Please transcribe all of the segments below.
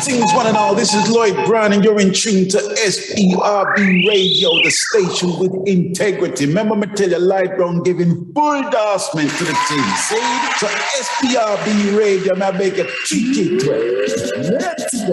Greetings, one and all. This is Lloyd Brown, and you're in tune to SPRB Radio, the station with integrity. Remember me tell you, Lloyd Brown giving full endorsement to the team. See? So SPRB Radio, and I beg you, treat it well. Let's go.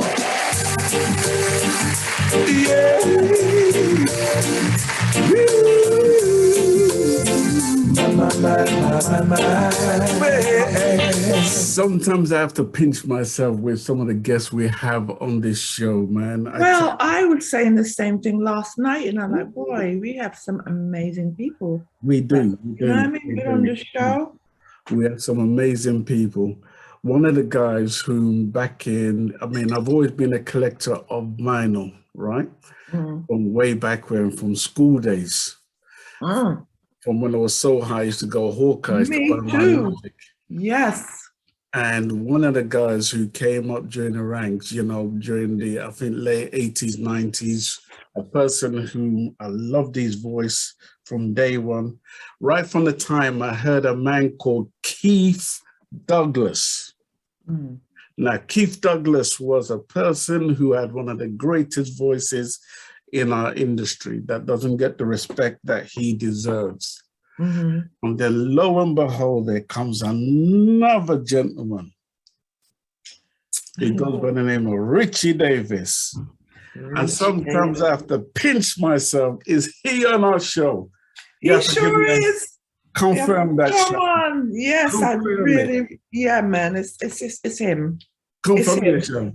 Sometimes I have to pinch myself with some of the guests we have on this show, man. I was saying the same thing last night, and I'm like, boy, we have some amazing people. We do. You know what I mean? We're on the show. We have some amazing people. One of the guys who I've always been a collector of vinyl, right? From way back when, from school days. From when I was so high, I used to go Hawkeyes to buy my music. Yes. And one of the guys who came up during the ranks, during the, I think, late 80s, 90s, a person who I loved his voice from day one. Right from the time I heard a man called Keith Douglas. Now, Keith Douglas was a person who had one of the greatest voices in our industry that doesn't get the respect that he deserves. And then lo and behold, there comes another gentleman. He goes by the name of Richie Davis. And sometimes I have to pinch myself. Is he on our show? He sure is. Confirm that. Come on. Yes, I really, man, it's him. Confirmation.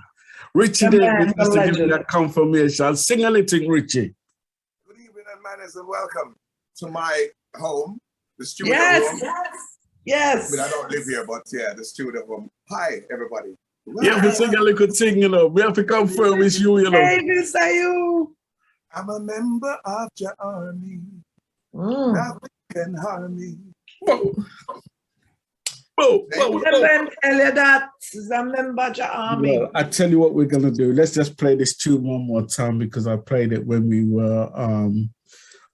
Richie Davis has to give me that confirmation. Sing a little, Richie. Good evening and manners, and welcome to my home, the studio home. Yes. I mean, I don't live here, but yeah, the studio home. Hi, everybody. Yeah, we sing a little thing, We have to confirm it's you, Hey, this are you. I'm a member of your army. Nothing can harm me. Well, I tell you what we're gonna do. Let's just play this tune one more time because I played it when we were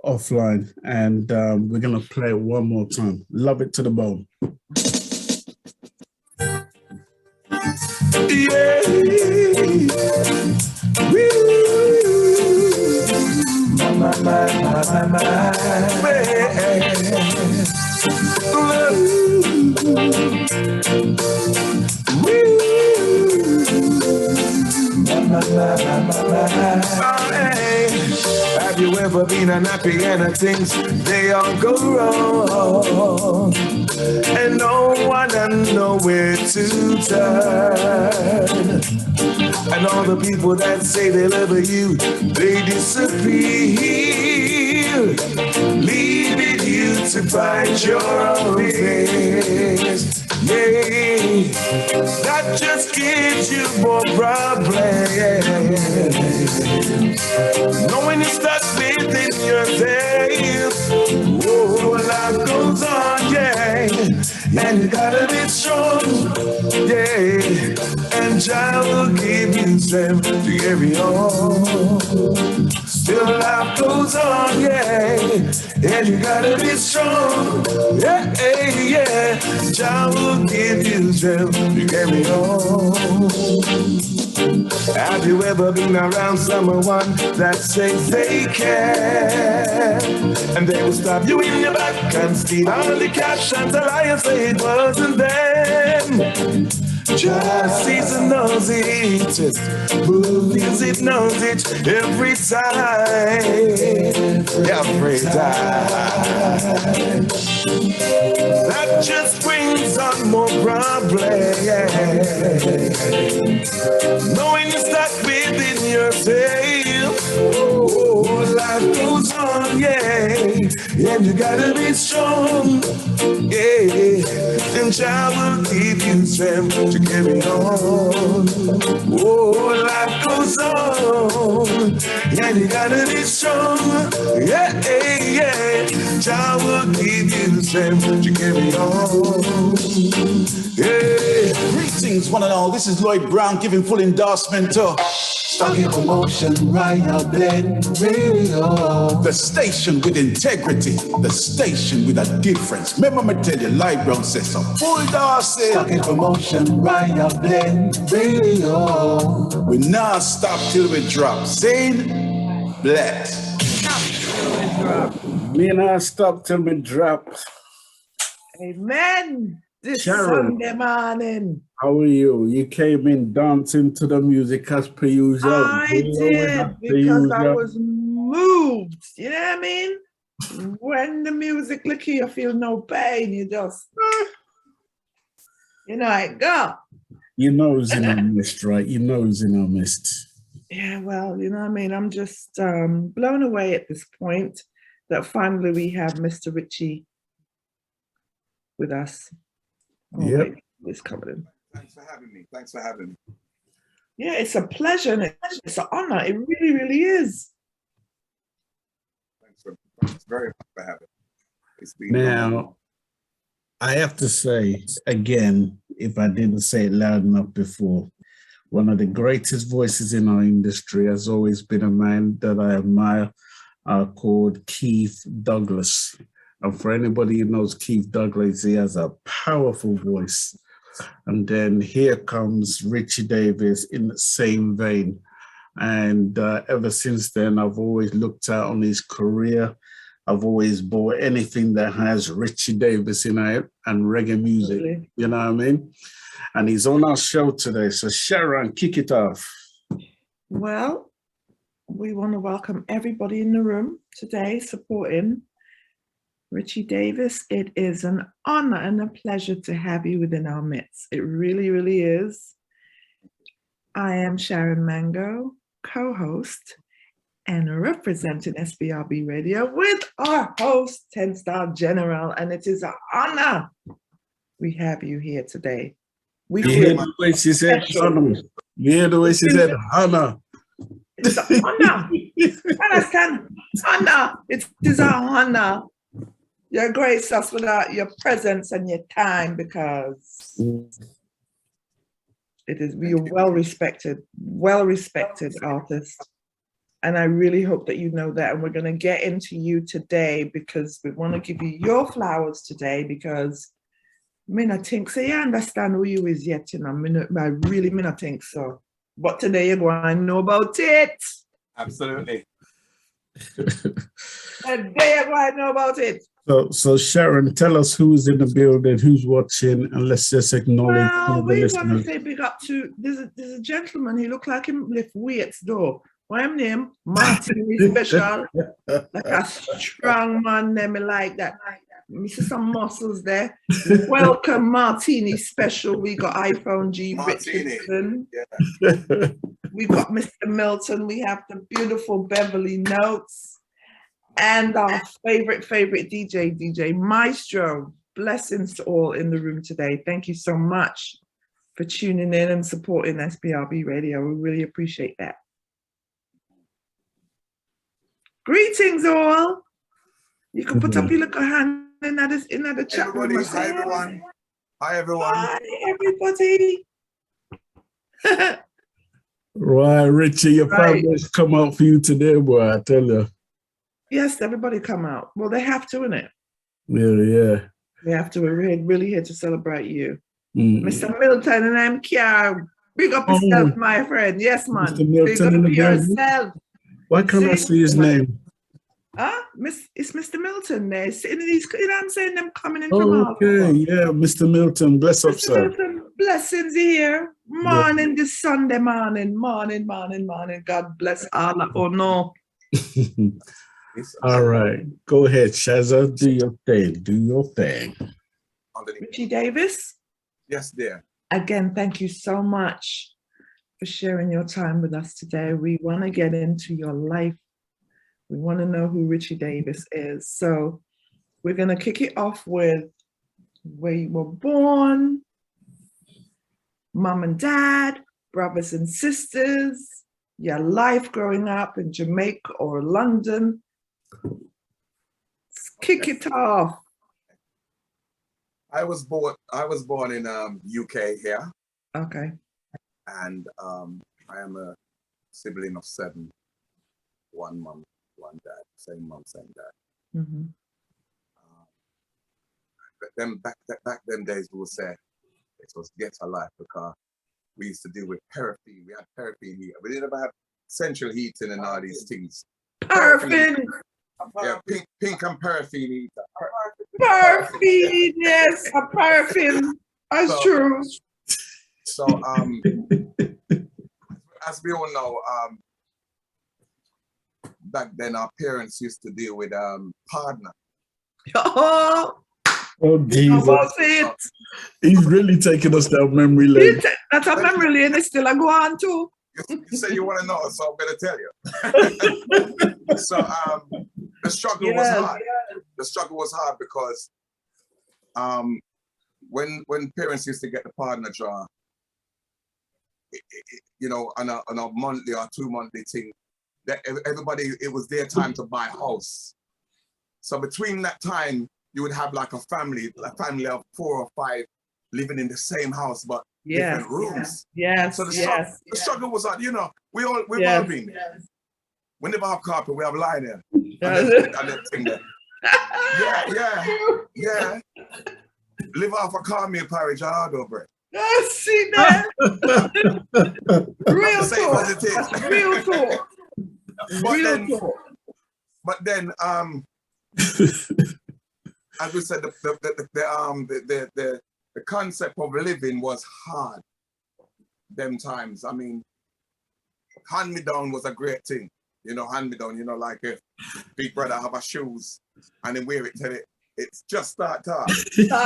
offline, and we're gonna play it one more time. Love it to the bone. Have you ever been unhappy and things they all go wrong, and no one and nowhere to turn, and all the people that say they love you, they disappear, leaving you to find your own place. Yeah, that just gives you more problems. Knowing you're stuck within yourself, life goes on, and you gotta be strong, and Jah will give you strength to carry on. Still life goes on, and you gotta be strong, Jah will give you strength to carry on. Have you ever been around someone that says they care, and they will stab you in your back and steal all the cash and the lion say it wasn't them? Just sees and knows it, believes it, knows it every time, every time. That just brings on more problems. Knowing you're stuck within yourself, life goes on, and you gotta be strong, and Jah will give you strength to carry on. Life goes on, and you gotta be strong, Jah will give you strength to carry on. Greetings, one and all. This is Lloyd Brown giving full endorsement to Stuck in commotion, right now, blend radio. The station with integrity, the station with a difference. Remember me tell you, Light Brown says some full dancing. Stuck in commotion, right now, blend radio. We now stop till we drop. Saying, bless. Me not stop till me drop. Amen. This Sharon. Sunday morning. How are you? You came in dancing to the music as per usual. I did because I was moved. You know what I mean? When the music look here, you feel no pain. You just, you know, I go. You know who's in our midst, right? You know who's in our midst. Yeah, well, you know what I mean? I'm just blown away at this point that finally we have Mr. Richie with us. Oh, Yep. wait, he's coming in. Thanks for having me. Thanks for having me. Yeah, it's a pleasure and it's an honor. It really, really is. Thanks very much for having me. It's been Now, I have to say, again, if I didn't say it loud enough before, one of the greatest voices in our industry has always been a man that I admire, called Keith Douglas. And for anybody who knows Keith Douglas, he has a powerful voice. And then here comes Richie Davis in the same vein. And ever since then, I've always looked out on his career. I've always bought anything that has Richie Davis in it and reggae music, Absolutely. you know what I mean? And he's on our show today. So Sharon, kick it off. Well, we want to welcome everybody in the room today supporting Richie Davis. It is an honor and a pleasure to have you within our midst. It really, really is. I am Sharon Mango, co-host and representing SBRB Radio with our host, 10-Star General, and it is an honor we have you here today. We You hear feel the way she said honor. You hear the way she said honor. it's an honor. Understand? Honor. It is an honor. You grace us with your presence and your time because you're well respected artist. And I really hope that you know that. And we're going to get into you today because we want to give you your flowers today because I think so. You understand who you is yet, you know. I really not think so. But today you're going to know about it. Absolutely. Today you're going to know about it. So Sharon, tell us who's in the building, who's watching, and let's just acknowledge Well, we want to listeners. say big up to there's a gentleman. He look like him lift weights though. What him name? Martin is special. Like a strong man. Name like that. We see some muscles there. Welcome, Martini Special. We got iPhone G Richardson. Yeah. We got MrMilton. We have the beautiful Beverly Notes. And our favorite DJ Maestro. Blessings to all in the room today. Thank you so much for tuning in and supporting SBRB Radio. We really appreciate that. Greetings all. You can put up your little hand in the chat room. Hi everyone. Hi everyone. Hi everybody. Right, Richie, your family's come out for you today, boy, I tell you. Yes, everybody come out. Well, they have to, innit? Yeah. They have to. We're really here to celebrate you. MrMilton and I'm Kiara. Big up yourself, my friend. Yes, man. Mr. Milton Big up yourself. Why can't I see his name? It's MrMilton there. Sitting in these, you know what I'm saying? Them coming in from Okay, yeah, Mr. Milton, bless up, sir. Milton, blessings here. Morning, this Sunday morning. Morning. God bless Allah. Oh no. All right, go ahead, Shazza. Do your thing. Richie Davis. Yes, dear. Again, thank you so much for sharing your time with us today. We want to get into your life. We want to know who Richie Davis is. So we're going to kick it off with where you were born, mom and dad, brothers and sisters, your life growing up in Jamaica or London. Let's kick it off. I was born in UK here. Okay. And I am a sibling of 7, one mom, one dad, same mom, same dad. Mm-hmm. But then back them days, we would say it was ghetto life because we used to deal with paraffin. We had paraffin heat. We didn't ever have central heating and all these things. Paraffin. Yeah, pink and paraffin heater. Paraffin, yes, a paraffin. That's true. So as we all know, back then our parents used to deal with partner. Oh, Jesus. Was it? He's really taking us down memory lane. That's a memory lane. It's still a go on too. You say you want to know, so I'm going to tell you. So the struggle was hard. The struggle was hard because when parents used to get the partner draw, you know, on a monthly or 2 monthly thing, that everybody, it was their time to buy a house. So between that time, you would have like a family of 4 or 5 living in the same house, but different rooms. Yes. So the struggle was hard. You know, we've all been there. We never have carpet, we have Lionel. And that thing there. Yeah. Live off a cornmeal porridge and hard over it. See that? Real talk. But then, as we said, the concept of living was hard. Them times, I mean, hand me down was a great thing. You know, hand me down. You know, like if big brother have a shoes and then wear it till it's just start up. And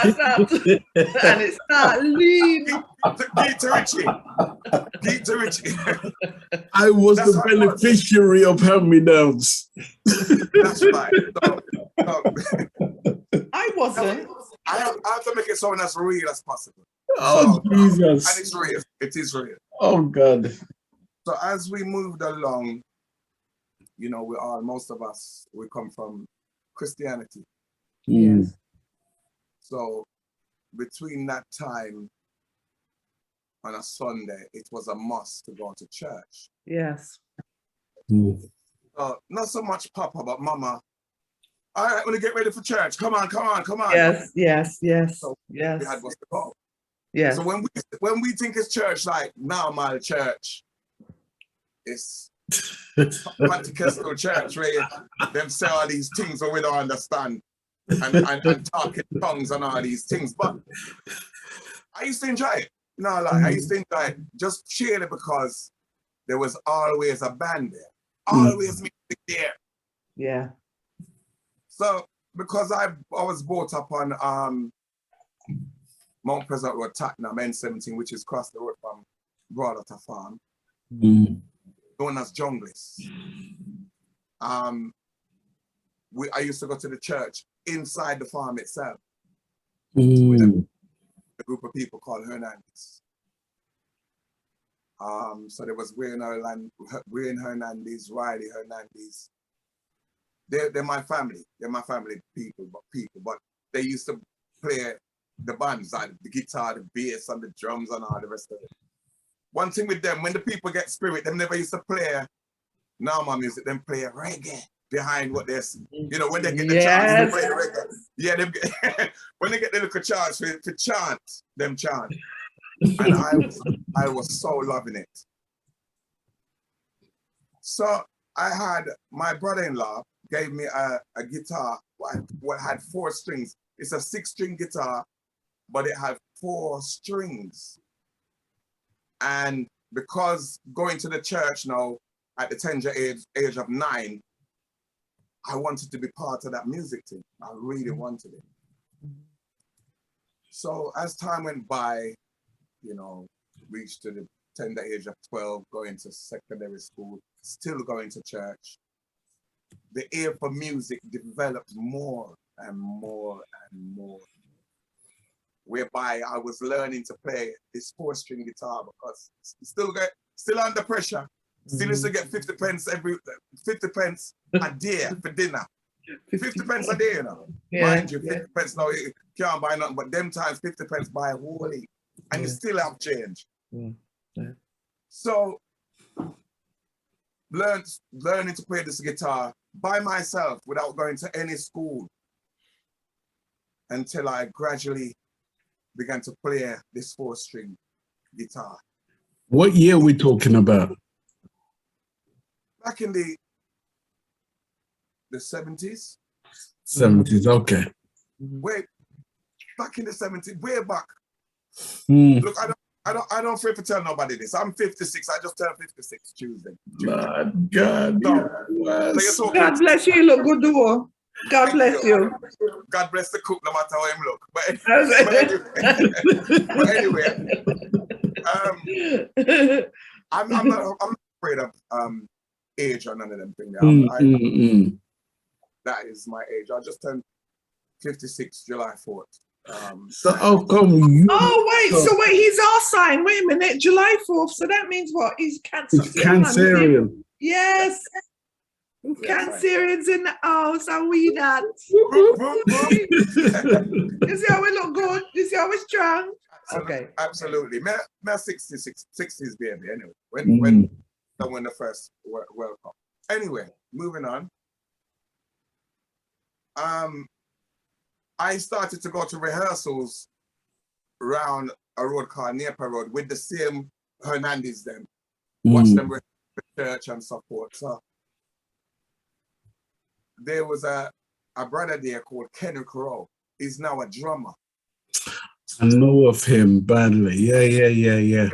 it start leave. Get to Richie. I was the beneficiary of hand-me-downs. That's right. I wasn't. I have to make it sound as real as possible. Oh, Jesus. And it's real. It is real. Oh, God. So as we moved along, you know, most of us, we come from Christianity. Yes. So between that time on a Sunday, it was a must to go to church. Yes. Not so much Papa, but Mama. All right, when you get ready for church, come on. Yes. So we had was to go. Yes. So when we think it's church, like normal church, it's Pentecostal church where them say all these things that we don't understand and talk in tongues and all these things. But I used to enjoy it. No, like I used to enjoy it just purely because there was always a band there, always music there. Yeah. So because I was brought up on Mount Pleasant Road, Tottenham, N17, which is across the road from Broadwater Farm, known as Junglist. I used to go to the church inside the farm itself with a group of people called Hernandez. So there was Wayne Hernandez, Riley Hernandez. They're my family. They're my family people, but they used to play the bands, like the guitar, the bass, and the drums, and all the rest of it. One thing with them, when the people get spirit, them never used to play normal music, them play reggae behind what they're, you know, when they get the chance to play reggae. Yeah, when they get the little chance to chant, them chant. And I was so loving it. So I had my brother-in-law gave me a guitar what had 4 strings. It's a 6-string guitar, but it had 4 strings. And because going to the church now at the tender age of 9, I wanted to be part of that music thing. I really wanted it. So as time went by, you know, reached to the tender age of 12, going to secondary school, still going to church, the ear for music developed more and more and more, whereby I was learning to play this 4-string guitar because still under pressure. Still used to get 50 pence a day for dinner. 50 pence a day, you know. Mind you, 50 pence now you can't buy nothing, but them times 50 pence buy holy, and you still have change. So learning to play this guitar by myself without going to any school until I gradually began to play this 4-string guitar. What year are we talking about? Back in the 70s. 70s, okay. Way back in the 70s, way back. Look, I don't fear to tell nobody this. I'm 56. I just turned 56 Tuesday. God, God, So God bless you. You look good, though. God bless you. God bless the cook, no matter how him look. But anyway, I'm not afraid of age or none of them things. That is my age. I just turned 56 July 4th. So how come you? So wait, he's our sign. Wait a minute, July 4th. So that means what? He's Cancer. It's Cancerian. Yes. Cancerians in the house, and we that. You see how we look good? You see how we're strong? Okay. Absolutely. My 60s baby, anyway. When the first World Cup. Anyway, moving on. I started to go to rehearsals around a road called Napier Road with the same Hernandez them. Watch them at church and so forth. So there was a brother there called Kenrick Rowe. He's now a drummer. I know of him badly. Yeah.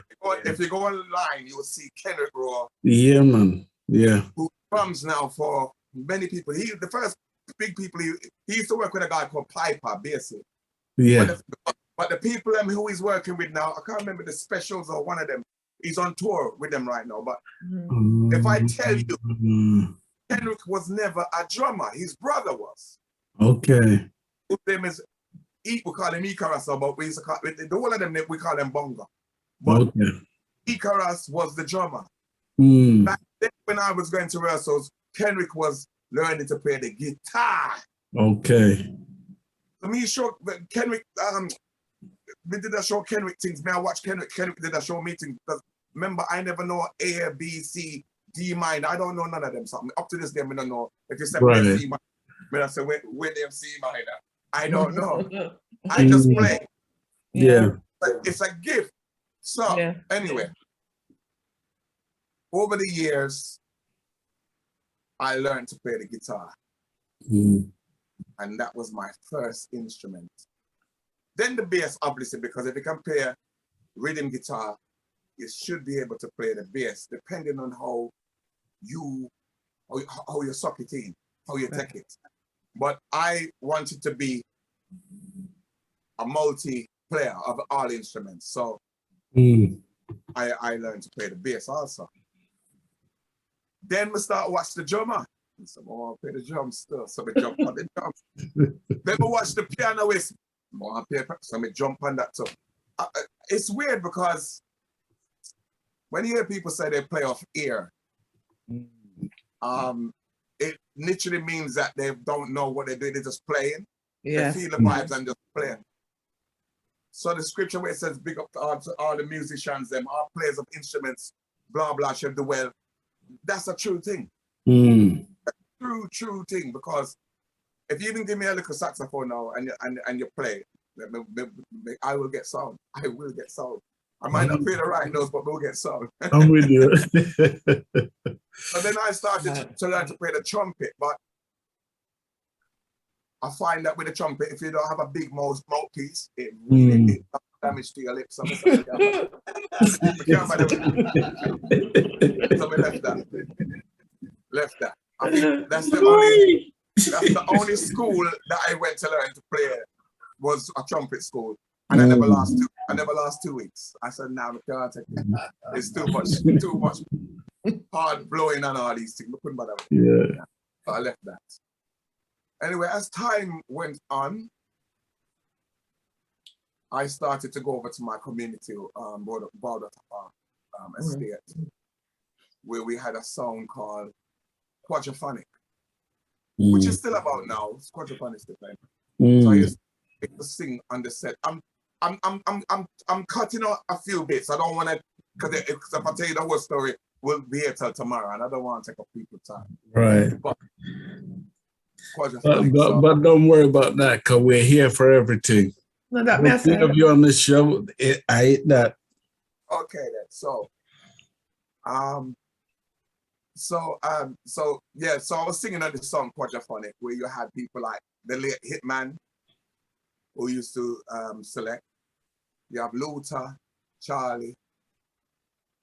If you go online, you will see Kenrick Rowe. Yeah, man. Yeah. Who drums now for many people. The first big people, he used to work with a guy called Piper, basically. Yeah. But the people who he's working with now, I can't remember the specials or one of them. He's on tour with them right now. But if I tell you, Henrik was never a drummer. His brother was. Okay. His name is, we call him Icarus, but we used to call, the whole of them, we call them Bonga. But Icarus was the drummer. Back then when I was going to rehearsals, Henrik was learning to play the guitar. Okay. So me show Kenrick, we did a show Kenrick things. Me I watch Kenrick did a show meeting because remember I never know A, B, C, D minor. I don't know none of them. Something up to this day, I don't know. If you say C minor, I say where them C minor. I don't know. I just play. Yeah. But it's a gift. So anyway, over the years, I learned to play the guitar. And that was my first instrument. Then the bass, obviously, because if you compare rhythm guitar, you should be able to play the bass, depending on how you suck it in, how you take it. But I wanted to be a multi-player of all instruments. So I learned to play the bass also. Then we start watch the drummer. So I want to play the drums still. So we jump on the drums. Then we watch the pianoist. So we jump on that too. It's weird because when you hear people say they play off ear, it literally means that they don't know what they're doing. They're just playing. They feel the vibes and just playing. So the scripture where it says, big up to all the musicians, them, all players of instruments, blah, blah, shall do well. That's a true thing. True thing, because if you even give me a little saxophone now and you play, I will get sound. I will get sound. I might not play the right notes, but we'll get sound. I'm with you. So then I started to learn to play the trumpet, but I find that with the trumpet, if you don't have a big mouthpiece, it really does damage to your lips. So we left that. I think that's the only school that I went to learn to play was a trumpet school, and I never lost 2 weeks. I said, "Now we can't take it. It's too much hard blowing and all these things. We couldn't bother with it." Yeah. So I left that. Anyway, as time went on, I started to go over to my community, Border estate, where we had a song called Quadraphonic, which is still about now. It's Quadraphonic still playing. So I used to sing on the set. I'm cutting out a few bits. I don't want to, because if I tell you the whole story, we'll be here till tomorrow, and I don't want to take up people's time. Right. But don't worry about that, because we're here for everything. No, that makes sense. Of you on the show, I hate that. Okay then. So I was singing on this song Quadraphonic, where you had people like the late Hitman, who used to select. You have Luther, Charlie.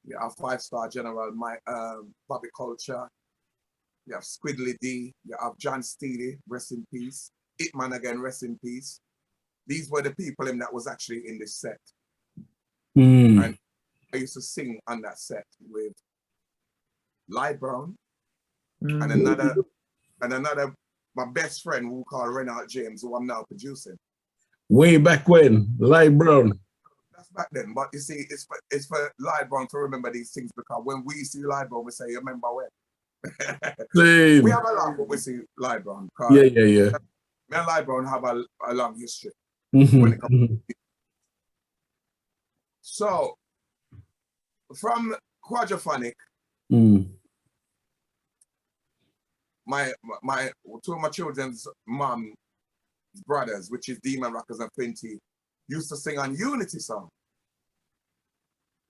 You have 5-Star General Bobby Culture. You have Squiddly D. You have John Steely, rest in peace. Hitman again, rest in peace. These were the people that was actually in this set. And I used to sing on that set with Light Brown and another, my best friend who called Renard James, who I'm now producing. Way back when, Light Brown. That's back then, but you see, it's for Light Brown to remember these things, because when we see Light Brown, we say, you remember when? Same. We have a lot when we see Light Brown. Yeah. Me and Light Brown have a long history. When it comes to so, from Quadraphonic, my two of my children's mom brothers, which is Demon Rockers and Finty, used to sing on Unity song.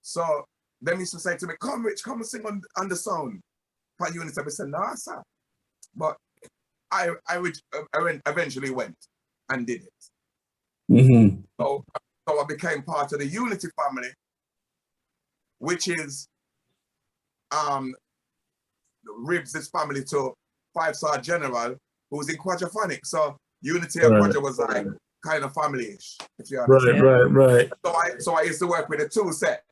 So them used to say to me, "Come, Rich, come and sing on the song." For Unity, I said, "No, sir." But I eventually went and did it. So I became part of the Unity family, which is Ribs' family to 5-Star General, who's in Quadraphonic. So Unity and Quadra was like kind of family-ish, if you understand. Right. So I used to work with the two set.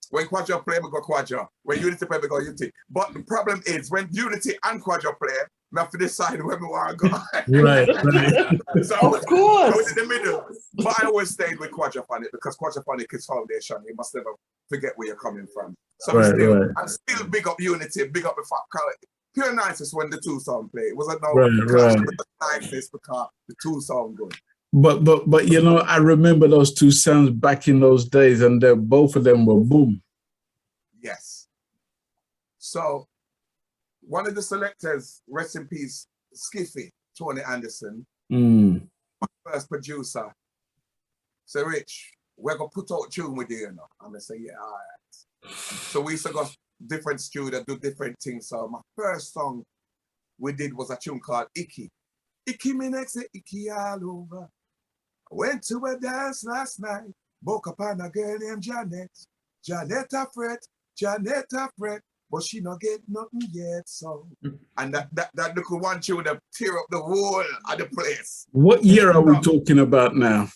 When Quadra play, we go Quadra. When Unity play, we go Unity. But the problem is, when Unity and Quadra play, we have to decide where we want to go. Right. So Of course. I was in the middle. But I always stayed with Quadraphonic, because Quadraphonic is foundation. You must never forget where you're coming from. So I'm still big up Unity, big up the fact. Pure nicest when the two sound play. It wasn't no nicest because the two sound good. But you know, I remember those two sounds back in those days, and both of them were boom. Yes. So one of the selectors, rest in peace, Skiffy, Tony Anderson, my first producer, said, "Rich, we're gonna put out tune with you, you know." I'm gonna say, "Yeah, all right." So we used to go different studio, do different things. So my first song we did was a tune called Icky. Icky me next, Icky all over. I went to a dance last night, woke up on a girl named Janet. Janet a fret, but she not get nothing yet. So, and that little one tune that tear up the whole of the place. What year are we talking about now?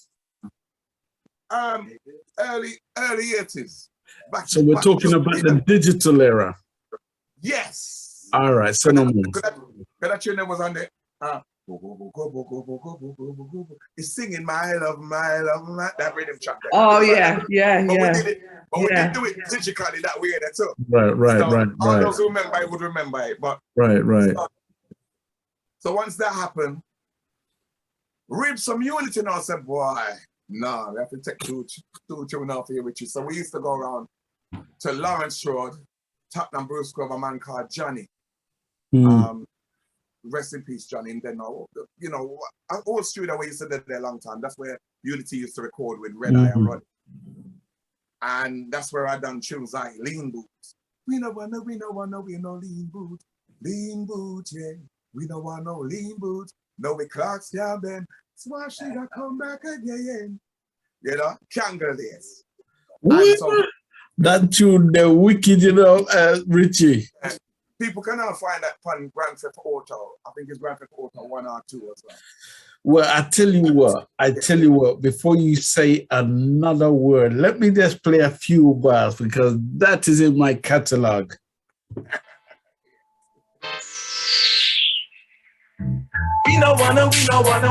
Early 80s. So we're talking about the digital era. Yes. All right. So no more. That tune that was on the it's singing my love, that rhythm track. Oh yeah. We did it, but we didn't do it digitally that way too. Right. All those who remember it would remember it. But right. So once that happened, Ribs some Unity now said, "Boy, no, we have to take two tunes off here with you." So we used to go around to Lawrence Road, Tottenham Bruce Grove, a man called Johnny. Rest in peace, Johnny. And then, you know, an old studio where we used to live there a long time. That's where Unity used to record with Red Eye and Rod. And that's where I done tunes like Lean Boot. We no lean boot. Lean boot, yeah. We don't want no lean boot. No, we clocks down then. Why she got come back again? You know, Kangle this. So, that tune, the wicked, you know, Richie. People cannot find that on Grand Theft Auto. I think it's Grand Theft Auto 1 or 2 as well. Well, I tell you what, before you say another word, let me just play a few bars, because that is in my catalog. We no wanna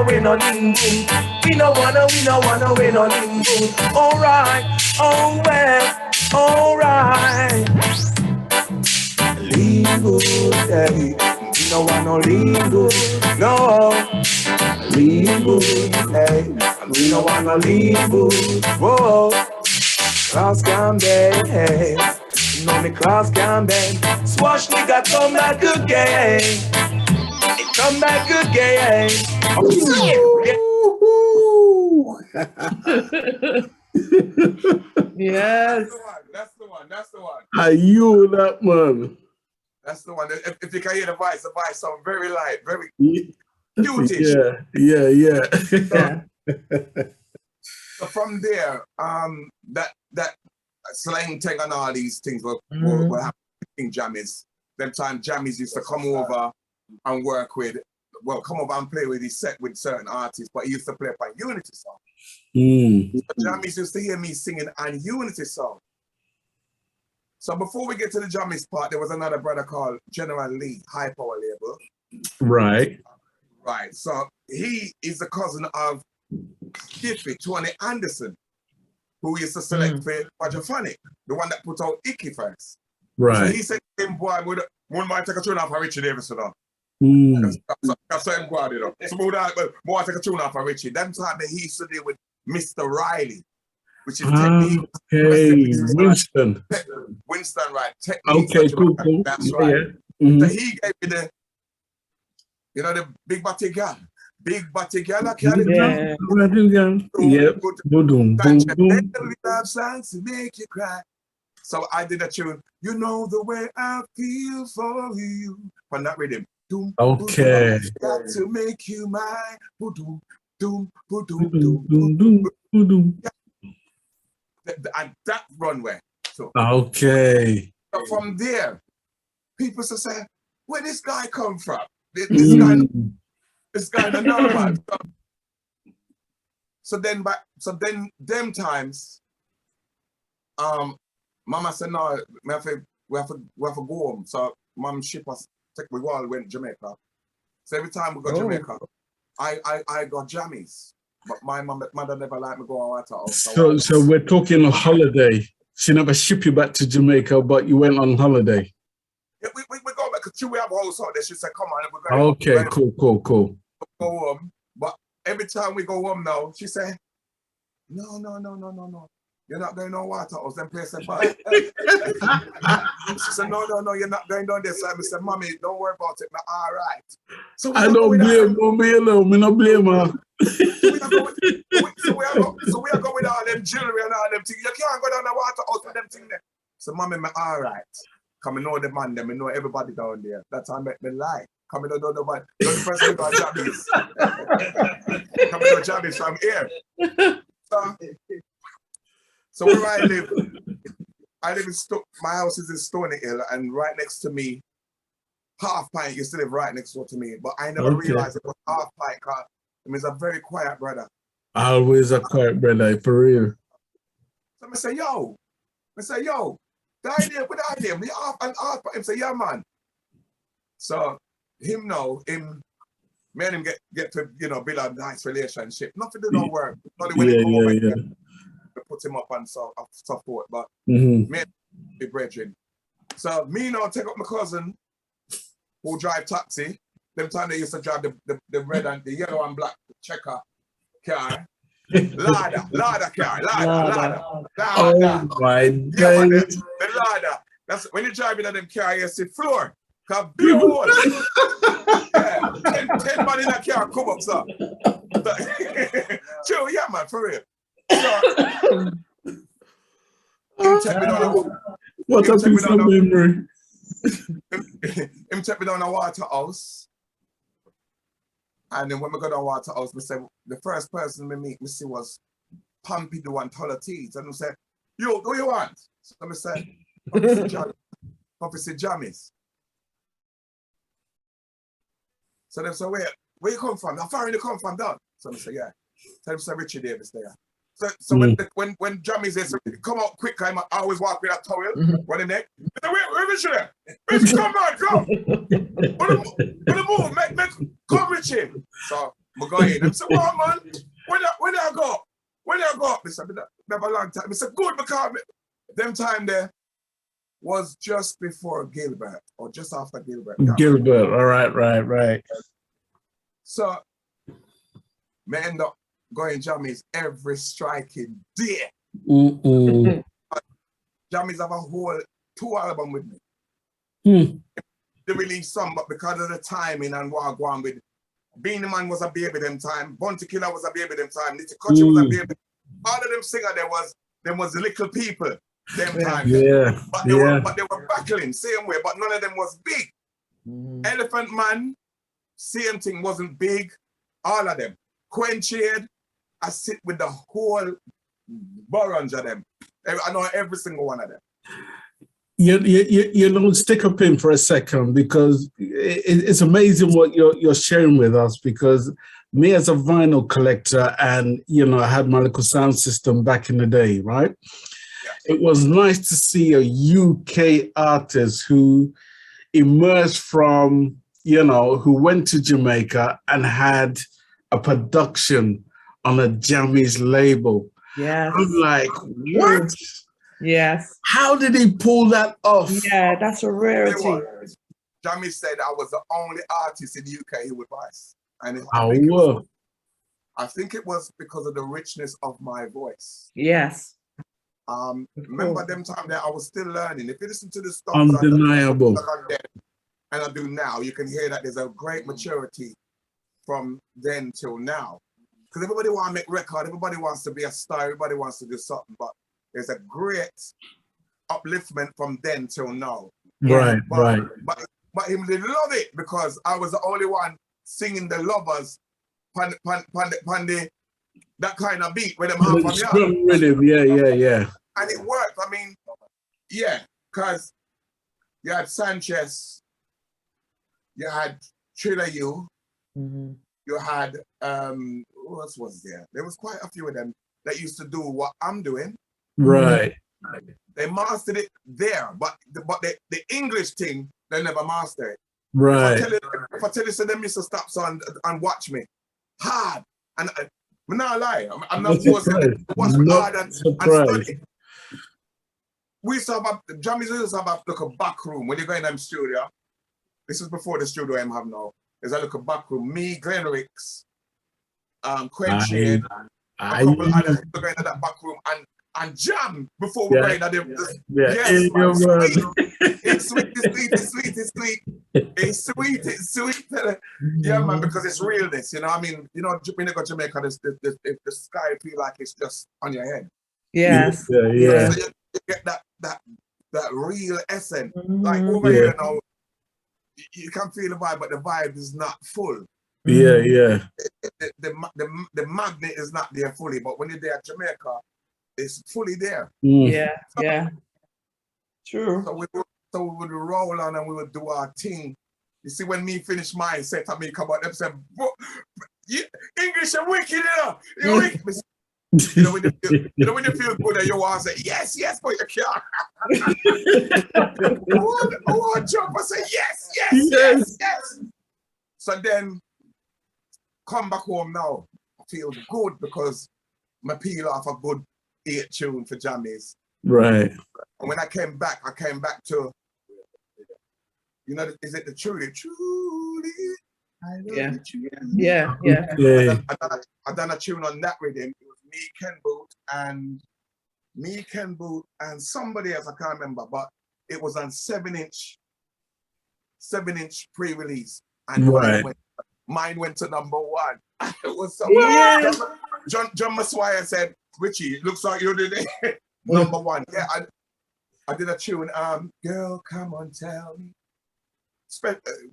win on ling boom. We no wanna win on ling boom. Alright, oh well, alright. Lean good, hey. We no want no lean good, no. Lean good, hey. We no want no lean good, whoa. Cross down there, hey. No, me class can't bend. Swash nigga come back again. It come back again. Yes. That's the one. That's the one. Are you that man? That's the one. If you can hear the voice sounds very light, very Yeah, cutish. yeah. So from there, that slang thing and all these things were happening. Jammies. Them time jammies used to come over and work with, come over and play with his set with certain artists, but he used to play upon Unity song. So jammies used to hear me singing on Unity song. So before we get to the jammies part, there was another brother called General Lee, High Power Label. Right. Right. So he is the cousin of Skiffy, Tony Anderson, who used to select for Quadraphonic, the one that put out Icky first. Right. So he said, boy, one might take a tune off of Richie Davis. So that's how him go out, you know. So more take a tune off of Richie. Them time that he used to deal with Mr. Riley, which is technique. Okay, Winston. Winston, right. Technique. Okay, cool. That's right. Yeah. So he gave me the, the big body girl. Big body girl, I can't Yeah. Yep. Boom, boom, boom. love songs to make you cry. So I did a tune, you know the way I feel for you. But not rhythm. Doom, okay. Got to make you mine. Boom, doom, and that runway. So okay. so from there, people used to say, where this guy come from? This guy no normal. So then them times, Mama said, no, we have to go home. So Mom ship us, we all went to Jamaica. So every time we go to Jamaica, I got jammies. But my mother never let me go on water. So we're talking a holiday. She never shipped you back to Jamaica, but you went on holiday. Yeah, we go back because we have a house out there. She said, come on, we're going okay, cool. Go home. But every time we go home now, she said, no. You're not going on water house, them place and buy. She said, no, you're not going down there. So I said, Mommy, don't worry about it. I'm all right. So I don't blame Mommy alone. I don't blame her. So we are going with all them jewelry and all them things. You can't go down the water house with them things there. So Mommy, I'm all right. Come and know the man, them, and know everybody down there. That's how I make me lie. Come and know the man. You're the first thing on Jammies. Come and know Jammies from here. So where I live in my house is in Stony Hill, and right next to me, Half Pint used to live right next door to me, but I never realized it was Half Pint because he's a very quiet brother. Always a quiet brother, for real. So I say, yo, the idea, me Half Pint. Him say, yeah, man. So me and him get to build a nice relationship. Nothing to do no work. Only when he come over, put him up on support, but me and be brethren. So me now take up my cousin who drive taxi. Them time they used to drive the red and the yellow and black checker car. Lada car. Oh my God. The Lada. That's when you drive in them car, you see floor. Cause big hole. 10 man in that car come up, sir. True, yeah, man, for real. So, what a piece of memory. Him take me down a water house. And then when we go down water house, we say the first person we meet, we see was Pompidou and Tolotese. And we say, yo, who you want? So we say, Officer Jammies. So they say, where you come from? How far you come from, Doug? So we say, yeah. So they say, Richie Davis there. So when Jammies says, come out quick, I always walk with that towel, running neck. Where Richie there? Richie, come on, come. Put a move, come Richie. So I go in. I say, well, man, when I go? When I go? I said, never a long time. I said, good, because them time there was just before Gilbert, or just after Gilbert. Gilbert, all right. So, I end up going Jammies every striking day. Jammies have a whole 2 albums with me. They released some, but because of the timing and what I go on with, Beanie Man was a baby them time, Bounty Killer was a baby them time, Nitty Kutcher was a baby. All of them singer there was little people them time. Yeah. But they were battling same way, but none of them was big. Elephant Man, same thing, wasn't big. All of them. Quenchade, I sit with the whole bunch of them. I know every single one of them. You know, stick a pin for a second, because it's amazing what you're sharing with us, because me as a vinyl collector, and, you know, I had my little sound system back in the day, right? Yeah. It was nice to see a UK artist who emerged from, you know, who went to Jamaica and had a production on a Jammies label. Yeah. I'm like, what? Yes. How did he pull that off? Yeah, that's a rarity. Jamie said I was the only artist in the UK he would buy. And I think it was because of the richness of my voice. Yes. Remember them time that I was still learning. If you listen to the stuff undeniable and I do now, you can hear that there's a great maturity from then till now. Because everybody wants to make record, everybody wants to be a star, everybody wants to do something, but there's a great upliftment from then till now. Right, But him did love it, because I was the only one singing the lovers pan that kind of beat with them half of the rhythm, yeah. And it worked. I mean, yeah, because you had Sanchez, you had Triller You, you had who else was there? There was quite a few of them that used to do what I'm doing. Right. They mastered it there, but the English thing, they never mastered it. Right. If I tell you, so them used to stop and watch me hard. And I'm not lying. I'm not forced to watch me hard and study. We used to have Jammies used to have a back room when you go in the studio. This is before the studio I have now. There's a little back room. Me, Glenn Ricks, Quenchade, a couple others go into that back room and jam before we go in at them. Yes, man. It's sweet. It's sweet. Yeah, man, because it's realness, you know. I mean, you know, when you go to Jamaica, the sky feel like it's just on your head. Yes. Yeah. So you get that real essence. Like over here now, you can feel the vibe, but the vibe is not full. Yeah. The magnet is not there fully, but when you're there at Jamaica, it's fully there. Yeah. True. So we would roll on and we would do our thing. You see, when me finish mine, set up me come out, them say, English are wicked, you know. You're wicked. You know, when you feel good and you want to say, yes, but you can't. I want to jump and say, yes. So then, come back home now. I feel good because I peel off a good 8 tune for Jammies. Right. And when I came back to, you know, is it the truly? I love the truly. Yeah. I done a tune on that rhythm. It was me, Ken Boot, and somebody else, I can't remember, but it was on 7-inch pre-release. And mine went to #1. It was so John Maswire said, Richie, it looks like you did it. #1. Yeah, I did a tune, girl, come on, tell me.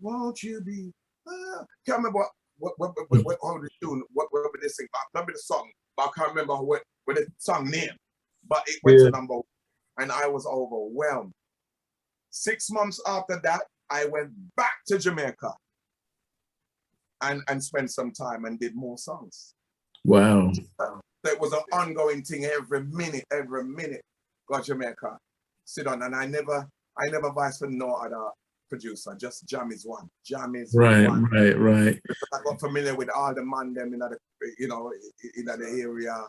Won't you be? Can't remember what the tune, what they sing. I remember the song, but I can't remember what the song name. But it went to #1, and I was overwhelmed. 6 months after that, I went back to Jamaica and spent some time and did more songs. Wow. That was an ongoing thing every minute. Got Jamaica, sit on, and I never vice for no other producer, just Jammies one. Right. Because I got familiar with all the man them in the, you know, in the area,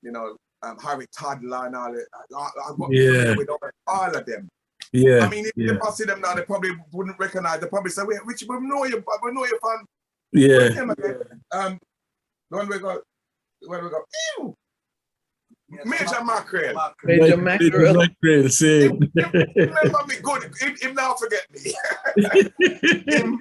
you know, Harry Toddler and all it. I got familiar with all of them. Yeah. I mean, if I see them now, they probably wouldn't recognize. They probably say, "Wait, Richie, we know you from." The one we go, ew. Major Mackerel. Major Mackerel. Mackerel, same. Remember me good. Him now forget me. Him,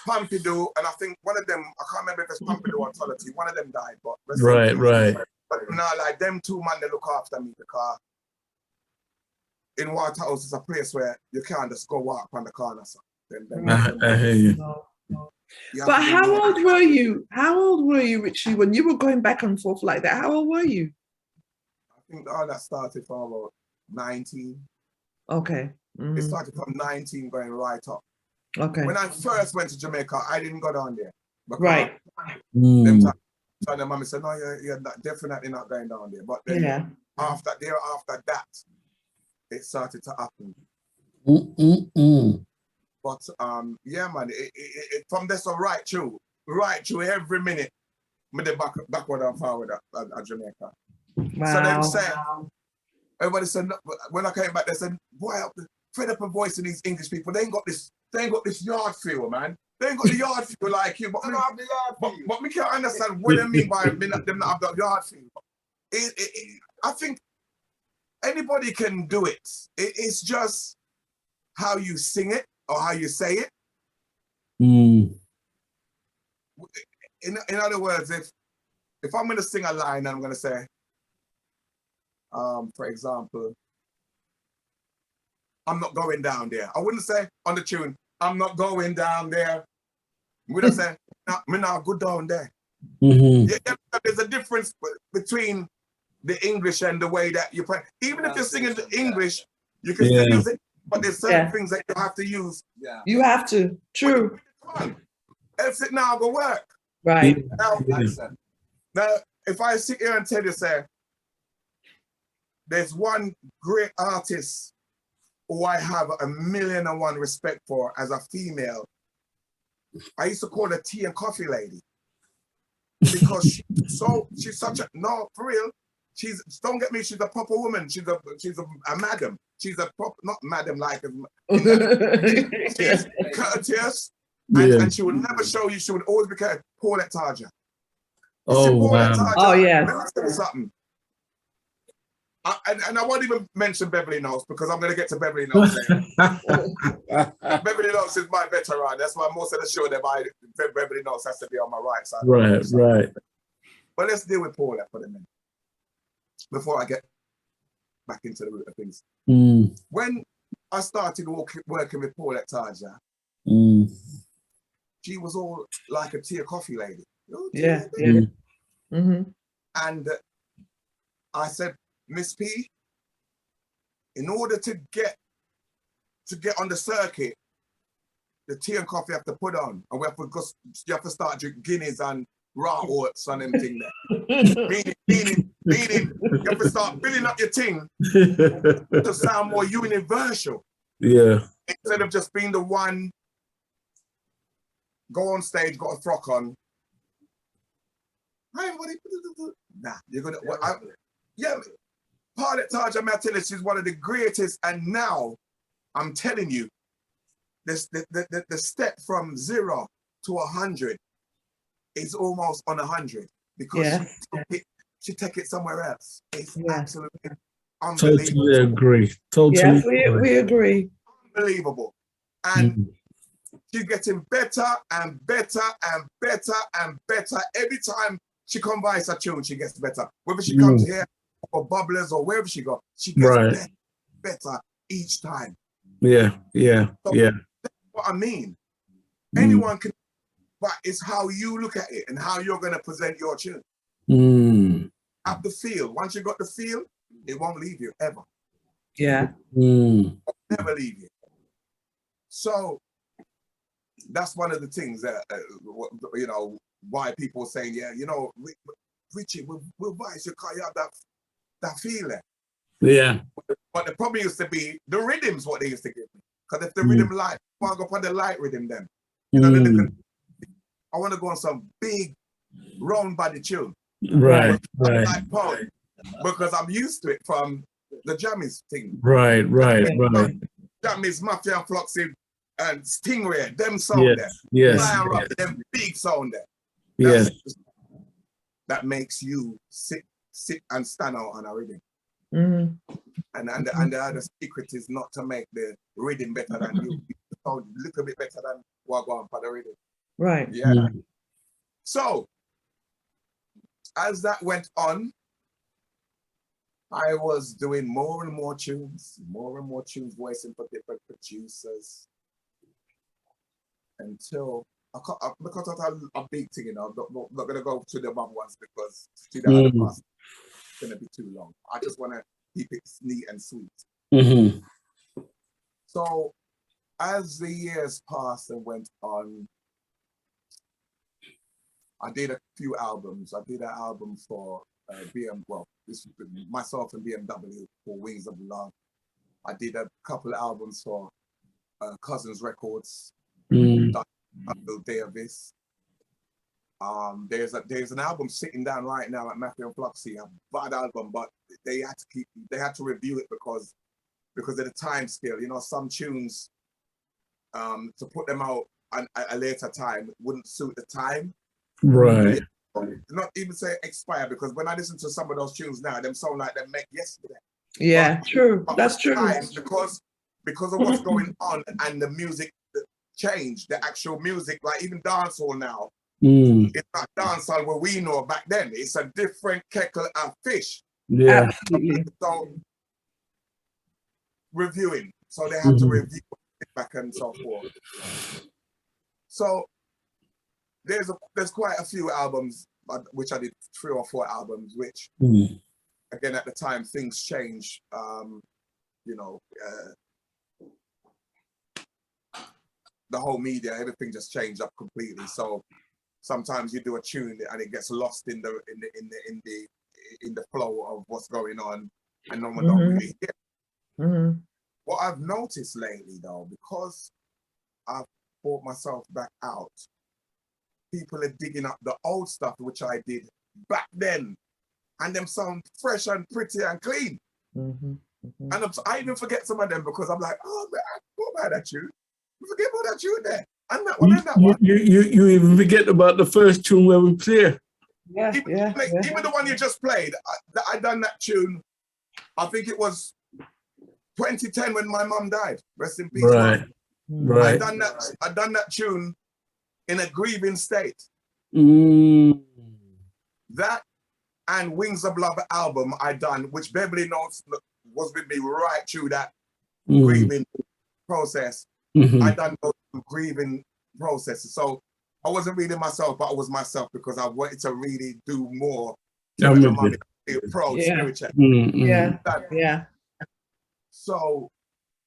Pompidou, and I think one of them, I can't remember if it's Pompidou or Tolity, one of them died, but right. But now, like them two man, they look after me because in Waterhouse is a place where you can't just go walk on the corner. So I hear you. But how old were you? How old were you, Richie, when you were going back and forth like that? How old were you? I think all that started from about 19. Okay. It started from 19 going right up. Okay. When I first went to Jamaica, I didn't go down there. Right. Them time, and the mommy said, no, you're not, definitely not going down there. But then after that, it started to happen. But yeah, man, it from this right through every minute, me the backward and forward at Jamaica. Wow. So them say, everybody said, when I came back, they said, boy, fed up of voicing these English people. They ain't got this yard feel, man. They ain't got the yard feel like you. But I don't have the yard feel. But me can't understand what they mean by them not have the yard feel. I think anybody can do it. It's just how you sing it or how you say it. In other words, if I'm going to sing a line, I'm going to say, for example, I'm not going down there. I wouldn't say on the tune, I'm not going down there. We just say, me not go down there. Yeah, there's a difference between the English and the way that you play. Even if you're singing the English, you can still use it, but there's certain things that you have to use. Yeah. You have to. True. Else it now go work. Right. Now, if I sit here and tell you, say, there's one great artist who I have 1,000,001 respect for as a female. I used to call her tea and coffee lady because she's such a, no, for real. Don't get me, she's a proper woman. She's a madam. She's a proper, not madam like, she's courteous and she would never show you, she would always be courteous. Paulette Tarja. Oh, wow. Oh, yeah. Let me tell you something. And I won't even mention Beverly Knowles because I'm going to get to Beverly Knowles. Beverly Knowles is my veteran. That's why most of the show that Beverly Knowles has to be on my right side. Right. But let's deal with Paulette for a minute before I get back into the root of things. When I started working with Paulette Tarja, she was all like a tea or coffee lady. And I said, Miss P, in order to get on the circuit, the tea and coffee have to put on, and you have to start drinking Guinness and raw oats and them thing there. meaning, you have to start building up your thing to sound more universal. Yeah. Instead of just being the one, go on stage, got a frock on. Hi, everybody. Nah, you're gonna. Paulette Tarja, I tell you, she's one of the greatest, and now I'm telling you, the step from 0 to 100 is almost on 100 because she take it somewhere else. It's absolutely unbelievable. Totally agree. Totally. Yes, we agree. Unbelievable, and she's getting better and better and better and better every time she combines a tune. She gets better. Whether she comes here or Bubblers or wherever she goes, she gets better each time. So that's what I mean. Anyone can, but it's how you look at it and how you're going to present your tune. Have the feel. Once you got the feel, it won't leave you ever. Yeah. Never leave you. So that's one of the things that why people are saying, Richie, we'll voice you because you have that feeling. Yeah. But the problem used to be the rhythms what they used to give me. Because if the rhythm light, I want to go on the light rhythm then. I want to go on some big round body tune. Right. Like Paul, because I'm used to it from the jammies thing. Right. Jammies, Mafia, Floxy, and Stingray, them sound there. Lion Rock, them big sound there. That makes you sit sit and stand out on a rhythm. And the other secret is not to make the rhythm better than you. You sound a little bit better than what go on for the rhythm. Right. Yeah. So as that went on, I was doing more and more tunes, voicing for different producers until because I a big thing, you know. I'm not gonna go to the other ones because to the other parts it's gonna be too long. I just want to keep it neat and sweet. So as the years passed and went on, I did a few albums. I did an album for myself and BMW for Wings of Love. I did a couple of albums for Cousins Records, Davis. There's an album sitting down right now at Matthew and Fluxy, a bad album, but they had to review it because of the time scale. You know, some tunes to put them out at a later time wouldn't suit the time. Right. Not even say expire, because when I listen to some of those tunes now, them sound like they make yesterday. Yeah, true. That's true. Because of what's going on and the music changed, the actual music, like even dancehall now, it's not dancehall where we know back then. It's a different kettle of fish. Yeah. So reviewing, so they have to review it back and so forth. So there's quite a few albums, which I did 3 or 4 albums, which again at the time things change. You know, the whole media, everything just changed up completely. So sometimes you do a tune and it gets lost in the flow of what's going on, and no one don't really hear. What I've noticed lately, though, because I've brought myself back out, people are digging up the old stuff which I did back then, and them sound fresh and pretty and clean. And I even forget some of them because I'm like, oh man, I forgot about that tune. You forget about that tune there, and that one, and that one. You even forget about the first tune where we play. Even the one you just played, I done that tune. I think it was 2010 when my mum died. Rest in peace. Right. Right. I done that tune in a grieving state. That and Wings of Love album I done, which Beverly knows was with me right through that grieving process. I done those grieving processes. So I wasn't really myself, but I was myself because I wanted to really do more to let my mum approach spiritually. Yeah. So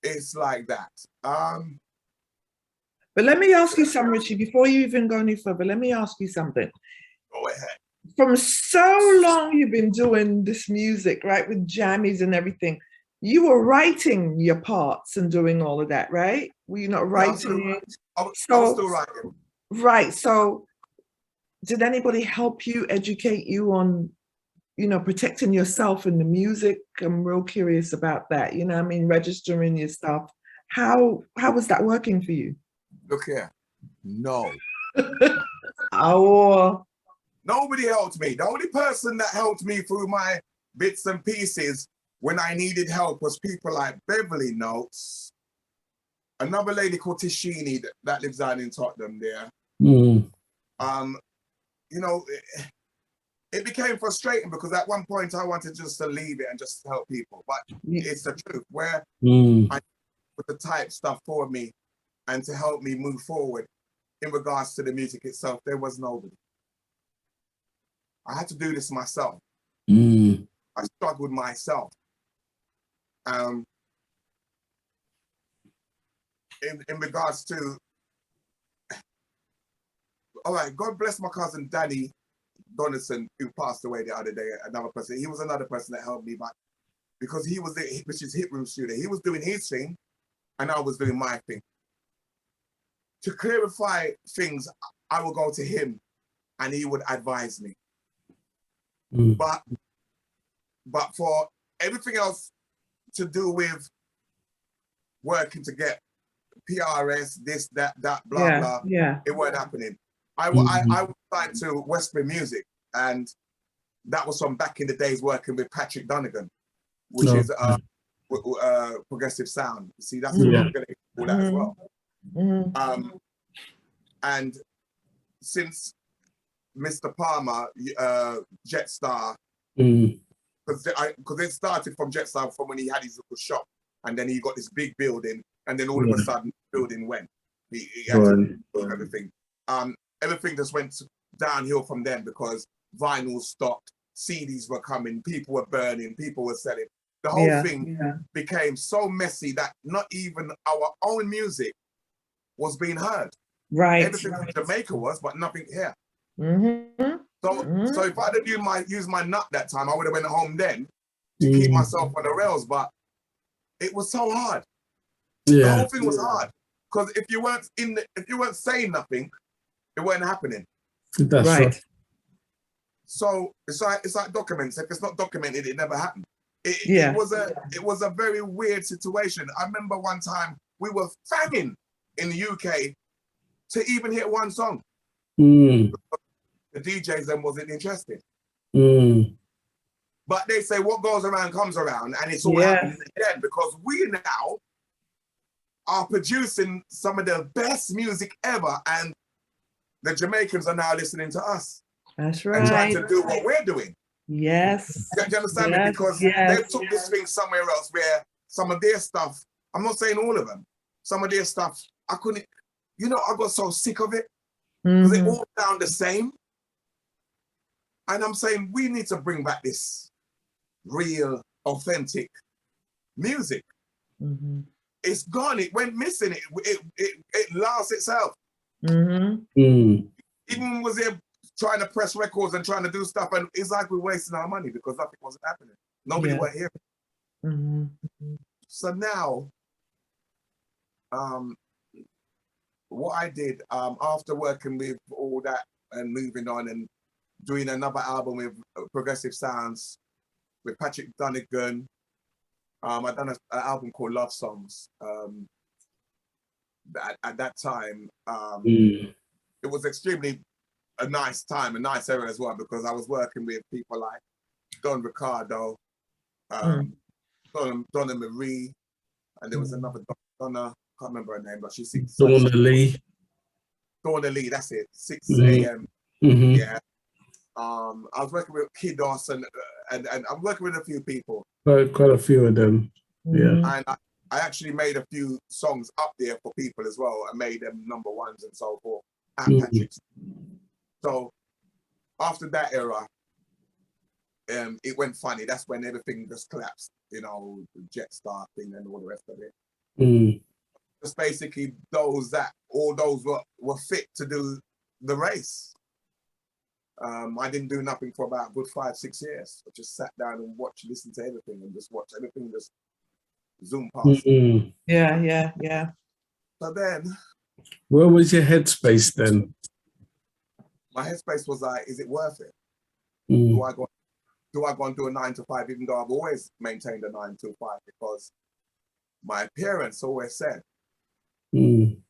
it's like that. But let me ask you something, Richie, before you even go any further, let me ask you something. Go ahead. From so long you've been doing this music, right, with jammies and everything. You were writing your parts and doing all of that, right? Were you not writing it? I was still writing. Right. So did anybody help you, educate you on, you know, protecting yourself in the music? I'm real curious about that. You know what I mean? Registering your stuff. How was that working for you? Look here. No. Nobody helped me. The only person that helped me through my bits and pieces when I needed help was people like Beverly Notes, another lady called Tishini that lives down in Tottenham there. You know, it became frustrating because at one point I wanted just to leave it and just help people, but it's the truth. Where I put the type stuff for me and to help me move forward in regards to the music itself, there was nobody. I had to do this myself. I struggled myself. In regards to, all right, God bless my cousin Danny Donaldson, who passed away the other day, another person. He was another person that helped me, but because he was which is Hit Room Studio, he was doing his thing and I was doing my thing. To clarify things, I will go to him and he would advise me. But for everything else to do with working to get PRS, this, that, blah, blah, it wasn't happening. I was signed to Westbury Music, and that was from back in the days working with Patrick Donegan, which is progressive sound. You see, that's what I'm going to call that as well. And since Mr. Palmer, Jetstar, because it started from Jetstar from when he had his little shop, and then he got this big building, and then all of a sudden the building went. He had to do everything. Everything just went downhill from then because vinyl stopped, CDs were coming, people were burning, people were selling. The whole thing became so messy that not even our own music was being heard. Right. Everything from Jamaica was, but nothing here. So if I'd have used my nut that time, I would have went home then to keep myself on the rails. But it was so hard. The whole thing was hard because if you weren't saying nothing, it wasn't happening. That's right. So it's like documents. If it's not documented, it never happened. It was a very weird situation. I remember one time we were fagging in the UK to even hit one song. The DJs then wasn't interested. But they say what goes around comes around, and it's all happening again because we now are producing some of the best music ever, and the Jamaicans are now listening to us. That's right. And trying to do what we're doing. Yes. Do you understand me? Because they took this thing somewhere else where some of their stuff, I'm not saying all of them, some of their stuff, I couldn't, I got so sick of it because it all sound the same. And I'm saying we need to bring back this real, authentic music. It's gone. It went missing. It lost itself. Even was there trying to press records and trying to do stuff, and it's like we're wasting our money because nothing wasn't happening. Nobody were hearing. So now, what I did after working with all that and moving on and doing another album with progressive sounds with Patrick Donegan, I done an album called Love Songs. At that time, it was extremely a nice time, a nice era as well, because I was working with people like Don Ricardo, Donna Marie, and there was another Donna, can't remember her name, but she sings. Donna Lee. Donna Lee, that's it, 6 a.m. Yeah. I was working with Kid Dawson, and I'm working with a few people. Quite a few of them, yeah. And I actually made a few songs up there for people as well. I made them #1s and so forth at Patrick's. So after that era, it went funny. That's when everything just collapsed, the Jetstar thing and all the rest of it. Just basically all those were fit to do the race. I didn't do nothing for about a good 5-6 years. I just sat down and listened to everything and just watch everything just zoom past. Yeah. So then, where was your headspace then? My headspace was like, is it worth it? Do I go and do a 9 to 5, even though I've always maintained a 9 to 5, because my parents always said, even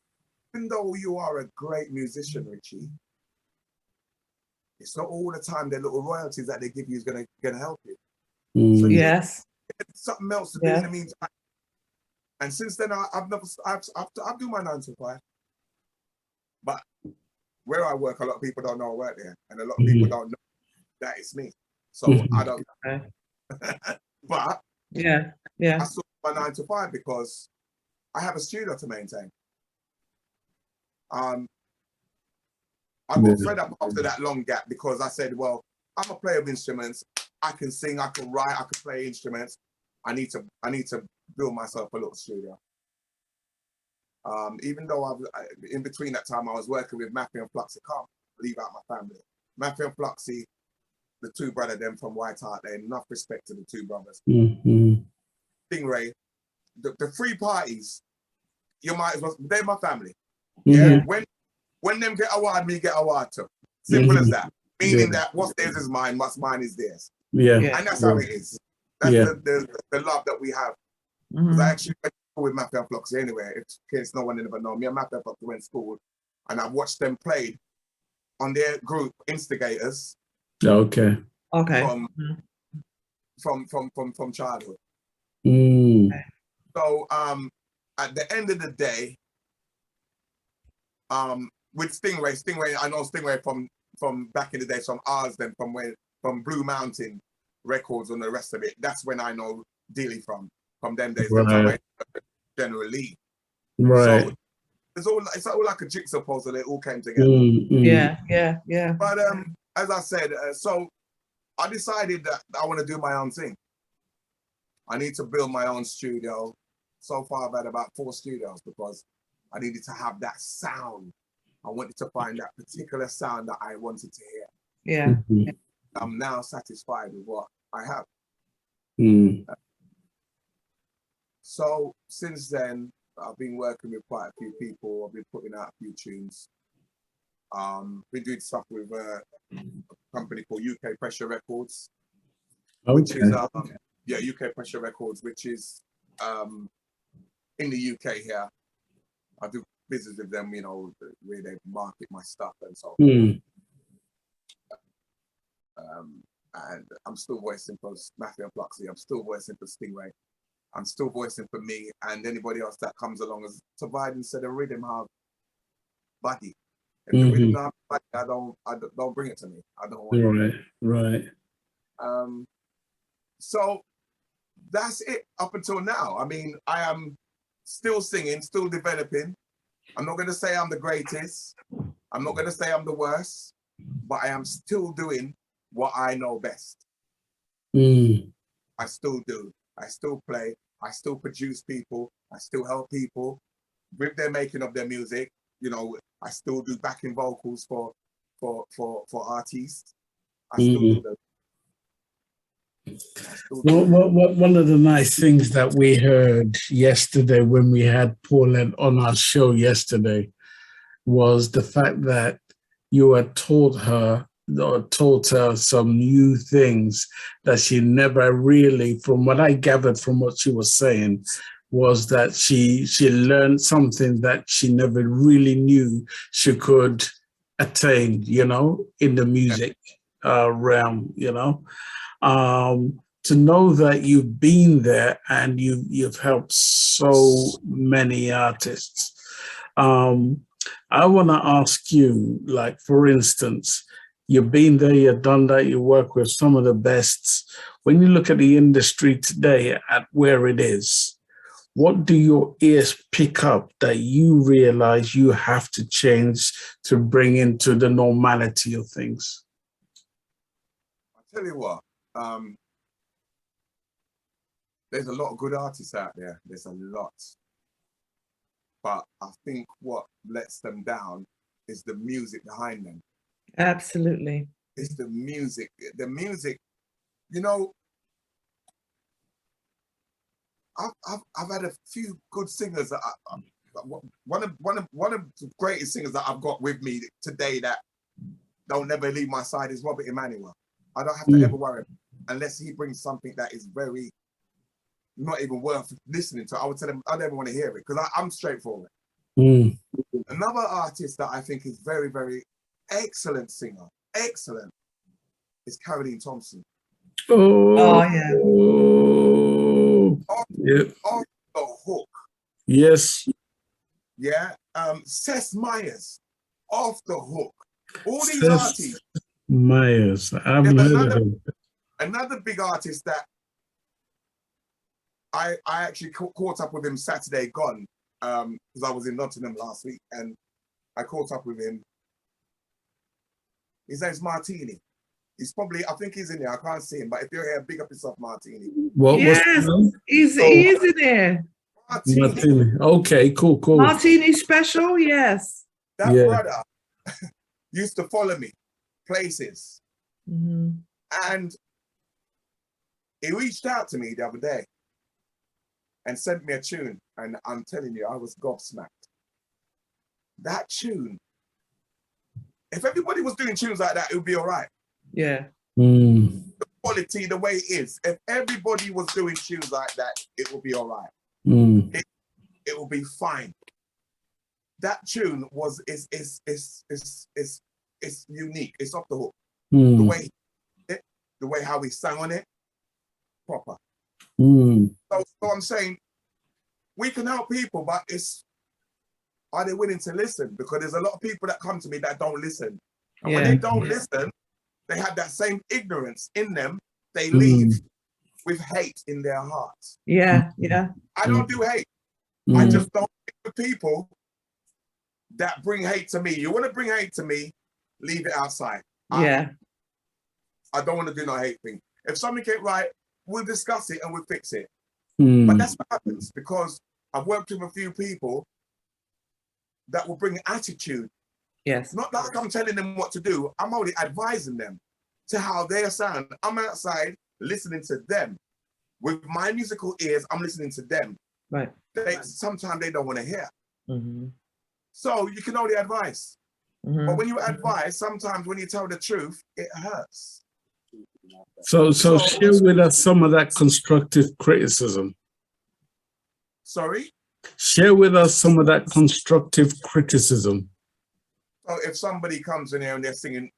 though you are a great musician, Richie, it's not all the time the little royalties that they give you is gonna help you. So yes. Something else to do in the meantime. And since then, I've do my 9 to 5. But where I work, a lot of people don't know I work there, and a lot of people don't know that it's me. So I don't. But I still do my 9 to 5 because I have a studio to maintain. I got fed up after that long gap because I said, well, I'm a player of instruments. I can sing, I can write, I can play instruments. I need to build myself a little studio. Even though in between that time I was working with Matthew and Fluxy, can't leave out my family. Matthew and Fluxy, the two brothers them from White Hart, they enough respect to the two brothers. Stingray, the three parties, you might as well, they're my family. Yeah. When them get award, me get award too. Simple as that. Meaning that what's theirs is mine, what's mine is theirs. And that's how it is. That's the love that we have. Because I actually went to school with Matthew and Fluxy anyway, in case no one ever know. Me and Matthew and Fluxy went to school, and I watched them play on their group, Instigators. Okay. Okay. from from childhood. So at the end of the day, with Stingray, I know Stingray from back in the day, from ours, then from Blue Mountain Records and the rest of it. That's when I know Dilly from them days. Right. General Lee. Right. So it's all like a jigsaw puzzle. It all came together. Yeah. But as I said, so I decided that I want to do my own thing. I need to build my own studio. So far, I've had about 4 studios because I needed to have that sound. I wanted to find that particular sound that I wanted to hear. Yeah. I'm now satisfied with what I have. So since then, I've been working with quite a few people. I've been putting out a few tunes. Been doing stuff with a company called UK Pressure Records, which is UK Pressure Records, which is in the UK here. I do business with them, you know, where they market my stuff and so on. And I'm still voicing for Mafia and Fluxy. I'm still voicing for Stingray. I'm still voicing for me and anybody else that comes along as providing so the rhythm have body. If the rhythm not have body, I don't bring it to me. I don't want it. Right. So that's it up until now. I mean, I am still singing, still developing. I'm not going to say I'm the greatest. I'm not going to say I'm the worst, but I am still doing what I know best. I still do. I still play. I still produce people. I still help people with their making of their music. You know, I still do backing vocals for artists. I still do them. Well, one of the nice things that we heard yesterday when we had Paulette on our show yesterday was the fact that you had taught her some new things that she never really, from what I gathered from what she was saying, was that she learned something that she never really knew she could attain, you know, in the music realm, you know. To know that you've been there and you've helped so many artists. I want to ask you, like, for instance, you've been there, you've done that, you work with some of the best. When you look at the industry today at where it is, what do your ears pick up that you realize you have to change to bring into the normality of things? I'll tell you what, there's a lot of good artists out there. There's a lot. But I think what lets them down is the music behind them. Absolutely. It's the music. The music, you know, I've had a few good singers that one of the greatest singers that I've got with me today that don't never leave my side is Robert Emmanuel. I don't have to ever worry unless he brings something that is very not even worth listening to. I would tell him I never want to hear it because I'm straightforward. Another artist that I think is very, very excellent singer, excellent, is Caroline Thompson. Yeah. Off the hook. Yes. Yeah. Seth Meyers, off the hook. All these artists. Meyers, I haven't heard of him. Another big artist that I actually caught up with him Saturday gone, because I was in Nottingham last week and I caught up with him. His name's Martini. He's probably, I think he's in there. I can't see him, but if you're here, big up yourself, Martini. Yes, he's in there. Martini. Okay, cool. Martini special, yes. That brother used to follow me places. And he reached out to me the other day and sent me a tune. And I'm telling you, I was gobsmacked. That tune, if everybody was doing tunes like that, it would be all right. Yeah. The quality, the way it is, if everybody was doing tunes like that, it would be all right. It will be fine. That tune is unique. It's off the hook. The way the way how we sang on it, proper. Mm. So I'm saying we can help people, but are they willing to listen? Because there's a lot of people that come to me that don't listen. And when they don't listen, they have that same ignorance in them. They leave with hate in their hearts. Yeah. I don't do hate. I just don't think with people that bring hate to me. You want to bring hate to me, leave it outside. I don't want to do no hate thing. If something ain't right, we'll discuss it and we'll fix it. But that's what happens, because I've worked with a few people that will bring attitude. Yes. Not like I'm telling them what to do. I'm only advising them to how they sound. I'm outside listening to them. With my musical ears, I'm listening to them. Right. Sometimes they don't want to hear. Mm-hmm. So you can only advise. Mm-hmm. But when you advise, sometimes when you tell the truth, it hurts. So share with us some of that constructive criticism. Sorry? Share with us some of that constructive criticism. So if somebody comes in here and they're singing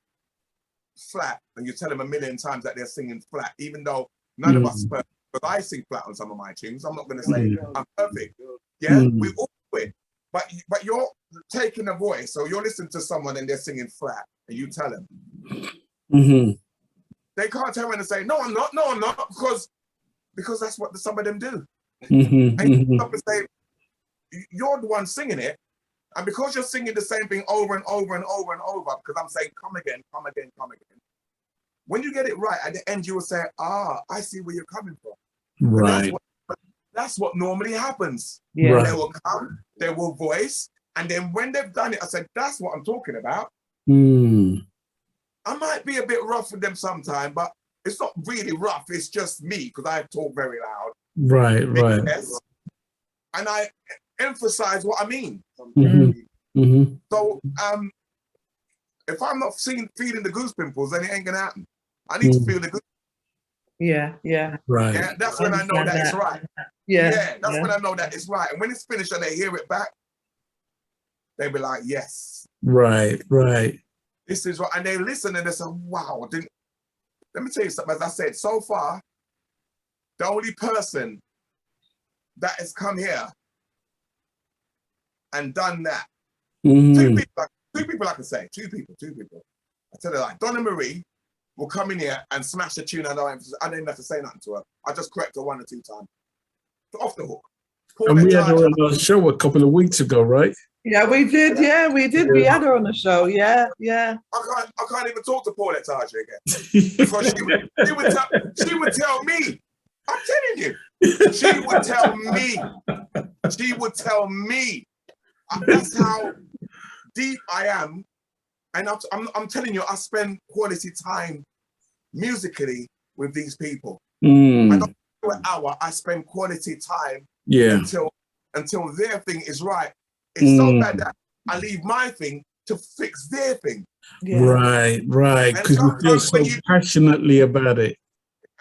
flat, and you tell them a million times that they're singing flat, even though none of us are perfect, but I sing flat on some of my tunes, I'm not going to say I'm perfect. Yeah, we all do it. But you're taking a voice, so you're listening to someone and they're singing flat, and you tell them. They can't turn around and say, no, I'm not, because that's what some of them do. And you stop and say, you're the one singing it, and because you're singing the same thing over and over and over and over, because I'm saying, come again, come again, come again. When you get it right, at the end, you will say, I see where you're coming from. Right. That's what normally happens. Yeah. They will come, they will voice, and then when they've done it, I said, that's what I'm talking about. I might be a bit rough with them sometimes, but it's not really rough. It's just me, because I talk very loud. Right. And I emphasize what I mean. So if I'm not feeling the goose pimples, then it ain't gonna happen. I need to feel the goose. Yeah. Right. Yeah, that's when I know that it's right. Yeah. That's when I know that it's right. And when it's finished and they hear it back, they'll be like, yes. Right. This is right. And they listen and they say, wow. Let me tell you something. As I said, so far, the only person that has come here and done that, two people I can say, two people. I tell you, like Donna Marie will come in here and smash a tune. I didn't even have to say nothing to her. I just correct her 1 or 2 times. Off the hook. And we had her on our show a couple of weeks ago, right? Yeah, we did. Yeah, we did. We had her on the show. Yeah. I can't even talk to Paulette Tarja again. Because she would tell me. I'm telling you. She would tell me. That's how deep I am. And I'm telling you, I spend quality time musically with these people. I don't do an hour. I spend quality time until their thing is right. It's so bad that I leave my thing to fix their thing. Yeah. Right. Because you feel so passionately about it.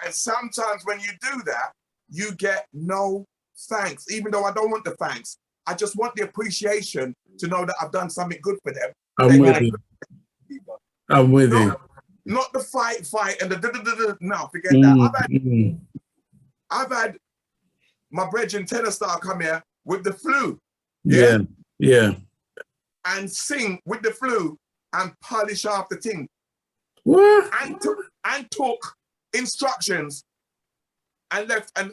And sometimes when you do that, you get no thanks. Even though I don't want the thanks, I just want the appreciation to know that I've done something good for them. I'm with you. Not the fight and the no, forget that. I've had my brethren tenor star come here with the flu. Yeah. And sing with the flu and polish off the thing. What? And took instructions and left and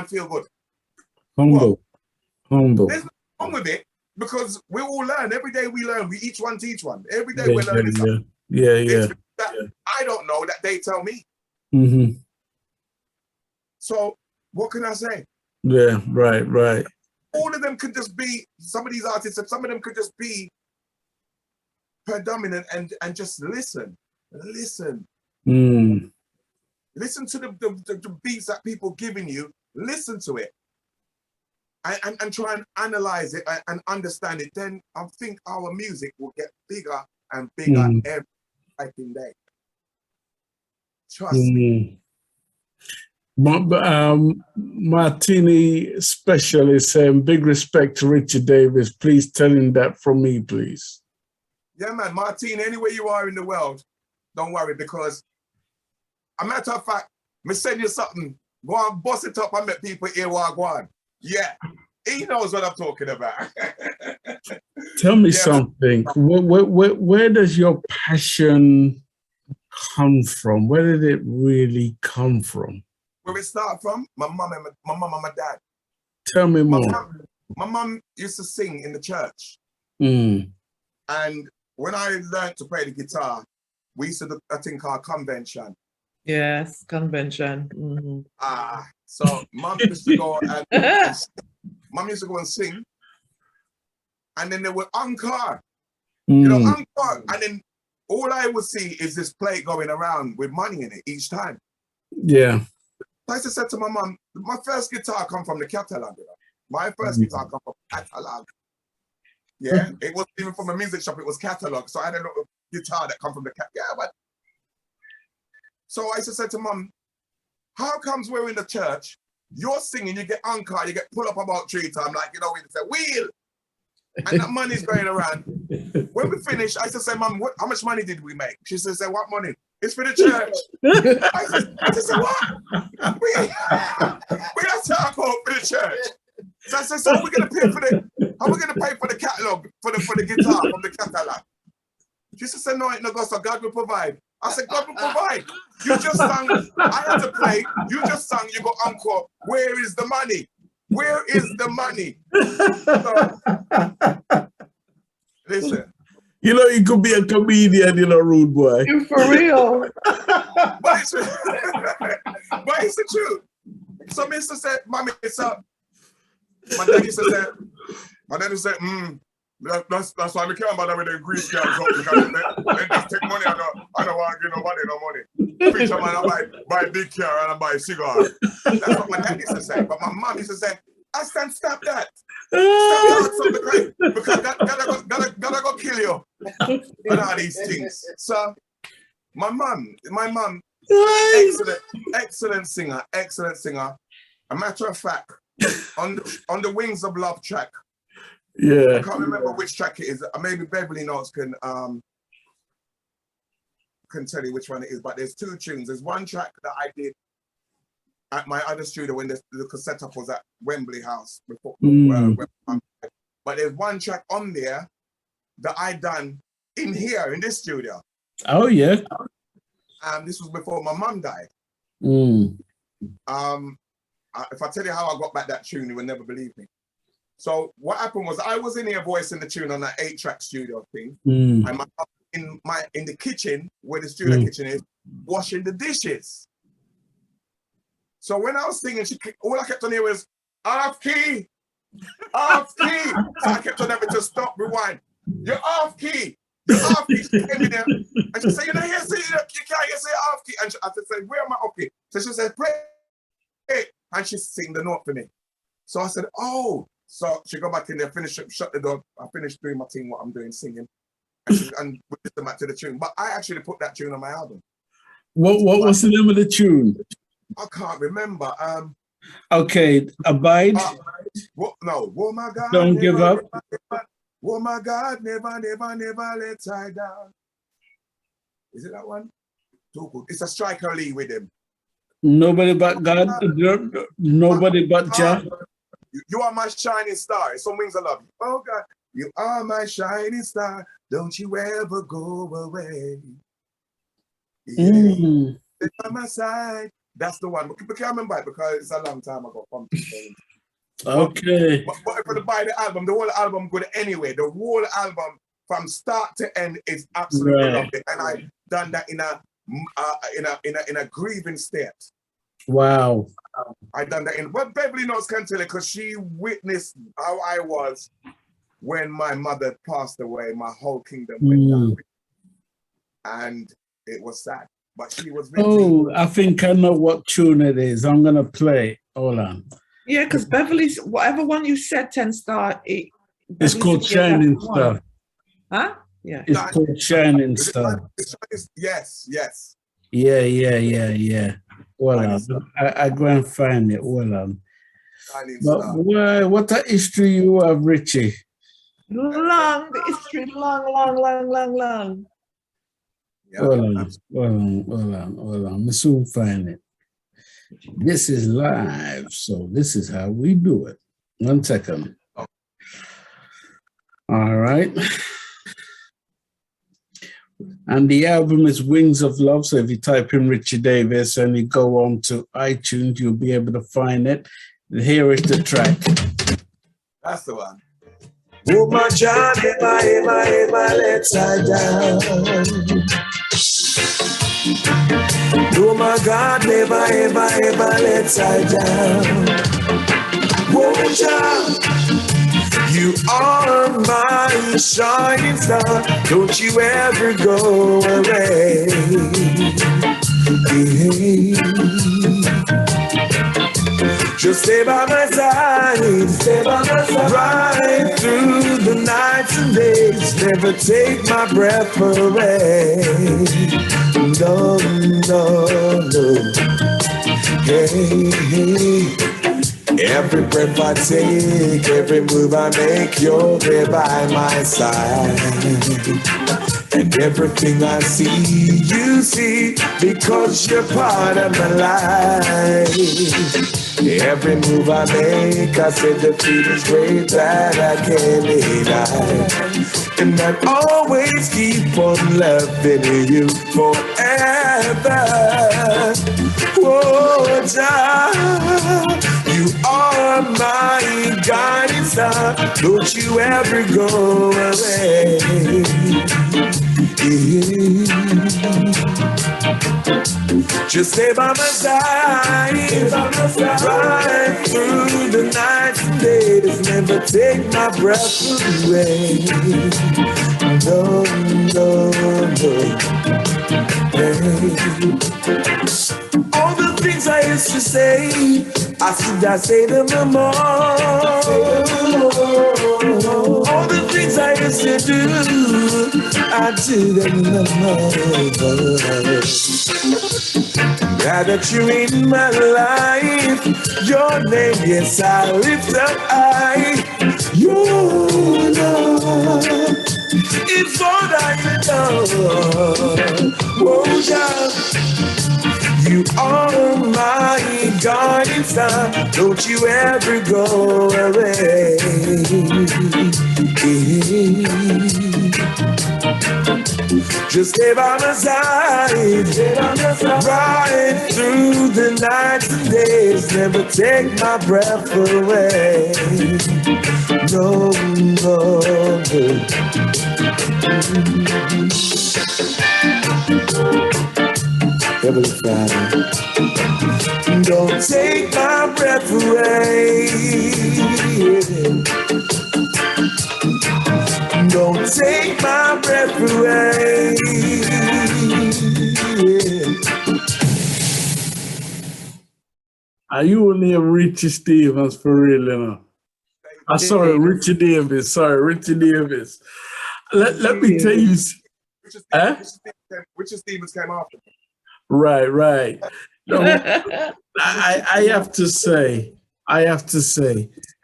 feel good. Humble. There's nothing wrong with it, because we all learn. Every day we learn. We each one teach one. Every day we're learning something. Yeah. I don't know that they tell me. So what can I say? Yeah, right. All of them could just be, some of these artists, some of them could just be predominant and just listen. Listen to the beats that people giving you. Listen to it. And try and analyze it and understand it. Then I think our music will get bigger and bigger every fucking day. Trust me. Martini specialist saying big respect to Richie Davis. Please tell him that from me, please. Yeah, man, Martini, anywhere you are in the world, don't worry, because A matter of fact, me send you something. Go and bust it up and make people hear what I go on. Yeah. He knows what I'm talking about. Tell me something. Where does your passion come from? Where did it really come from? Where it start from? My mom and my dad. Tell me more. My mom used to sing in the church. Mm. And when I learned to play the guitar, we used to do a thing called convention. Yes, convention. Mm-hmm. So mom used to go and mom used to go and sing. And then they would encore. You know, encore. And then all I would see is this plate going around with money in it each time. Yeah. I used to say to my mom, my first guitar come from the catalog. You know? My first guitar come from catalog. Yeah, it wasn't even from a music shop, it was catalog. So I had a little guitar that come from the catalog. Yeah, but so I used to say to mom, how comes we're in the church, you're singing, you get encore, you get pulled up about 3 times, like, you know, we say, wheel. And that money's going around. When we finish, I used to say, Mom, how much money did we make? She said, what money? It's for the church. I said, what? We have to talk about for the church. So I said, so how are we gonna pay for the catalog, for the guitar from the catalog? She said, no, ain't no God, so God will provide. I said, God will provide. You just sang, I had to play, you just sang, you go encore. Where is the money? Where is the money? So, listen. You know, you could be a comedian, you know, rude boy. You for real. But it's the truth. So Mr. said, Mommy, it's up. My daddy said, that's why we can't bother with the grease cans up, because they just take money. I don't want to give nobody no money. Preacher man, I buy a big car and I buy a cigar. That's what my daddy used to say. But my mom used to say, I stand, stop that. Stop that, because gotta go kill you. And all these things. So my mom, excellent singer. A matter of fact, on the Wings of Love track, yeah, I can't remember which track it is. Maybe Beverly Notes can tell you which one it is. But there's 2 tunes. There's one track that I did at my other studio when the cassette up was at Wembley House before. But there's one track on there that I done in here in this studio. Oh yeah. This was before my mum died. If I tell you how I got back that tune, you will never believe me. So what happened was I was in here voicing the tune on that 8-track studio thing, and my mum in the kitchen where the studio kitchen is, washing the dishes. So when I was singing, all I kept on hearing was off key, off key. So I kept on having to stop, rewind. You're off key. You're off key. She came in there and she said, you know, you can't say off key. And I said, where am I off key? So she said, play it. And she sang the note for me. So I said, oh. So she go back in there, shut the door. I finished doing my thing, what I'm doing, singing. And we listen back to the tune. But I actually put that tune on my album. What was the name of the tune? I can't remember. Okay, Abide. No, oh my God. Don't give up. Oh my God, never let I down. Is it that one? Too good. It's a Striker Lee with him. Nobody but God. Nobody but Jah. You are my shining star. Some Wings of Love. Oh God, you are my shining star. Don't you ever go away. Yeah. Stay by my side. That's the one. We can't remember it because it's a long time ago. Okay. But if you buy the album, the whole album good anyway. The whole album from start to end is absolutely lovely. And I done that in a grieving state. Wow. I done that in, but Beverly Notes can tell it because she witnessed how I was when my mother passed away. My whole kingdom went down. And it was sad. But she was really... Oh, I think I know what tune it is. I'm going to play. Hold on. Yeah, because Beverly's, whatever one you said, 10 Star, it's called Shining Star. Huh? Yeah. It's called Shining Star. Yes. Yeah. Well, I go and find it. Well, but what a history you have, Richie. Long, the history, long. Yeah. Hold on. I'm soon find it. This is live, so this is how we do it. 1 second. All right. And the album is Wings of Love. So if you type in Richie Davis and you go on to iTunes, you'll be able to find it. Here is the track. That's the one. Oh my God, my let's down. Oh my God, never, ever let down. Whoa, child, you are my shining star. Don't you ever go away. Just stay by my side, right through the nights and days. Never take my breath away. No, no, no. Hey, every breath I take, every move I make, you're there by my side. And everything I see, you see, because you're part of my life. Every move I make, I said the feeling's great that I can't deny. And I always keep on loving you forever. Whoa, child, you are my guiding star. Don't you ever go away. Just stay by my side, right through the nights and days. Never take my breath away. No, no, no. Hey. All the things I used to say, I say them no more. All the things I used to do, I do them no more. Now that you're in my life, your name, yes, I lift up high. Your love, it's all I know. Oh, yeah. You are my guiding star. Don't you ever go away. Just stay by my side, right through the nights and days. Never take my breath away. No, no, Heavenly Father, don't take my breath away. Don't take my breath away. Are you only a Richie Stevens for real, you know? Sorry, Richie Davis. Let me tell you. Richard Stevens came after. Right. No, I have to say,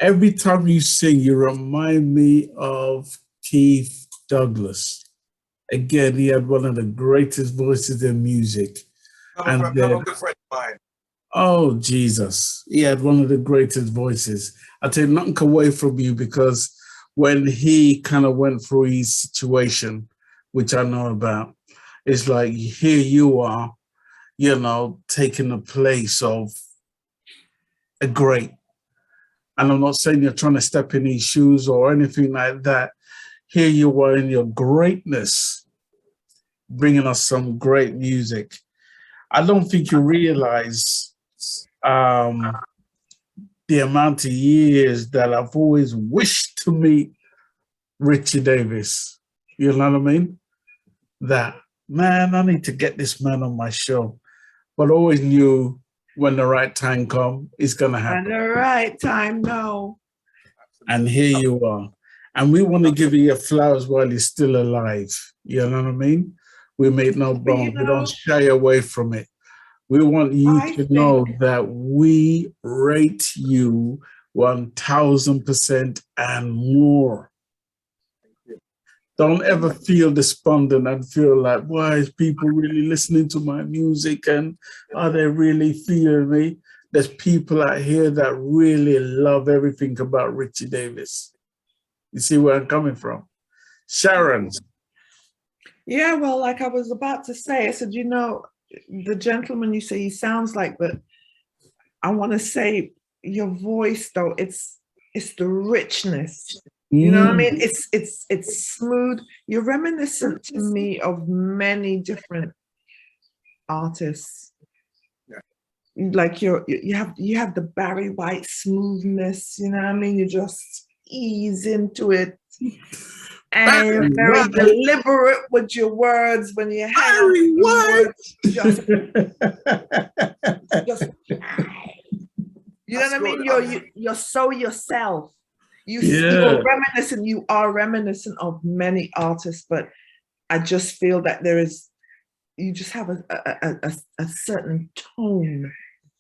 every time you sing, you remind me of Keith Douglas. Again, he had one of the greatest voices in music. Another good friend of mine. Oh, Jesus. He had one of the greatest voices. I take nothing away from you because when he kind of went through his situation, which I know about, it's like, here you are, you know, taking the place of a great. And I'm not saying you're trying to step in his shoes or anything like that. Here you are in your greatness, bringing us some great music. I don't think you realize the amount of years that I've always wished to meet Richie Davis. You know what I mean? That, man, I need to get this man on my show. But always knew when the right time comes, it's going to happen. At the right time, no. And here you are. And we want to give you your flowers while you're still alive. You know what I mean? We make no bones. We don't shy away from it. We want you to know that we rate you 1000% and more. Don't ever feel despondent and feel like, why is people really listening to my music and are they really feeling me? There's people out here that really love everything about Richie Davis. You see where I'm coming from? Sharon. Yeah, well, like I was about to say, I said, you know, the gentleman you say he sounds like, but I want to say your voice though, it's the richness. You know what I mean? It's smooth. You're reminiscent to me of many different artists. Yeah. Like you have the Barry White smoothness, you know what I mean? You just ease into it. And you're very deliberate with your words when you hang on to words. Just you know what I mean? You're so yourself. You're reminiscent. You are reminiscent of many artists, but I just feel that you just have a certain tone.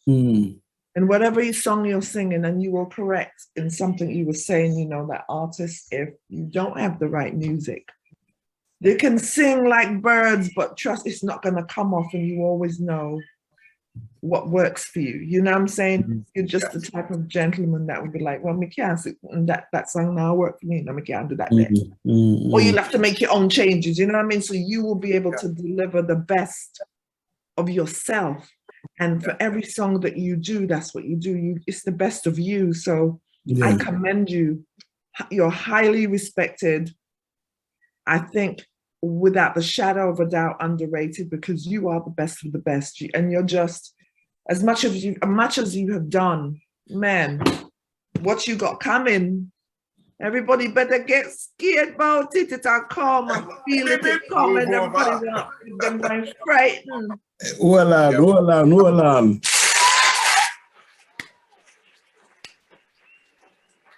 And whatever song you're singing, and you will correct in something you were saying, you know, that artists, if you don't have the right music, they can sing like birds, but trust it's not going to come off, and you always know what works for you. You know what I'm saying? You're just the type of gentleman that would be like, well, me can't sing that song now work for me. No, me can't do that bit. Or you'll have to make your own changes. You know what I mean? So you will be able to deliver the best of yourself. And for every song that you do, that's what you do. It's the best of you. So I commend you. You're highly respected. I think without the shadow of a doubt, underrated, because you are the best of the best. And you're just, as much as you have done, man, what you got coming, everybody better get scared about it. It'll come and feel it coming. Everybody want them going frightened. Hold on.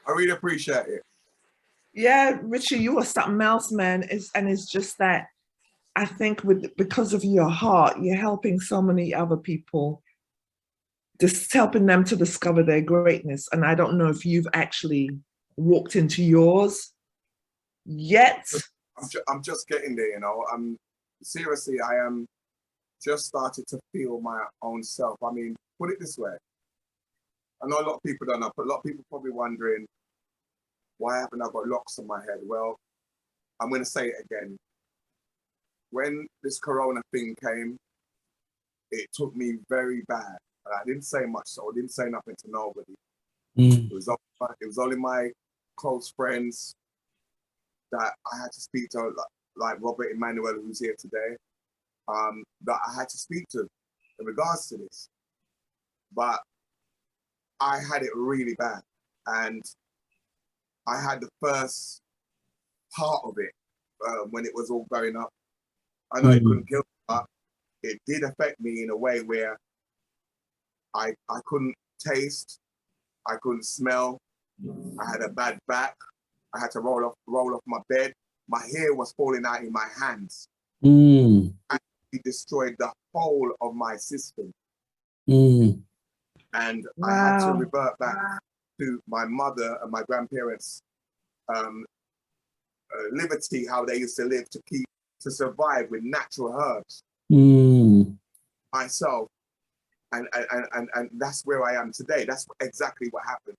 I really appreciate it. Yeah, Richie, you are something else, man. It's just that I think because of your heart, you're helping so many other people, just helping them to discover their greatness. And I don't know if you've actually walked into yours yet. I'm just getting there, you know. Seriously, I am just started to feel my own self. I mean, put it this way. I know a lot of people don't know, but a lot of people probably wondering, why haven't I got locks on my head? Well, I'm going to say it again. When this corona thing came, it took me very bad. And I didn't say much, so I didn't say nothing to nobody. It was only my close friends that I had to speak to, like Robert Emmanuel, who's here today, that I had to speak to in regards to this. But I had it really bad. And I had the first part of it when it was all going up. I know it couldn't kill me, but it did affect me in a way where I couldn't taste, I couldn't smell, I had a bad back, I had to roll off my bed, my hair was falling out in my hands. And it destroyed the whole of my system. And I had to revert back to my mother and my grandparents' liberty, how they used to live to survive with natural herbs. Myself, and that's where I am today. That's exactly what happened.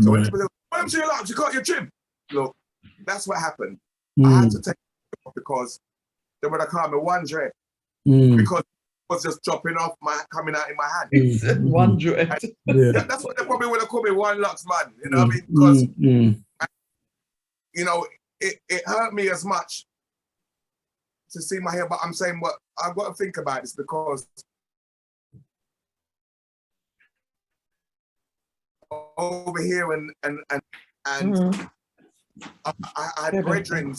So when people say, "Why don't you allowed? You got your gym?" Look, that's what happened. I had to take it off because they would have called me one dread because it was just dropping off coming out in my hand. It's one dread. That's what they probably would have called me, one lux man. You know what I mean? Because you know, it hurt me as much to see my hair, but I'm saying what I've got to think about is because over here and I had brethren,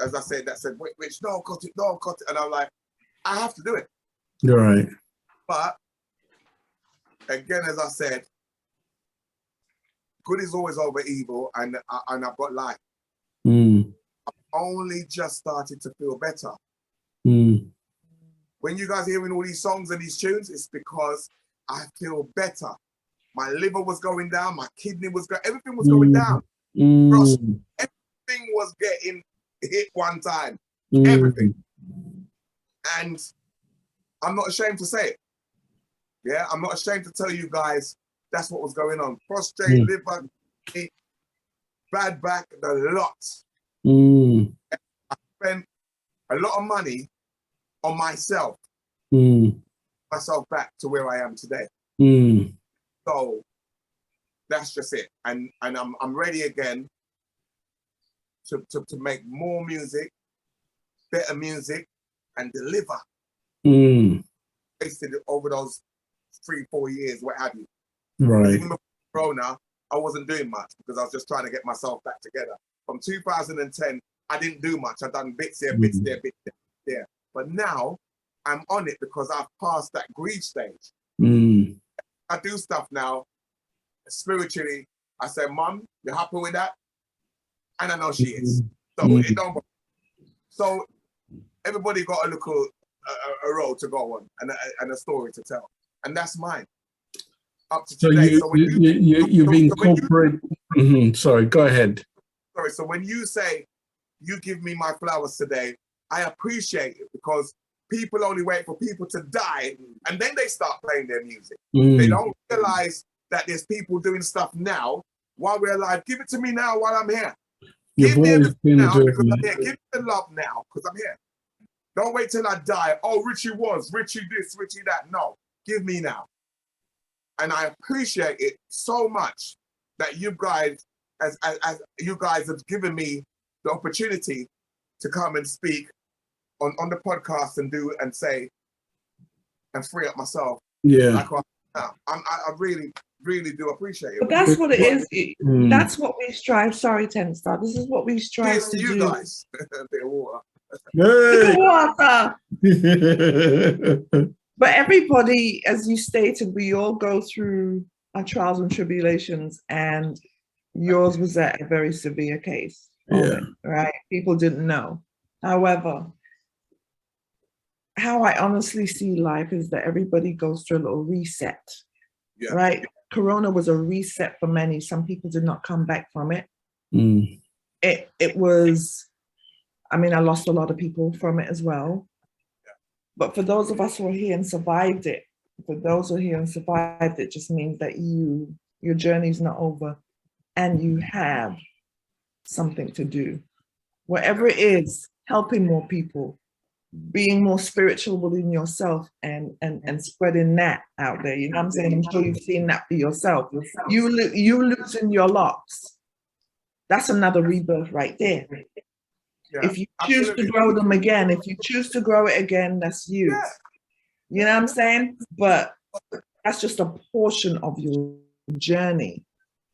as I said, that said, Rich, don't cut it, and I'm like, I have to do it. You're right. But again, as I said, good is always over evil, and I've got life. I've only just started to feel better. When you guys are hearing all these songs and these tunes, it's because I feel better. My liver was going down, my kidney was going, everything was going down. Everything was getting, hit one time. Mm. Everything. And I'm not ashamed to say it. Yeah, I'm not ashamed to tell you guys that's what was going on. Prostrate, liver, bad back, a lot. I spent a lot of money on myself. Myself back to where I am today. So that's just it. And I'm ready again to make more music, better music, and deliver. Wasted it over those 3-4 years, what have you. Right. Even before Corona, I wasn't doing much because I was just trying to get myself back together. From 2010, I didn't do much. I done bits here, bits there, bits there. But now I'm on it because I've passed that grief stage. I do stuff now spiritually. I say, Mum, you happy with that? And I know she is. So it don't. So everybody got a little a role to go on and a story to tell, and that's mine. Up to today. You've incorporated. Sorry, go ahead. Sorry. So when you say you give me my flowers today, I appreciate it because people only wait for people to die and then they start playing their music. They don't realize that there's people doing stuff now while we're alive. Give it to me now while I'm here. Give me everything now because I'm here. Give me the love now because I'm here. Don't wait till I die. Oh, Richie this, Richie that. No, give me now. And I appreciate it so much that you guys, as you guys have given me the opportunity to come and speak on the podcast and say and free up myself. Yeah. Like I really do appreciate it. But that's what it is. That's what we strive. Sorry, Ten Star. This is what we strive to you do. Guys. A bit of water. Hey. Water. But everybody, as you stated, we all go through our trials and tribulations, and yours was a very severe case. Yeah. Right? People didn't know. However, how I honestly see life is that everybody goes through a little reset. Yeah. Right? Corona was a reset for many. Some people did not come back from it. It was, I mean, I lost a lot of people from it as well. Yeah. But for those of us who are here and survived it, just means that your journey's not over and you have something to do. Whatever it is, helping more people, being more spiritual within yourself and spreading that out there. You know what I'm saying? I'm sure you've seen that for yourself. You losing your locks. That's another rebirth right there. Yeah, if you choose to grow them again, if you choose to grow it again, that's you. Yeah. You know what I'm saying? But that's just a portion of your journey.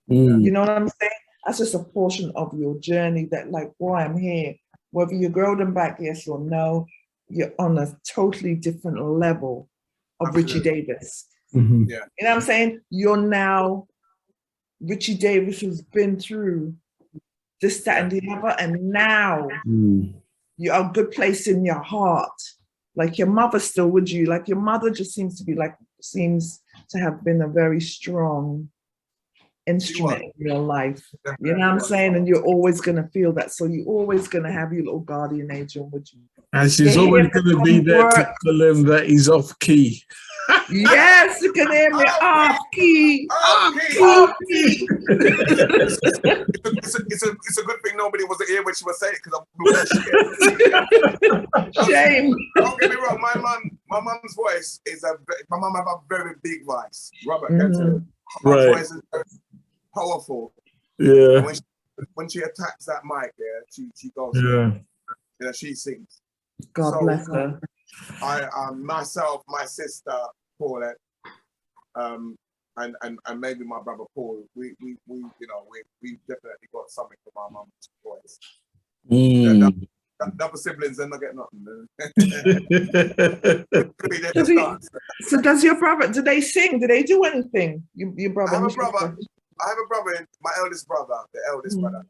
You know what I'm saying? That's just a portion of your journey that, like, boy, I'm here. Whether you grow them back, yes or no, you're on a totally different level of Richie Davis. Yeah. You know what I'm saying? You're now Richie Davis who's been through this, that, and the other, and now you're a good place in your heart. Like your mother still with you. Like your mother just seems to have been a very strong instrument in your life. You know what I'm saying? And you're always going to feel that. So you're always going to have your little guardian angel with you. And she's always going to be there to tell him that he's off key. Yes, you can hear me off key. Off key. It's a good thing nobody was here when she was saying it because I'm shame. Don't get me wrong, my mom's voice is my mom have a very big voice. Robert, her voice is very powerful. Yeah. And when she attacks that mic, she goes. Yeah. You know, she sings. God bless her. I myself, my sister Paulette, and maybe my brother Paul, we definitely got something from our mom's voice. Double siblings, they're not getting nothing. So does your brother? Do they sing? Do they do anything? Your brother? I have a brother, my eldest brother, brother.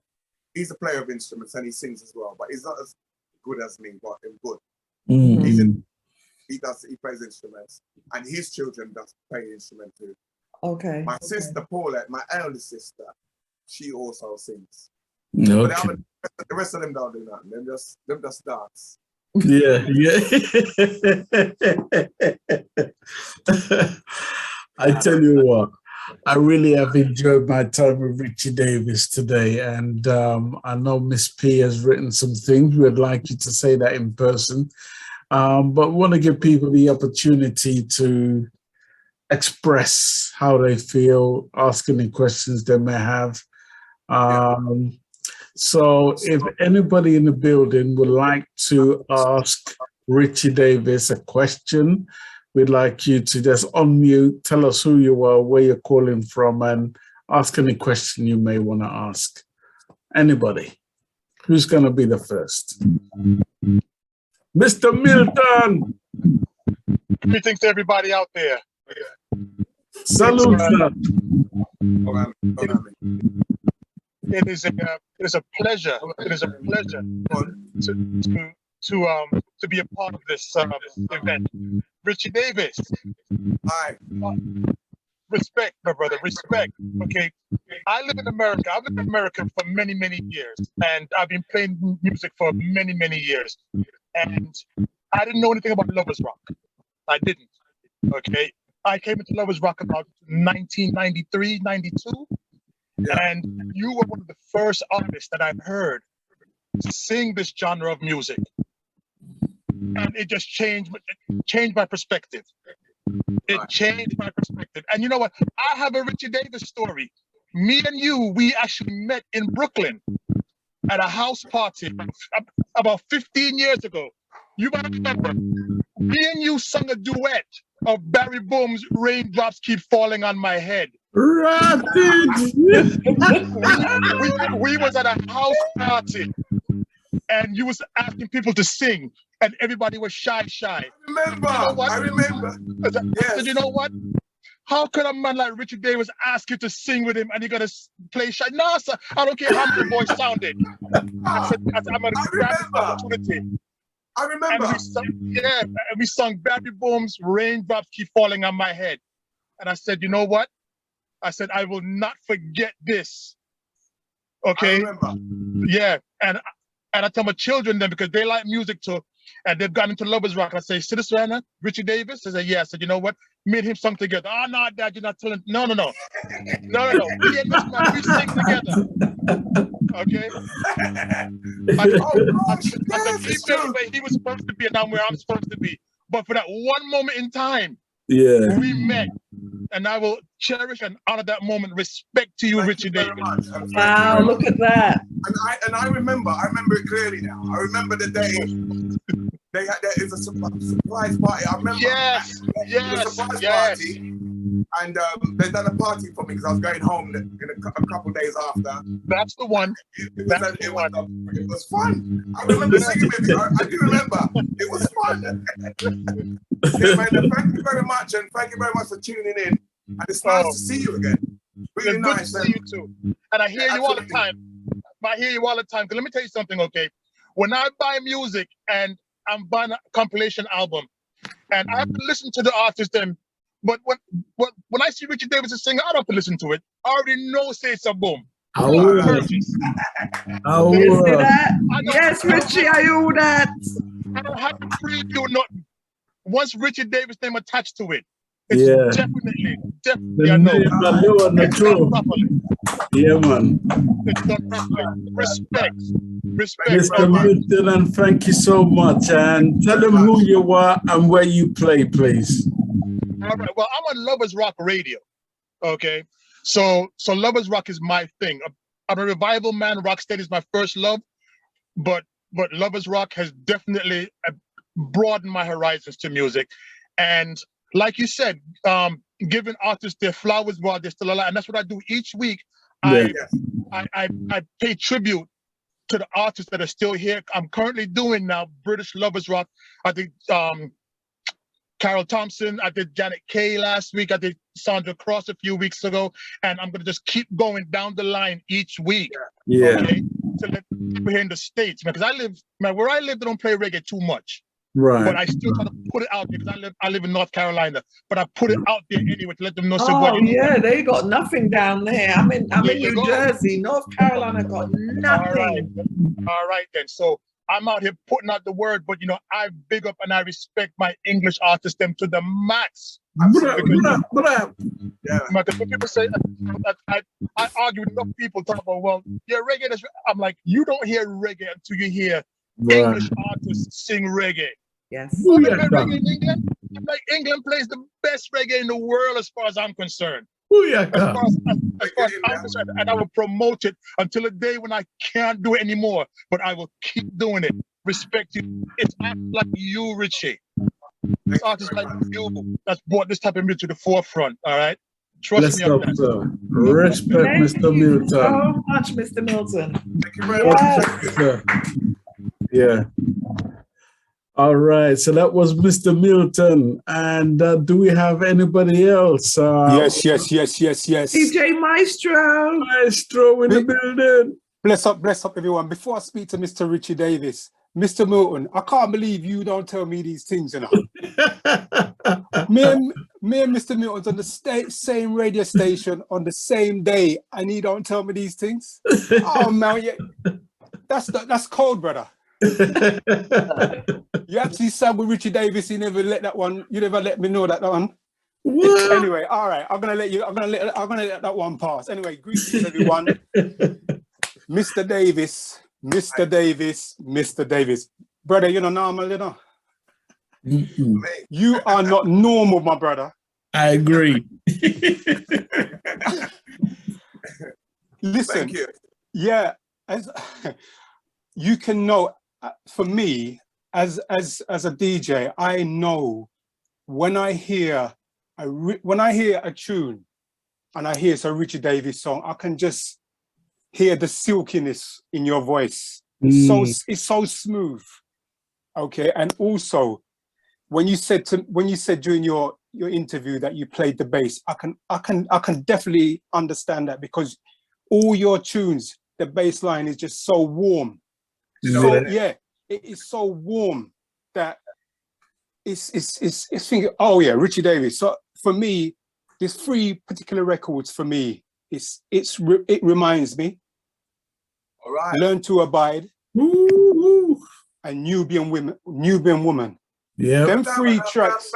He's a player of instruments and he sings as well, but he's not as good as me, but he's good. He plays instruments, and his children does play instruments too. Okay. My sister Paulette, my eldest sister, she also sings. But Okay. the rest of them don't do nothing. Them just dance. Yeah, yeah. I tell you what, I really have enjoyed my time with Richie Davis today, and I know Miss P has written some things. We'd like you to say that in person, but want to give people the opportunity to express how they feel, ask any questions they may have. So if anybody in the building would like to ask Richie Davis a question, we'd like you to just unmute, tell us who you are, where you're calling from, and ask any question you may want to ask. Anybody? Who's going to be the first? MrMilton! Greetings to everybody out there. Salute, sir. It is a pleasure. It is a pleasure to be a part of this event. Richie Davis. Hi. Respect, my brother. Respect. Okay. I live in America. I've lived in America for many, many years, and I've been playing music for many, many years. And I didn't know anything about lovers rock. I didn't. Okay. I came into lovers rock about 1993, 92. And you were one of the first artists that I've heard sing this genre of music. And it just changed my perspective. It changed my perspective. And you know what? I have a Richie Davis story. Me and you, we actually met in Brooklyn at a house party about 15 years ago. You might remember. Me and you sung a duet of Barry Boom's Raindrops Keep Falling on My Head. Rapid. we was at a house party, and you was asking people to sing, and everybody was shy. I remember. You know what? I remember. I said, you know what? How could a man like Richie Davis ask you to sing with him and you're gonna play shy? No, sir, I don't care how my voice sounded. I said I'm gonna grab this opportunity. I remember. And we sung Barry Boom's Raindrops Keep Falling on My Head. And I said, you know what? I said, I will not forget this. Okay? I remember. Yeah. And I tell my children then, because they like music too, and they've gotten into lovers rock. I say, see this right now? Richie Davis? I said, yeah. I said, you know what? Me and him sung together. Oh, no, Dad, you're not telling. No. Me and this man, we sing together. Okay? Where he was supposed to be, and I'm where I'm supposed to be. But for that one moment in time, we met. And I will cherish and honor that moment. Respect to you, Richie Davis. Wow, look at that. And I remember it clearly now. I remember the day it was a surprise party. I remember. Yes. Party. And they done a party for me because I was going home in a couple days after. That's the one. It was fun. I remember singing with you. I do remember. It was fun. Yeah, man, thank you very much, and thank you very much for tuning in. And it's nice to see you again. Really it's nice. Good to see you too. And I hear you all the time. Because let me tell you something, okay? When I buy music and I'm buying a compilation album, and I have to listen to the artist, but when I see Richie Davis sing, I don't have to listen to it. I already know say it's a boom. You see that? Yes, Richie, I owe that. I don't have to preview nothing. Once Richie Davis name attached to it, it's definitely I know. It's done properly. Yeah, man. It's done properly. Respect. MrMilton, and thank you so much. And tell them who you are and where you play, please. All right. Well, I'm on Lovers Rock Radio. Okay. So Lovers Rock is my thing. I'm a revival man. Rocksteady is my first love, but Lovers Rock has definitely broadened my horizons to music. And like you said, giving artists their flowers while they're still alive, and that's what I do each week. I pay tribute to the artists that are still here. I'm currently doing now British Lovers Rock. I did Carol Thompson. I did Janet Kay last week. I did Sandra Cross a few weeks ago, and I'm gonna just keep going down the line each week. Okay, to let people here in the States, because where I live, they don't play reggae too much. Right. But I still try to put it out there because I live in North Carolina. But I put it out there anyway to let them know. So Oh what? yeah, they got nothing down there. I'm in There you New go. Jersey. North Carolina got nothing. All right then. So I'm out here putting out the word, but you know, I big up and I respect my English artists them to the max. Yeah. Because when people say, I argue with enough people talk about, well, yeah, reggae. I'm like, you don't hear reggae until you hear English artists sing reggae. Yes. Oh, they play reggae in England. I'm like, England plays the best reggae in the world as far as I'm concerned. As far as I'm concerned, and I will promote it until the day when I can't do it anymore. But I will keep doing it. Respect you. It's artists like you, Richie. It's artists like you that's brought this type of music to the forefront. All right, trust me on that. Sir. Respect, Thank Mr. you Milton. so much, Mr. Milton. Thank you very much. Sir. Yeah. All right. So that was Mr. Milton. And do we have anybody else? Yes. DJ Maestro. Maestro in the building. Bless up, everyone. Before I speak to Mr. Richie Davis, Mr. Milton, I can't believe you don't tell me these things, you know. me and Mr. Milton's on the same radio station on the same day, and he don't tell me these things. Oh man, yeah. That's cold, brother. You actually sang with Richie Davis. You never let me know that one. What? Anyway, all right. I'm gonna let that one pass. Anyway, greetings everyone. Mr. Davis. Brother, you're not normal, you know. You are not normal, my brother. I agree. Listen, Thank you. yeah, as you can know, for me, as a DJ, I know when I hear a tune and I hear it's a Richie Davis song, I can just hear the silkiness in your voice. It's so smooth. Okay, and also when you said during your interview that you played the bass, I can definitely understand that, because all your tunes, the bass line is just so warm. So yeah, it is so warm that it's thinking, oh yeah, Richie Davis. So for me, there's 3 particular records for me. It reminds me. All right. Learn to Abide. Ooh. And Nubian Woman. Yeah. Them 3 tracks.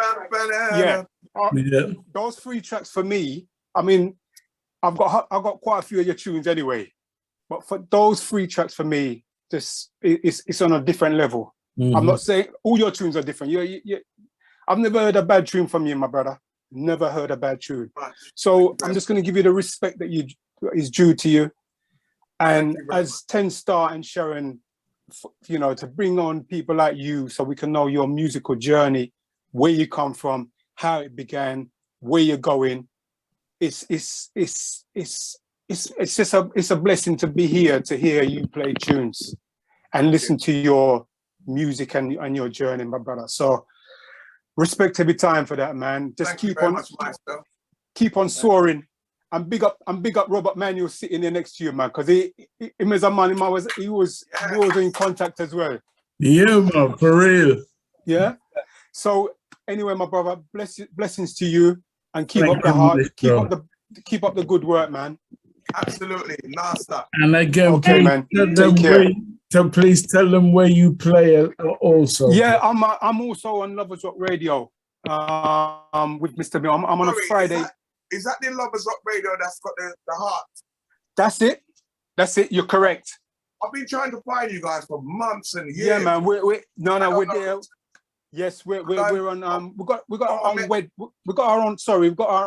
Yeah. Those 3 tracks for me, I mean, I've got quite a few of your tunes anyway, but for those 3 tracks for me, it's on a different level. I'm not saying all your tunes are different. I've never heard a bad tune from you, my brother. Never heard a bad tune. So I'm just going to give you the respect that is due to you. And as 10 Star and Sharon, you know, to bring on people like you so we can know your musical journey, where you come from, how it began, where you're going. It's a blessing to be here, to hear you play tunes and listen to your music and your journey, my brother. So respect every time for that, man. Just keep on soaring. And big up Robert Manuel sitting there next to you, man, because he was a man, he was in contact as well. Yeah, man, for real. Yeah. So anyway, my brother, blessings to you, and keep up the heart, keep up the good work, man. Absolutely, non-stop. And again, okay, man. Take care. Please tell them where you play also. Yeah, I'm also on Lovers Rock Radio with Mr. Bill. I'm on a Friday. Is that the Lovers Rock Radio that's got the heart? That's it. You're correct. I've been trying to find you guys for months and years. Yeah, man. We're there. Yes, we're on. We've got our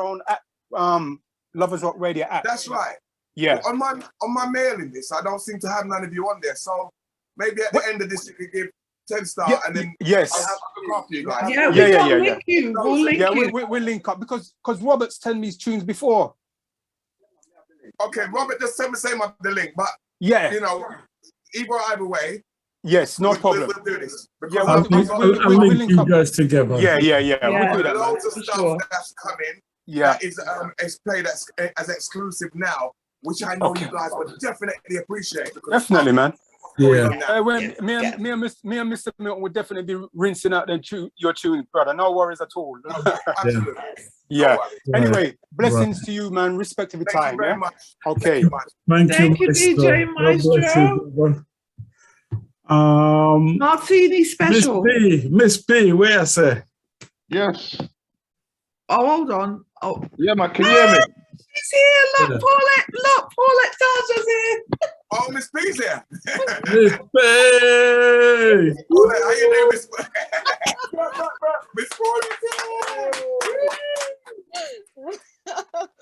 own app, Lovers Rock Radio app. That's right. Yeah. On my mailing list, I don't seem to have none of you on there. So maybe at the end of this, you could give 10 Star, and then yes, I'll have to look after you guys. We'll link you. We'll link you. We'll link up because Robert's telling me his tunes before. Okay, Robert just sent me the link, but yeah, you know, either way. Yes, no problem. We'll do this. Yeah, we'll link you guys together. Yeah. We'll do that. Loads of stuff that's coming. Yeah, that is played as exclusive now, which I know you guys would definitely appreciate. Definitely, man. going Yeah. on now. When me and Mr. Milton would definitely be rinsing out your tune, brother. No worries at all. Absolutely. Yeah. No worries. Anyway, blessings to you, man. Respect every Thank you time. very Yeah. much. Okay. Thank Thank you, Maestro. DJ God bless you, Maestro. brother. Martini Miss special. Miss P, where I say? Yes. Oh, hold on. Oh, Yeah, man. Can you hear me? she's here. Look, Yeah. Paulette. Look, Paulette Tasha's here. Oh, Miss P's here. Miss P. All right, how you doing, Miss Miss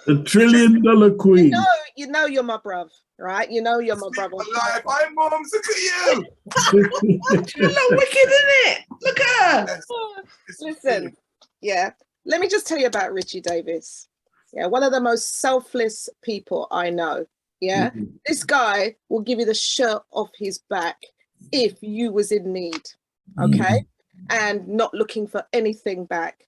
The $1 trillion queen. You know you're my bruv, right? You know you're my brother. Alive, hi, moms, look at you. She look wicked, isn't it? Look at her. Listen, yeah. Let me just tell you about Richie Davis. Yeah, one of the most selfless people I know. Yeah, this guy will give you the shirt off his back if you was in need, okay, and not looking for anything back.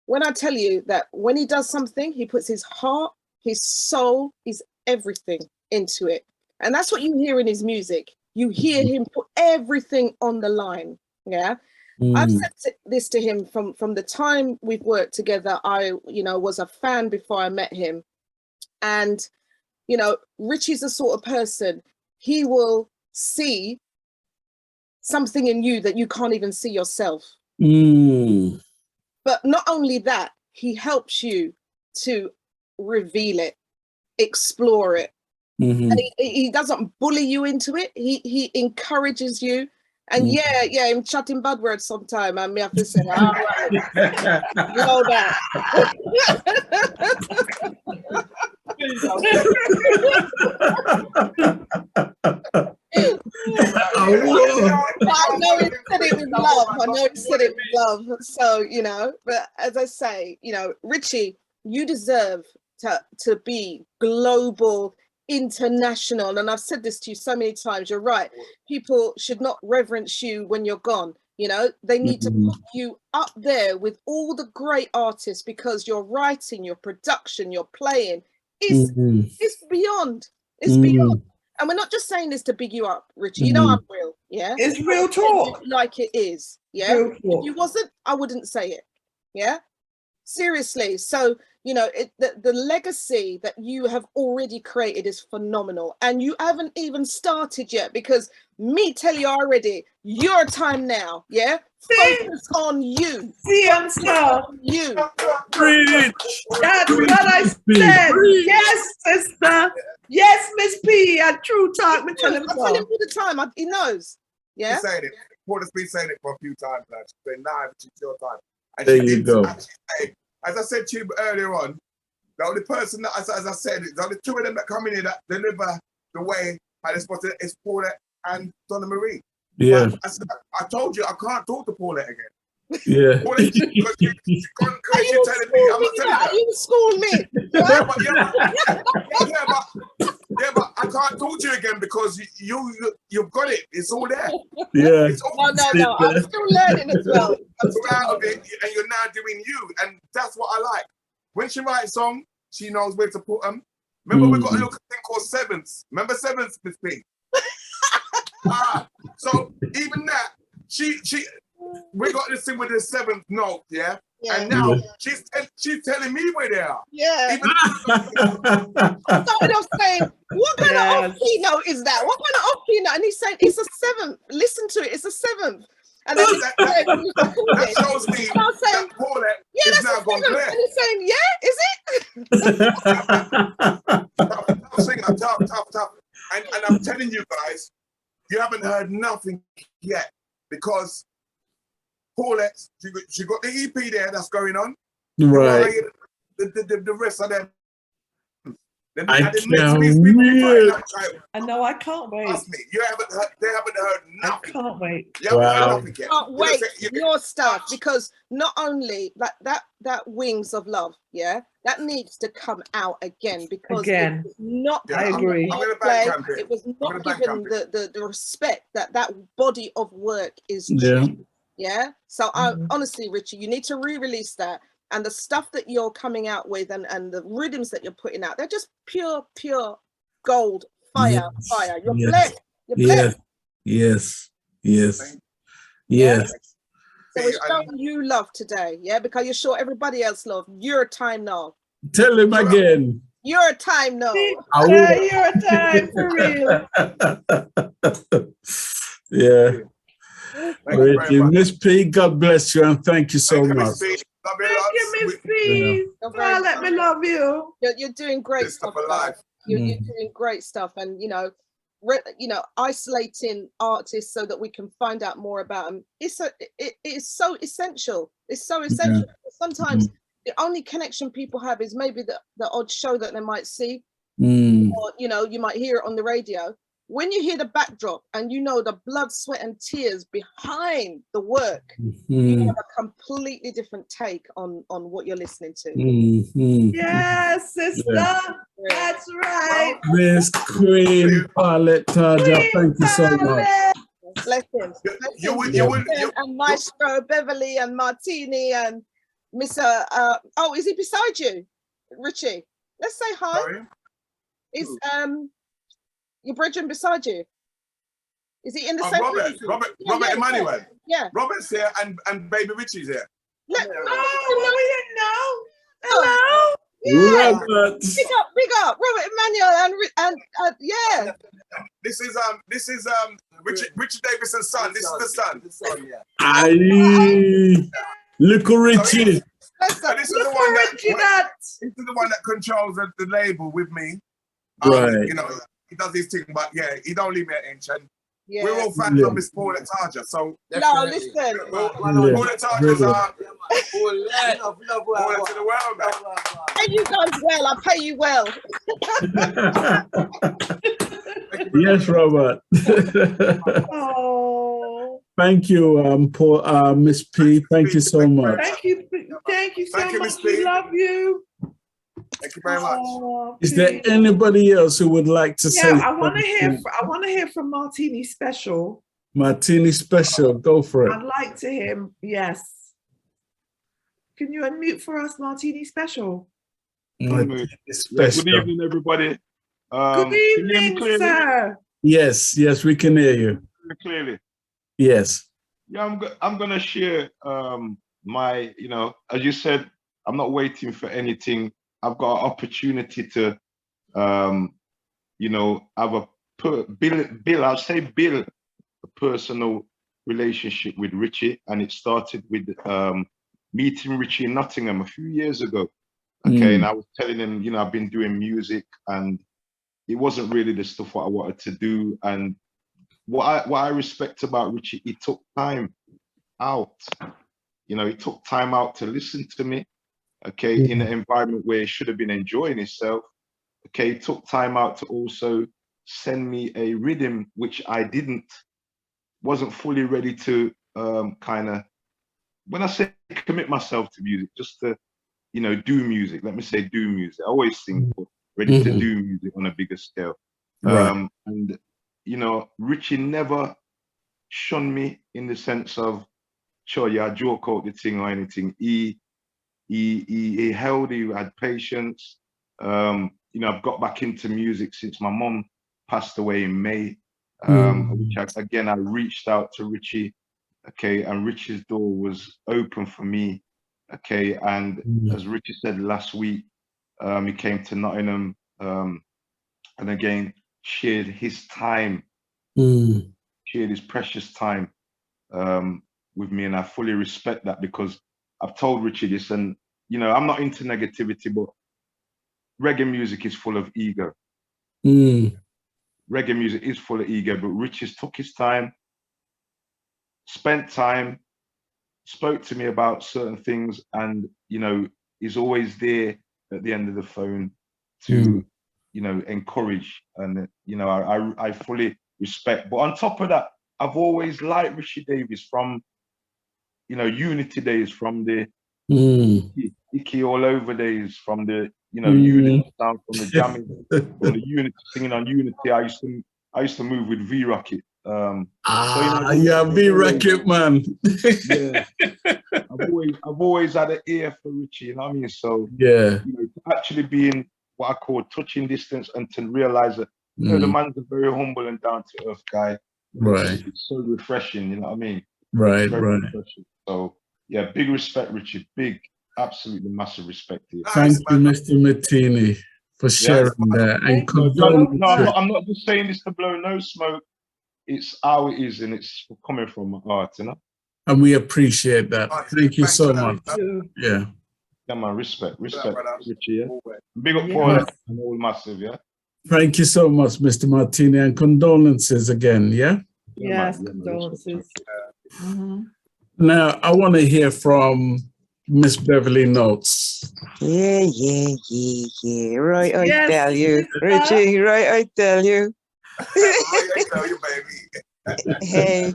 When I tell you that when he does something, he puts his heart, his soul, his everything into it, and that's what you hear in his music. You hear him put everything on the line. Yeah. I've said this to him from the time we've worked together. I, was a fan before I met him. And, Richie's the sort of person, he will see something in you that you can't even see yourself. But not only that, he helps you to reveal it, explore it. And he doesn't bully you into it. He encourages you. And I'm chatting bad words sometime. I may have to say, all right, you know that. I know he said it with love. I know he said it with love. So, but as I say, Richie, you deserve to be global, international. And I've said this to you so many times. You're right. People should not reverence you when you're gone. They need to put you up there with all the great artists, because your writing, your production, your playing is beyond. It's beyond. And we're not just saying this to big you up, Richie. I'm real. Yeah. It's real talk. Like it is. Yeah. Real talk. If you wasn't, I wouldn't say it. Yeah. Seriously. So, the legacy that you have already created is phenomenal. And you haven't even started yet, because me tell you already, your time now. Yeah. Focus on you. You. Preach. That's what I said. Yes, sister. Yes, Miss P. A true talk. I tell him all the time. He knows. Yeah. He's saying it. Paula's been saying it for a few times now. She's saying, nah, it's your time. And there you go. As I said to you earlier on, the only person that, as I said, the only two of them that come in here that deliver the way how they're supposed to is Paulette and Donna Marie. Yeah. I told you I can't talk to Paulette again. Yeah. Paulette, because she's gone crazy telling me. I'm not telling her. You school me. but I can't talk to you again because you've got it. It's all there. Yeah. It's all No. I'm still learning as well. I'm still out of it, and you're now doing you, and that's what I like. When she writes songs, she knows where to put them. Remember, we got a little thing called sevenths. Remember sevenths, Miss P? So even that, we got this thing with the seventh note, yeah. And now she's telling me where they are. Yeah. I started off saying, what kind of off key note is that? What kind of off key note? And he's saying it's a seventh. Listen to it. It's a seventh. And then that shows me that Paulette is now gone clear. And he's saying, yeah, is it? Tough. And I'm telling you guys, you haven't heard nothing yet, because Paulette, she got the EP there that's going on. Right. The rest of them. I know, I can't wait. Trust me, they haven't heard nothing. I can't wait. You haven't heard nothing yet. Can't wait your stuff, because not only that Wings of Love, yeah, that needs to come out again, because it was not. I agree. It was not given the respect that body of work is due. Yeah. So honestly, Richie, you need to re-release that. And the stuff that you're coming out with and the rhythms that you're putting out, they're just pure gold, fire. You're blessed. You're blessed. Yes. Yes. Yeah. Yes. So we're showing you love today, yeah, because you're sure everybody else love. Your time now. Tell him again. Your time now. Yeah, your time for real. Yeah. Thank you very Richie, much. Miss P, God bless you and thank you so Thank you, much. Miss P. Love you Thank you, lots. Miss P. You're very Oh, let me love you. You're doing great Sister stuff. for guys. life. You're doing great stuff, and isolating artists so that we can find out more about them. It is so essential. It's so essential. Sometimes the only connection people have is maybe the odd show that they might see, or you might hear it on the radio. When you hear the backdrop and you know the blood, sweat, and tears behind the work, you have a completely different take on what you're listening to. Yes, sister. Yeah. That's right. Miss Queen Paulette Tarja, thank you so much. Blessings. And Maestro Beverly and Martini and Mr. Oh, is he beside you, Richie? Let's say hi. Sorry? Is your brethren beside you? Is he in the same Robert, position? Robert Emmanuel. Yeah. Robert's here and baby Richie's here. Oh, we didn't know. Hello. Yeah. Robert. Big up, Robert Emmanuel and yeah. This is Richie Davis's son. This is the son. Yeah. Aye. Little Richie. And this is the one that controls the label with me. Right. He does his thing, but yeah, he don't leave me an inch. And yeah. we're all fans of Miss Paulette Tarja. So no, listen. Paulette Tarja's love to the world, man. Pay you guys well. I pay you well. Yes, Robert. Oh. Thank you, Paul, Miss P. Thank you so much. Thank you so much. Miss P. We love you. Thank you very much. Oh, Is there anybody else who would like to say? I want to hear from Martini Special. Martini Special, go for it. I'd like to hear. Yes. Can you unmute for us, Martini Special? Martini Special. Good evening, everybody. Good evening, sir. Yes, we can hear you clearly. Yes. Yeah, I'm gonna share my, as you said, I'm not waiting for anything. I've got an opportunity to, have build a personal relationship with Richie, and it started with meeting Richie in Nottingham a few years ago. Okay, and I was telling him, I've been doing music, and it wasn't really the stuff what I wanted to do. And what I respect about Richie, he took time out. He took time out to listen to me. Okay, in an environment where he should have been enjoying himself. Okay, took time out to also send me a rhythm which I wasn't fully ready to kind of, when I say commit myself to music, just to, do music. Let me say do music. I always sing, but ready to do music on a bigger scale. Right. And Richie never shunned me in the sense of, sure, yeah, I joke out the thing or anything. He held, he had patience. I've got back into music since my mom passed away in May. Which I reached out to Richie, okay, and Richie's door was open for me, okay, and as Richie said last week, he came to Nottingham, and again, shared his time, shared his precious time with me, and I fully respect that, because I've told Richie this, and I'm not into negativity, but reggae music is full of ego. Reggae music is full of ego, but Richie's took his time, spent time, spoke to me about certain things, and is always there at the end of the phone to encourage, and I fully respect. But on top of that, I've always liked Richie Davis from Unity days, from the Icky All Over days, from the Unity sound, from the jamming, from the Unity singing on Unity. I used to move with V-Rocket. V-Rocket, man. Yeah. I've always had an ear for Richie, you know what I mean? So yeah, to actually be in what I call touching distance, and to realize that the man's a very humble and down to earth guy. Right. It's so refreshing, you know what I mean? Right, Very right. refreshing. So yeah, big respect, Richard. Big, absolutely massive respect to you. Thank you, Mr. Martini, for sharing that. And Thank you. No, condolences. I'm not just saying this to blow no smoke. It's how it is, and it's coming from my heart, you know. And we appreciate that. Thank you so much. Yeah. Yeah, man, respect, brother. Richie. Yeah. Big up Yes. Paul and all massive, yeah. Thank you so much, Mr. Martini, and condolences again, yeah? Yeah, Yes, man, condolences. Mhm. Now, I want to hear from Miss Beverly Notes. Yeah. Roy, I Yes. tell you. Richie, Roy, I tell you. I tell you, baby. Hey,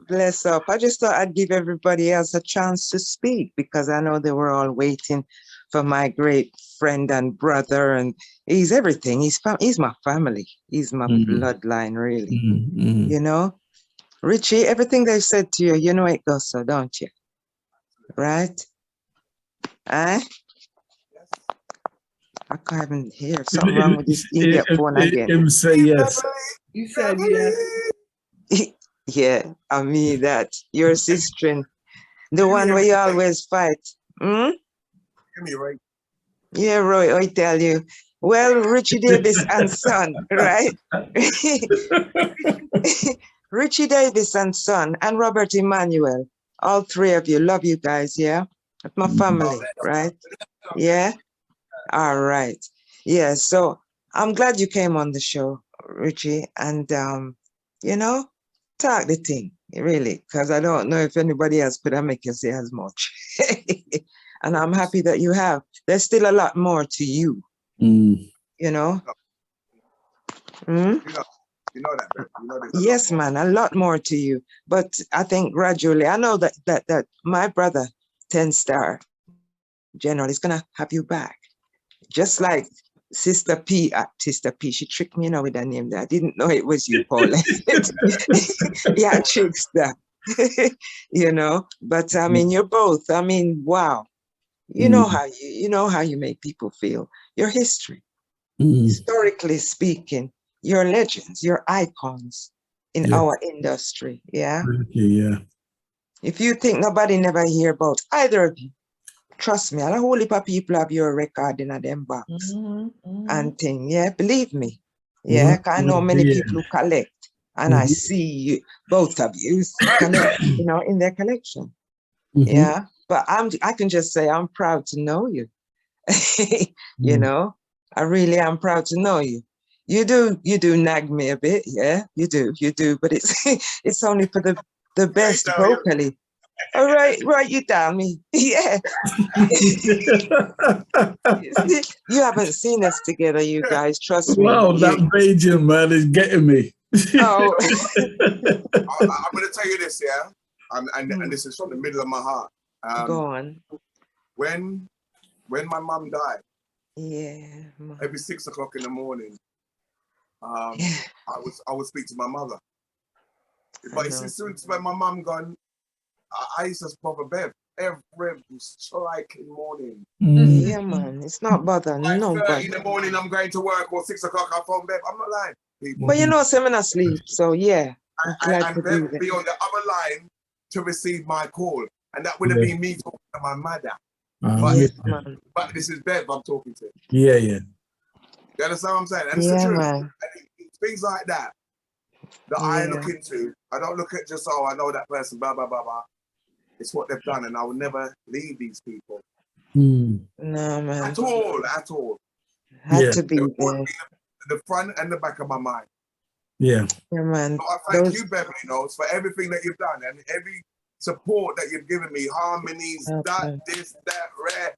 bless up. I just thought I'd give everybody else a chance to speak because I know they were all waiting for my great friend and brother, and he's everything. He's my family. He's my bloodline, really. You know? Richie, everything they said to you, you know it goes so, don't you? Right? Eh? I can't even hear. Something wrong with this idiot phone again. Him say yes. You said yes. Yeah, I mean that. Your sister, the one where you always fight. Give me right. Yeah, Roy, I tell you. Well, Richie Davis and son, right? Richie Davis and son and Robert Emmanuel. All three of you. Love you guys, yeah? That's my family, right? Yeah? All right. Yeah, so I'm glad you came on the show, Richie, and you know, talk the thing, really, because I don't know if anybody else could have make you say as much. And I'm happy that you have. There's still a lot more to you, you know? You know that, man. You know Yes, man, a lot more to you. But I think gradually, I know that my brother, 10 Star General, is gonna have you back. Just like Sister P, she tricked me, you know, with that name there. I didn't know it was you, Paul. Yeah, trickster, you know. But I mean, you're both. I mean, wow. You know how you make people feel. Your history, historically speaking, you're legends, you're icons in our industry. Yeah. Yeah. If you think nobody never hear about either of you, trust me, a whole heap of people have your record in a them box and thing. Yeah, believe me. Yeah, I know many people who collect, and I see you, both of you collect, you know, in their collection. Yeah, but I can just say I'm proud to know you. You know, I really am proud to know you. You do nag me a bit, yeah, you do, but it's only for the best vocally. All right, you tell me. Yeah. You haven't seen us together, you guys, trust me. Wow, that Bajan man is getting me. Oh. I'm going to tell you this, yeah? And this is from the middle of my heart. Go on. When my mum died, every 6 o'clock in the morning, I would speak to my mother. But as soon as when my mum gone, I used to bother Bev every striking morning. Yeah, man, it's not bothering nobody. In the morning, I'm going to work, or 6 o'clock, I phone Bev. I'm not lying, people. But you know, I'm not asleep, so yeah. And Bev would be on the other line to receive my call, and that would have been me talking to my mother. But this is Bev I'm talking to. Yeah. You understand what I'm saying? And it's the truth. Man. Things like that I look into. I don't look at just, I know that person, blah, blah, blah, blah. It's what they've done, and I will never leave these people. No, man. At all. Had to be there. The front and the back of my mind. Yeah, man. So I thank you, Beverly Notes, for everything that you've done and every support that you've given me. Harmonies, this, that, rare,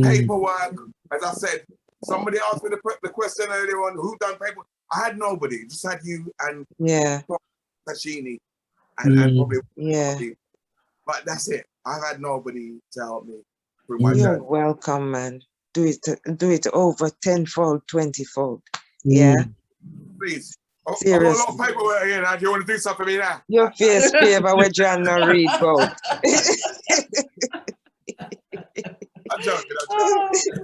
paperwork. As I said, somebody asked me the question earlier on, who done paperwork? I had nobody, just had you and Tashini and probably but that's it. I've had nobody to help me through my journey. You're welcome, man. Do it over 10-fold, 20-fold. Yeah. Please. Seriously. I've got a lot of paperwork here now. Do you want to do something for me now? Your face favor with John no read both. I'm joking.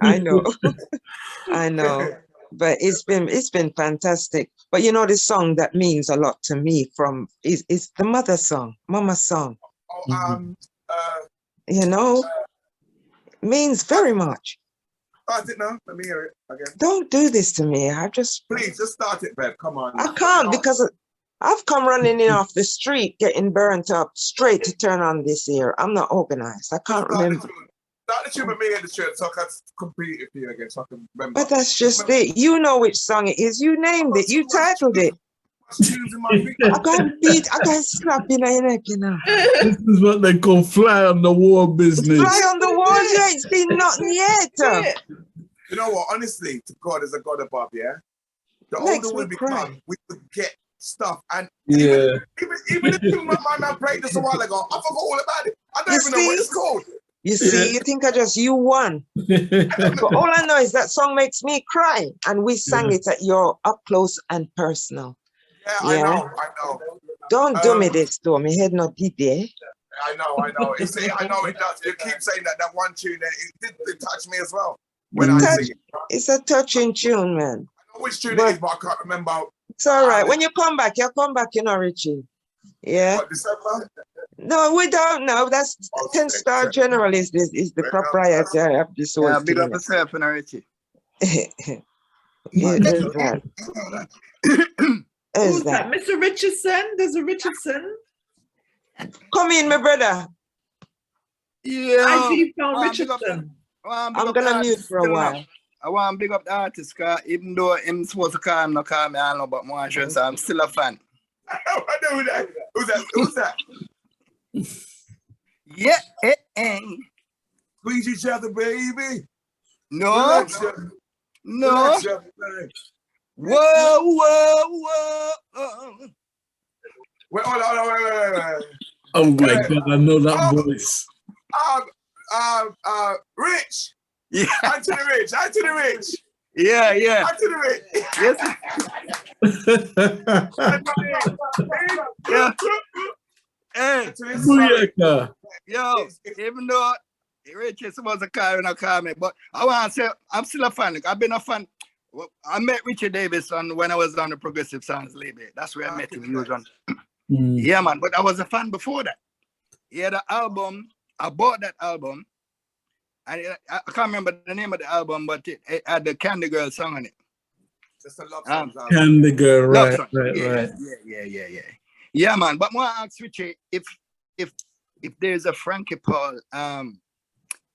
I know. But it's been fantastic. But you know, the song that means a lot to me from is the mother song, mama song. You know, means very much. Start it now. Let me hear it again. Don't do this to me. Please just start it, Bev. Come on. I can't because I've come running in off the street, getting burnt up straight to turn on this here. I'm not organized. I can't remember. Start the tune with me in the shirt so I can complete it for you again, so I can remember. But that's just it. You know which song it is. You named it. You titled it. I can't slap in your neck, you know. This is what they call fly on the wall business. Fly on the wall, you ain't seen nothing yet. You know what? Honestly, to God is a God above, yeah? The Makes older we me cry. become, we forget stuff. And Yeah. even the tune my man played just a while ago, I forgot all about it. I don't even know what it's called. You see, you think I just you won. But all I know is that song makes me cry. And we sang it at your up close and personal. Yeah, I know. Don't do me this, though. My head not deep there. I know. You see, I know it does. You keep saying that one tune, it did touch me as well. It's a touching tune, man. I know which tune it is, but I can't remember. It's all right. When you come back, you know, Richie. Yeah. What, December? No, we don't know. That's 10 Star General is the proprietor of this whole thing. Big up yourself, Richie. Who's that? Mr. Richardson? There's a Richardson. Come in, my brother. Yeah. IG from Richardson. I'm gonna mute for a while. I want to big up the artist, because even though I'm supposed to call him, not call me, I don't know, but more sure, so I'm still a fan. I know who that. Who's that? Yeah. Squeeze each other, baby. No. No. Whoa. Wait, hold on. Oh my God, I know that voice. Rich. Yeah. Anthony Rich. Yeah. Anthony Rich. Yes. Yeah. Hey. Yo, even though Rich is supposed to call me, but I want to say I'm still a fan. I've been a fan. I met Richie Davis when I was on the Progressive Sounds label. That's where I met him. He was on. Yeah, man. But I was a fan before that. He had an album. I bought that album. I can't remember the name of the album, but it had the Candy Girl song on it. Just a love song. Candy Girl, right. Yeah. Yeah, man. But I want to ask Richie if there's a Frankie Paul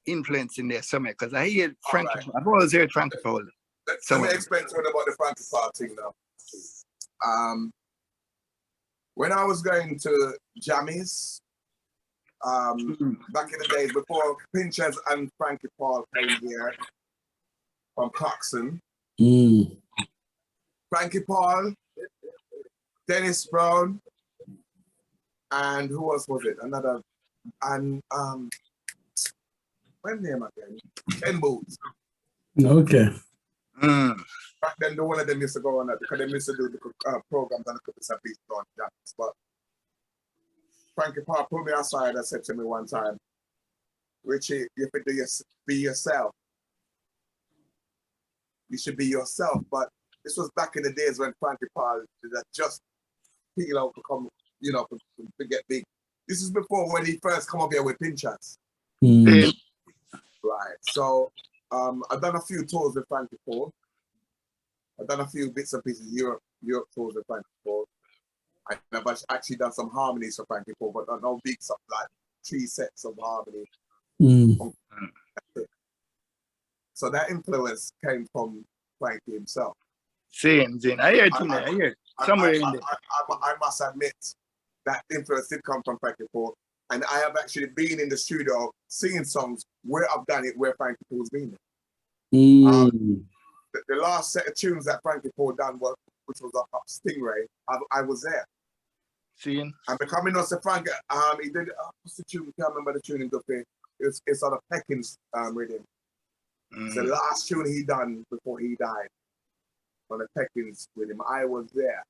influence in there somewhere, because I hear Frankie. Right. I've always heard Frankie Paul. Let me explain to you about the Frankie Paul thing now. When I was going to Jammies, back in the days before Pinchers and Frankie Paul came here from Coxon, Frankie Paul, Dennis Brown, and who else was it? Another, and what name again? Ken Boots. Okay. Back then, one of them used to go on that because they used to do the programs and the couple of pieces on Jammies. But Frankie Paul pulled me aside and said to me one time, Richie, you could be yourself. You should be yourself. But this was back in the days when Frankie Paul did just peel out to come, to get big. This is before when he first come up here with Pinchers. Right. So I've done a few tours with Frankie Paul. I've done a few bits and pieces Europe tours with Frankie Paul. I've actually done some harmonies for Frankie Paul, but no big stuff, like 3 sets of harmony. So that influence came from Frankie himself. Same. I hear it. I hear it. Somewhere in there. I must admit that influence did come from Frankie Paul, and I have actually been in the studio singing songs where I've done it where Frankie Paul's been there. The last set of tunes that Frankie Paul done which was up Stingray, I was there. Seeing. And becoming us a Frank, he did what's the tune? Can't remember the tune in the thing. It's on a Peckins rhythm. It's the last tune he done before he died on a Peckins rhythm. I was there,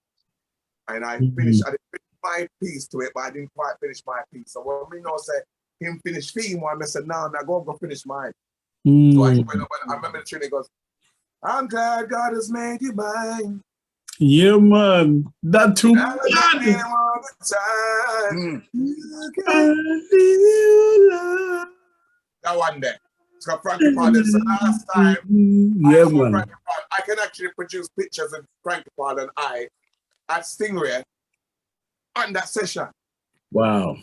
and I finished. I didn't finish my piece to it, but I didn't quite finish my piece. So when we say him finish theme one, I said no, go finish mine. So I remember the tune. He goes, I'm glad God has made you mine. Yeah, man. That too I love him all the time. That one there. It's got Frankie Paul. This is the last time yeah, I saw man. Frankie Paul. I can actually produce pictures of Frankie Paul and I at Stingray on that session. Wow.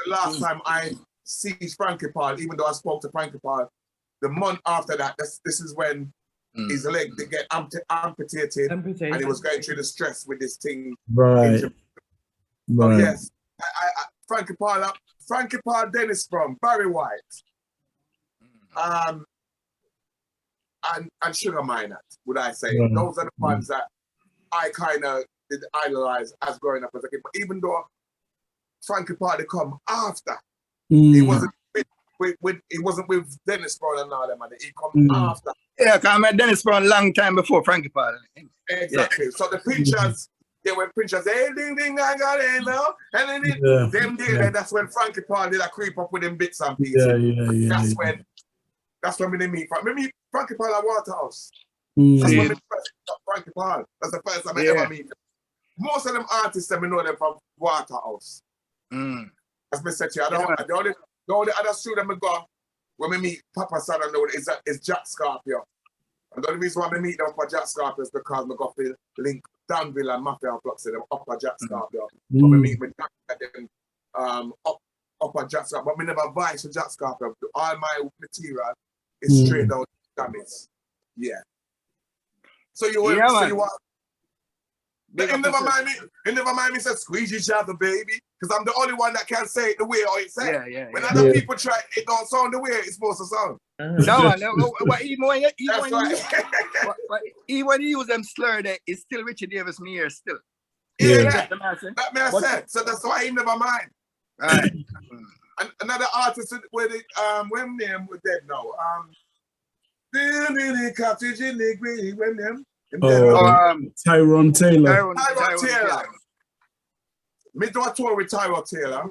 The last time I see Frankie Paul, even though I spoke to Frankie Paul, the month after that, this is when his leg did get amputated, and he was going through the stress with this thing. Right. So Right. yes, Frankie Paul, Dennis from Barry White, and Sugar Minott, would I say? Right. Those are the ones that I kind of did idolize as growing up as a kid. But even though Frankie Paul had come after, he wasn't with Dennis Brown and all them, and he come after. Yeah, because I met Dennis Brown a long time before Frankie Paul. Exactly. Yeah. So the preachers, when preachers, hey, ding, ding, I got it now. And then them there, that's when Frankie Paul did a creep up with them bits and pieces. That's when we meet. Frankie Paul at Waterhouse. That's when we first met Frankie Paul. That's the first time I ever meet him. Most of them artists, I know them from Waterhouse. As I said to you, the only other student I go when we meet Papa Son and is Jack Scorpio. And the only reason why we meet them for Jack Scorpio is because we got to link Danville and Mafia and Flux them up for Jack Scorpio. But we meet with them up for Jack Scorpio. But we never vice for Jack Scorpio. All my material is straight out dummies. Yeah. So you want it never mind me say squeeze each other, baby. Because I'm the only one that can say it the way it's said. When other people try, it don't sound the way it's supposed to sound. Even when you use them slur there, it's still Richie Davis me here still. That may I said. So that's why he never mind. Right. And another artist with it, when name was dead now. Cottage in the green, when them. Tyrone Taylor. Tyrone Taylor. Me do a tour with Tyrone Taylor.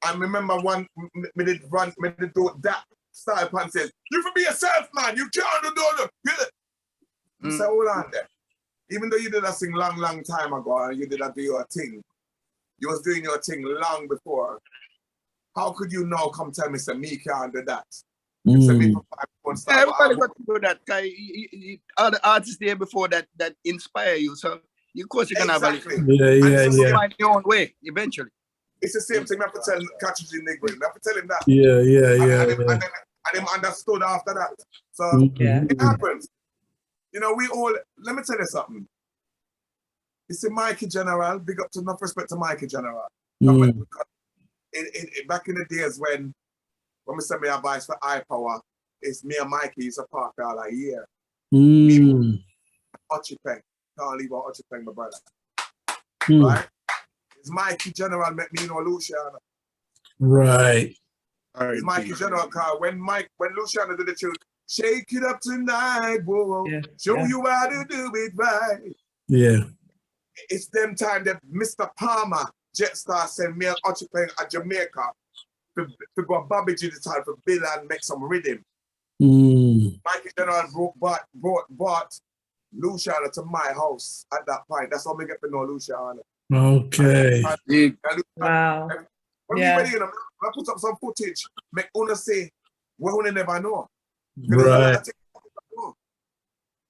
I remember me did do that style and says, you can be yourself, man. You can't do it. So hold on there. Even though you did that thing long time ago and you did do your thing, you was doing your thing long before. How could you now come tell me, say, me can't do that? Everybody got to do that. Other artists there before that inspire you. So of course you're gonna have a find your own way eventually. It's the same thing. I have to tell Catches in Negro. I have to tell him that. And him understood after that. So it happens. You know, we all. Let me tell you something. You see, Mikey General. Big up to enough respect to Mikey General. Back in the days when we send me advice for high power, it's me and Mikey used to park all a year. Me, Ochipeng. Can't leave out Ochipeng, my brother. Right? It's Mikey General make me know Luciano. Right. It's Mikey General car. When Luciano did the tune, shake it up tonight, whoa. Show you how to do it right. Yeah. It's them time that Mr. Palmer, Jetstar, sent me and Ochipeng at Jamaica to go Bobby G the time for Bill and make some rhythm. Mikey General brought Luciano to my house at that point. That's how we get to know Luciano. Okay. Wow. When I put up some footage, make Una say, well, Una never know. Right.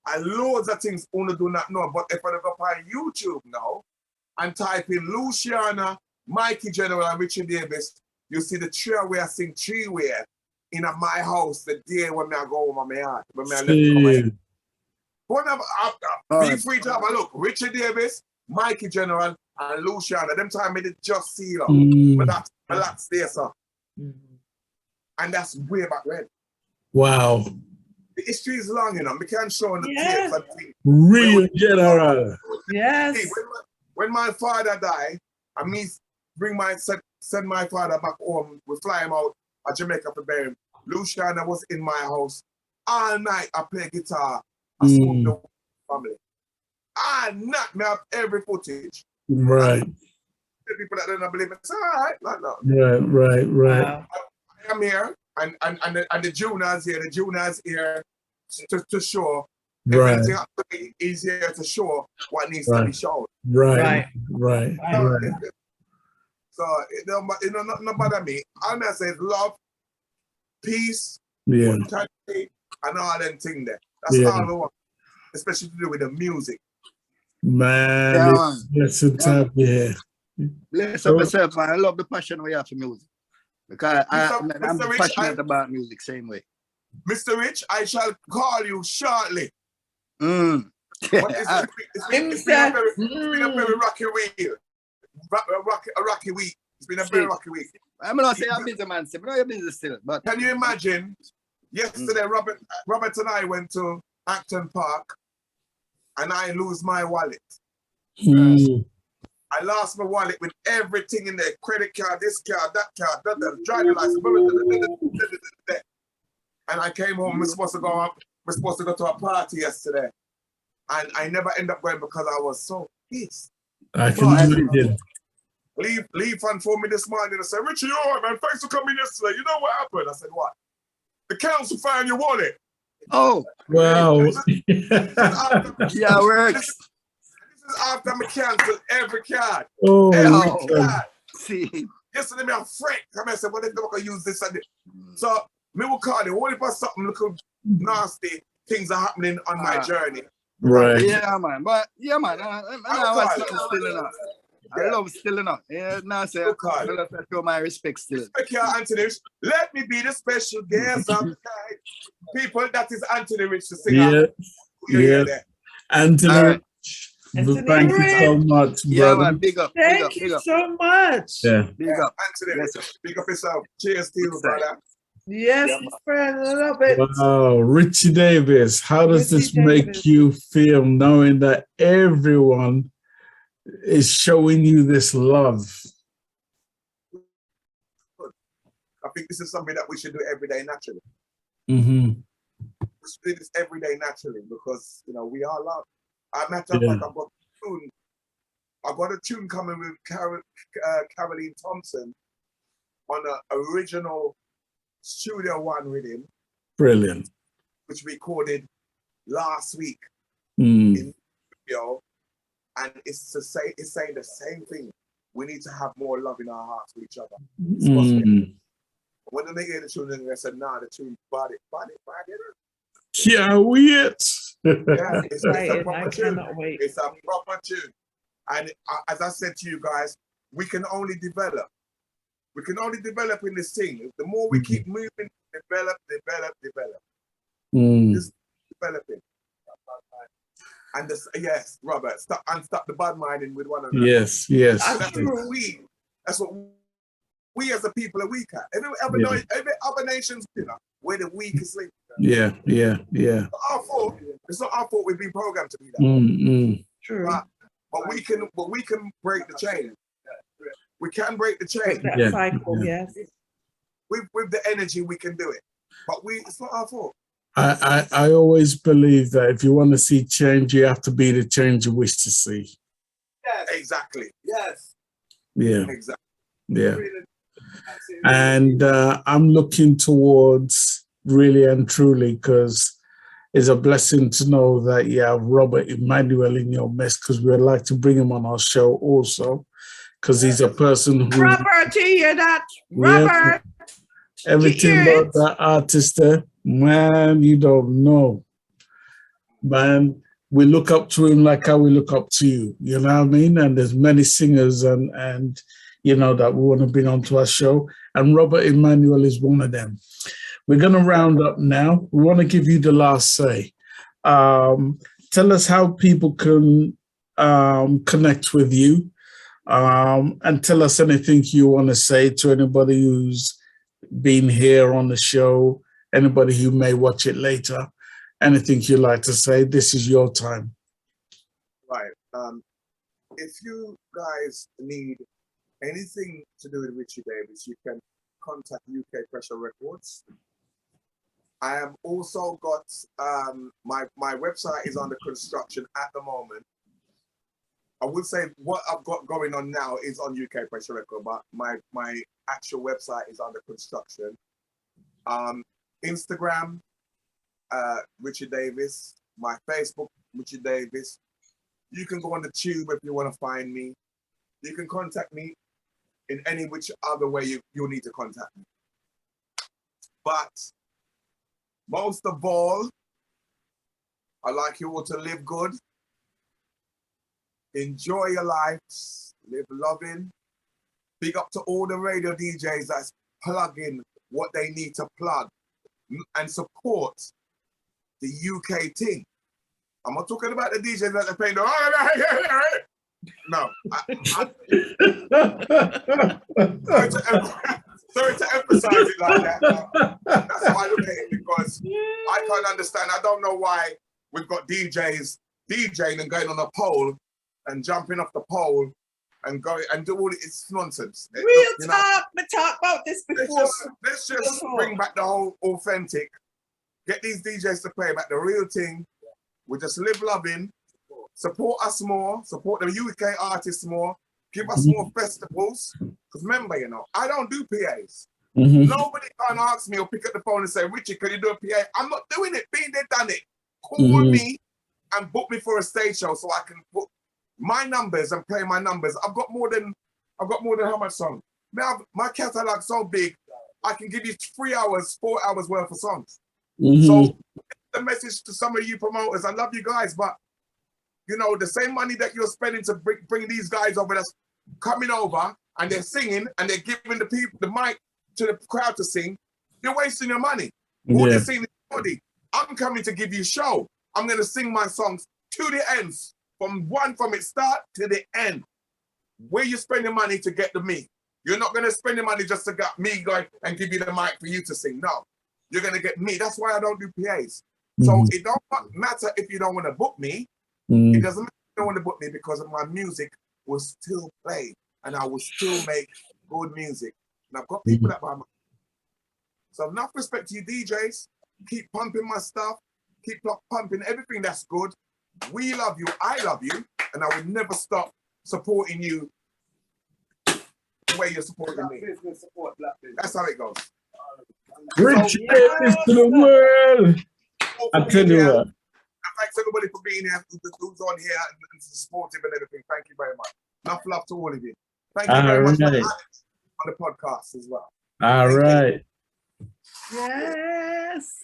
And loads of things Una do not know. But if I go on YouTube now and type in Luciano, Mikey General, and Richie Davis, you see the three-way I sing three-way in my house the day when I go home on my heart. When I left be free to have a look. Richie Davis, Mikey General, and Luciano. Them time I did just see them. But that's there, sir. And that's way back when. Wow. The history is long, you know. We can't show on the tapes and things. Real General. Yes. When my father died, and me send my father back home, we fly him out at Jamaica to bury him. Luciano was in my house all night. I play guitar. I spoke the family. Me have every footage. Right. The people that don't believe it, it's all right. Right. I am here, and the juniors here. The juniors here to show. Right. Everything has to be easier to show what needs to be shown. Right. So it don't bother me. All I say is love, peace, country, and all them things there. That's all I want, especially to do with the music. Man, it's a time here. Bless up yourself, man. I love the passion we have for music. Because I'm passionate about music, same way. Mr. Rich, I shall call you shortly. But it's been a very rocky week. A rocky week. It's been a very rocky week. I'm not saying I'm busy, man. But you're busy still. But can you imagine? Yesterday, Robert and I went to Acton Park, and I lose my wallet. I lost my wallet with everything in there: credit card, this card, that card, driving license. And I came home. We're supposed to go to a party yesterday, and I never end up going because I was so pissed. I can imagine. Lee phoned me this morning and said, "Richie, you all right, man? Thanks for coming yesterday. You know what happened?" I said, "What? The council found your wallet." Oh, wow. Yeah, works. This is after I canceled every card. Oh, every card. See. Yesterday, I'm afraid. I said, "Well, they're not gonna use this and this." So me will call it. What if something looking nasty things are happening on my journey? Right. Yeah, man. But yeah, man. I was still enough. I love still enough. Yeah, now say I show my respect still. Respect your Anthony Rich. Let me be the special guest of the night. People, that is Anthony Rich, the singer. Yeah. Anthony Rich. Thank you so much, brother. Man, big up. Thank you so much. Yeah. Big up. Anthony Rich. Big up yourself. Cheers to you, brother. Yes, my friend, I love it. Wow, Richie Davis, how does this make you feel knowing that everyone is showing you this love? I think this is something that we should do every day naturally. We should do this every day naturally because we are loved. Matter of fact, I've got a tune coming with Caroline Thompson on an original Studio One with him. Brilliant. Which we recorded last week in studio, and it's saying the same thing. We need to have more love in our hearts for each other. When they hear the tune, they said, "Nah, the tune, body." Yeah, wait. Yeah, it's a proper tune. It's a proper tune, and as I said to you guys, we can only develop. We can only develop in this thing. The more we keep moving, develop. Just developing. And yes, Robert, stop the bad minding with one another. Yes. That's what we as a people are weak at. Every other nations, we're the weakest link. Yeah. It's not our fault we've been programmed to be that. True. But we can break the chain. We can break the chain. Break that cycle, yes. With the energy, we can do it. But it's not our fault. I always believe that if you want to see change, you have to be the change you wish to see. Yes. Exactly. Yes. Yeah. Exactly. Yeah. And I'm looking towards really and truly, because it's a blessing to know that you have Robert Emmanuel in your midst, because we'd like to bring him on our show also, because he's a person who... Robert, you hear that? Robert! Everything about that artist there, man, you don't know. Man, we look up to him like how we look up to you, you know what I mean? And there's many singers and that we want to bring onto our show, and Robert Emmanuel is one of them. We're going to round up now. We want to give you the last say. Tell us how people can connect with you, and tell us anything you want to say to anybody who's been here on the show, anybody who may watch it later, anything you'd like to say. This is your time. Right. If you guys need anything to do with Richie Davis, you can contact UK Pressure Records. I have also got my website is under construction at the moment. I would say what I've got going on now is on UK Pressure Record, but my actual website is under construction. Instagram, Richie Davis. My Facebook, Richie Davis. You can go on the tube if you want to find me. You can contact me in any which other way you need to contact me. But most of all, I'd like you all to live good. Enjoy your lives. Live loving. Big up to all the radio DJs that's plugging what they need to plug and support the UK thing. I'm not talking about the DJs that are paying the no. Sorry to emphasize it like that. That's why I look at it, because I can't understand. I don't know why we've got DJs DJing and going on a pole and jumping off the pole and going and do all it's nonsense. Real talk. We talked about this before. Let's just bring back the whole authentic. Get these DJs to play back the real thing. We just live loving. Support us more. Support the UK artists more. Give us more festivals. Because remember, you know, I don't do PAs. Nobody can ask me or pick up the phone and say, Richie, can you do a PA? I'm not doing it. Been there, done it. Call me and book me for a stage show so I can put my numbers and play my numbers. I've got more than how much song? Now my catalog's so big, I can give you 3 hours, 4 hours worth of songs. So the message to some of you promoters, I love you guys, but you know, the same money that you're spending to bring these guys over that's coming over and they're singing and they're giving the people the mic to the crowd to sing, you're wasting your money. All they're singing is body. I'm coming to give you a show. I'm gonna sing my songs to the ends, from its start to the end. Where you spend your money to get the me. You're not gonna spend your money just to get me going and give you the mic for you to sing. No, you're gonna get me. That's why I don't do PAs. So it don't matter if you don't want to book me. It doesn't matter if you don't want to book me, because my music will still play and I will still make good music. And I've got people that buy my. So enough respect to you DJs. Keep pumping my stuff. Keep pumping everything that's good. We love you. I love you. And I will never stop supporting you the way you're supporting me. That's how it goes. Richie Davis to the world. I tell you what. Thanks everybody for being here, who's on here and supportive and everything. Thank you very much. Enough love to all of you. Thank you very much for Alex on the podcast as well. All right. Yes.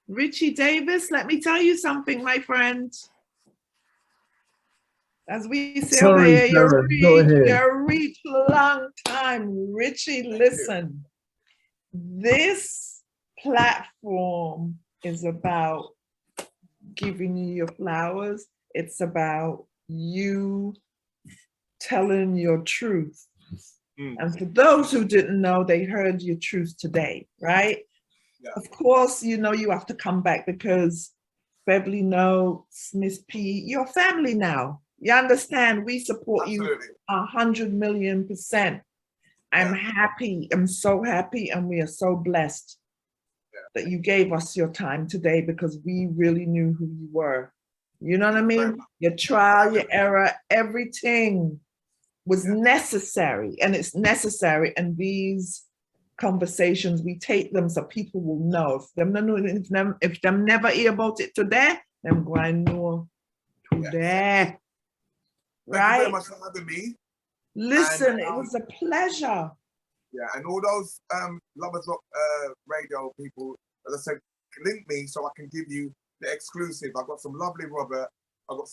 Richie Davis, let me tell you something, my friend. As we say over here, you're reach long time. Richie, listen. This platform is about giving you your flowers. It's about you telling your truth. And for those who didn't know, they heard your truth today, right? Yeah. Of course, you know, you have to come back because Beverly Notes, Miss P, your family now. You understand? We support you 100,000,000%. I'm happy. I'm so happy. And we are so blessed that you gave us your time today, because we really knew who you were. You know what I mean? Your trial, your error, everything was necessary, and it's necessary. And these conversations, we take them so people will know. If them never hear about it today, them going to know today. Right? Thank you very much for having me. Listen, it was a pleasure. Yeah, and all those Lovers Rock radio people, as I said, link me so I can give you the exclusive. I've got some lovely Robert. I've got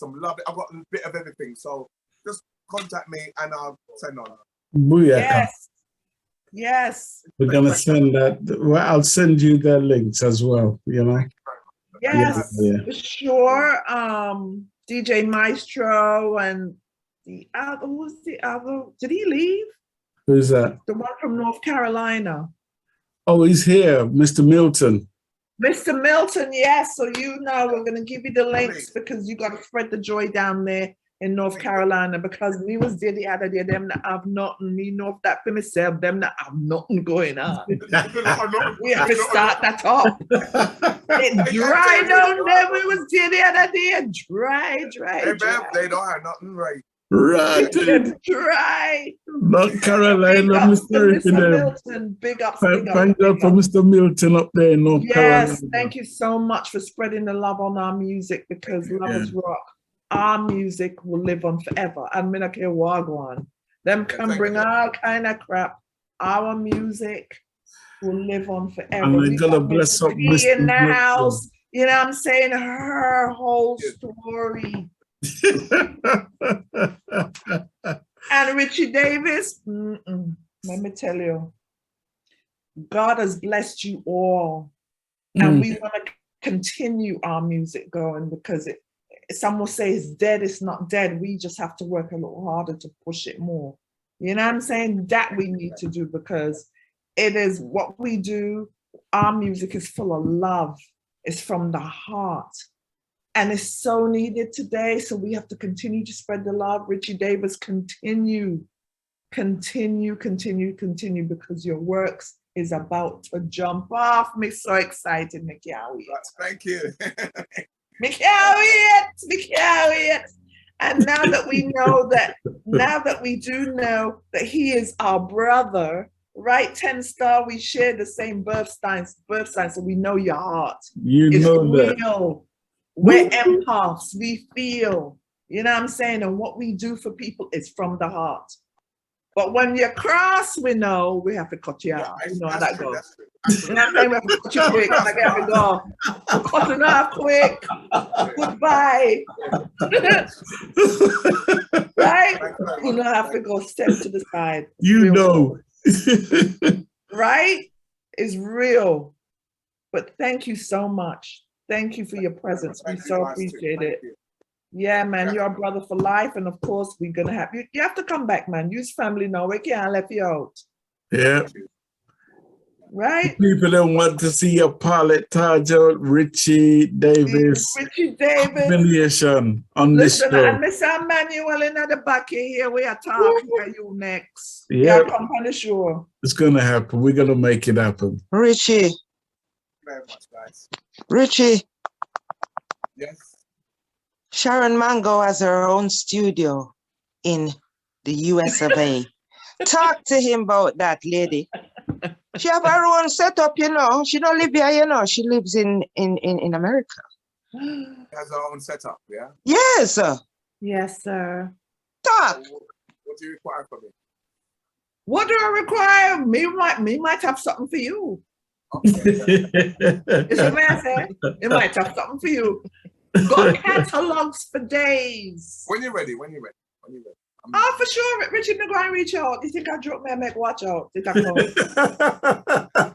a bit of everything. So just contact me and I'll send on. Booyaka. Yes. We're gonna send that. Well, I'll send you the links as well. You know. Yes, for sure. DJ Maestro and the other. Who's the other? Did he leave? Who's that? The one from North Carolina. Oh, he's here, MrMilton. MrMilton, yes. So you know, we're gonna give you the links because you got to spread the joy down there in North Carolina, because we was there the other day, them that have nothing, me know that for myself, them that have nothing going on. We have to start that off. It dry down there, we was there the other day, dry. They don't have nothing right. Right. Try. North Carolina, Big ups to Mr. Mr. Milton. Big ups. Big ups. Thank God for Mr. Milton up there in North Carolina. Yes, thank you so much for spreading the love on our music, because Lovers Rock, our music will live on forever. And I care Wagwan. Them can bring all kind of crap. Our music will live on forever. And we're gonna bless up Mr. in the Milton. house. You know what I'm saying? Her whole story. And Richie Davis, let me tell you, God has blessed you all. And we want to continue our music going, because some will say it's dead, it's not dead. We just have to work a little harder to push it more. You know what I'm saying? That we need to do, because it is what we do. Our music is full of love. It's from the heart. And it's so needed today. So we have to continue to spread the love. Richie Davis, continue, because your works is about to jump off. Me so excited, me can't wait. Thank you. Me can't wait. And now that we know that, now that we do know that he is our brother, right? 10 Star, we share the same birth sign, so we know your heart. You know that. Real. We're empaths, we feel, you know what I'm saying? And what we do for people is from the heart. But when you're cross, we know we have to cut you out. You know how that goes. You know what I'm saying? We have to cut you quick. Like, I have to go. We're cutting off quick. Goodbye. Right? You know, have to go step to the side. You know. Right? It's real. But thank you so much. Thank you for your presence. We so appreciate it. Yeah, man, you're a brother for life. And of course, we're going to have you. You have to come back, man. You's family now. We can't let you out. Yeah. Right? People don't want to see your pilot, Tajo, Richie Davis. Richie Davis. Affiliation on this show. And Mr. Emmanuel in the back here. We are talking to you next. Yeah. Come on the show. It's going to happen. We're going to make it happen. Richie. Very much, guys. Richie. Yes. Sharon Mango has her own studio in the US of A. Talk to him about that, lady. She have her own setup, you know. She don't live here, you know. She lives in America. She has her own setup, yeah? Yes, sir. Yes, sir. Talk. What do you require from me? What do I require? Me might have something for you. Okay. It's what I say. It might have something for you. Got catalogs for days. When you're ready. Oh, for sure. Richie, I'm going to reach out. You think I drop me? I make watch out. Think I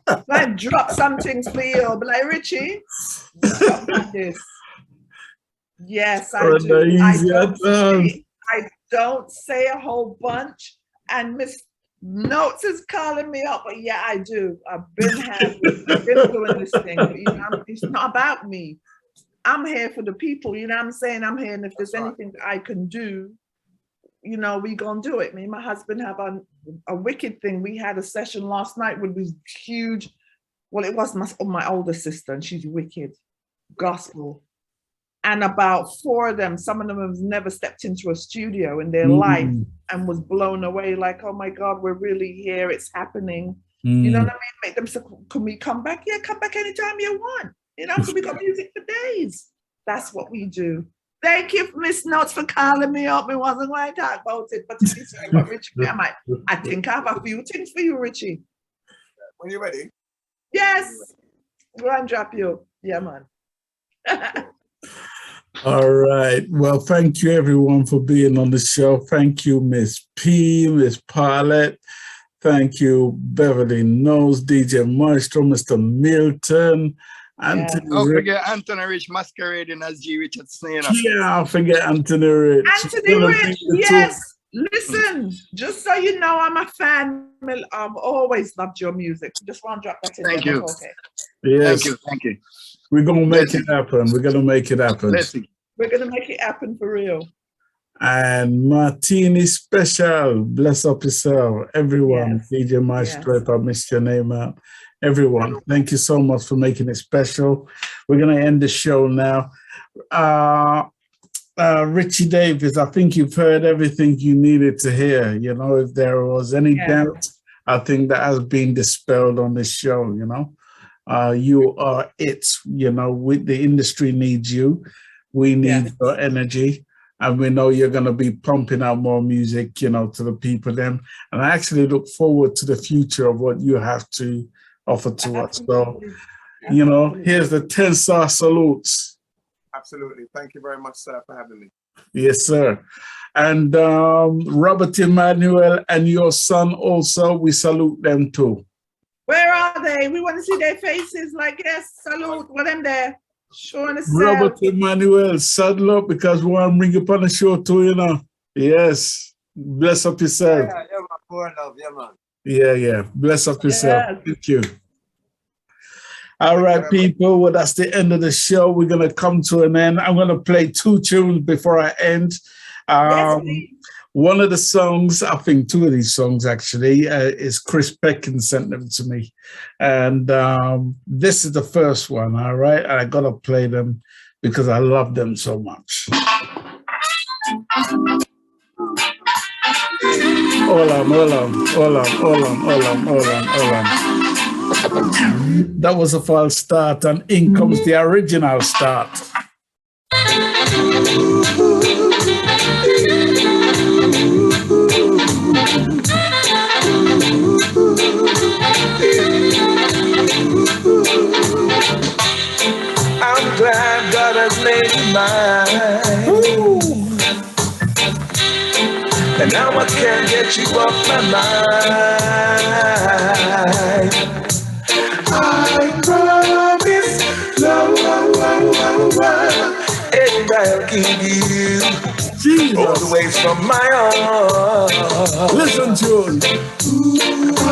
come. Like drop some things for you. But like, Richie, something like this. Yes, I do. I don't say a whole bunch. And Miss Notes is calling me up. But yeah, I do. I've been doing this thing. But, you know, it's not about me. I'm here for the people, you know what I'm saying? I'm here, and if there's anything that I can do, you know, we gonna do it. Me and my husband have a wicked thing. We had a session last night with this huge, well, it was my older sister, and she's wicked, gospel. And about 4 of them, some of them have never stepped into a studio in their life and was blown away, like, oh my God, we're really here, it's happening. You know what I mean? Make them say, can we come back? Yeah, come back anytime you want. You know, so we got music for days. That's what we do. Thank you, Miss Notes, for calling me up. I wasn't going to talk about it, but if you say about Richie, I think I have a few things for you, Richie. When you're ready. Yes. Go and drop you. Yeah, man. All right. Well, thank you, everyone, for being on the show. Thank you, Miss P, Miss Pilot. Thank you, Beverly Knows, DJ Maestro, Mr. Milton. Anthony Don't forget Anthony Rich masquerading as G. Richard Snail. Yeah, I'll forget Anthony Rich. Anthony Rich, yes. Listen, just so you know, I'm a fan. I've always loved your music. Just want to drop that in. Thank you. Okay. Yes. Thank you. We're going to make it happen. We're going to make it happen. We're going to make it happen for real. And Martini Special, bless up yourself. Everyone, yes. DJ Maestro, if I missed your name out. Everyone, thank you so much for making it special. We're going to end the show now. Richie Davis, I think you've heard everything you needed to hear. You know, if there was any doubt, I think that has been dispelled on this show, you know. You are it, you know, the industry needs you. We need your energy. And we know you're going to be pumping out more music, you know, to the people then. And I actually look forward to the future of what you have to offer to us. So, you know, here's the 10-star salutes. Absolutely. Thank you very much, sir, for having me. Yes, sir. And Robert Emmanuel and your son also, we salute them too. Where are they? We want to see their faces. Like, yes, salute. What them there? Showing us. Robert Emmanuel, saddle up because we want to bring you up on the show too, you know. Yes. Bless up yourself. Yeah, man. Poor love, yeah, man. Yeah. Bless up yourself. Thank you. All right, people. Well, that's the end of the show. We're going to come to an end. I'm going to play 2 tunes before I end. One of the songs, I think 2 of these songs actually, is Chris Peckin sent them to me. And this is the first one, all right? And I got to play them because I love them so much. Hold on. That was a false start, and in comes the original start. I'm glad God has made me mine. And now I can't get you off my mind. I promise love, and I'll give you all the ways from my heart. Listen to it. I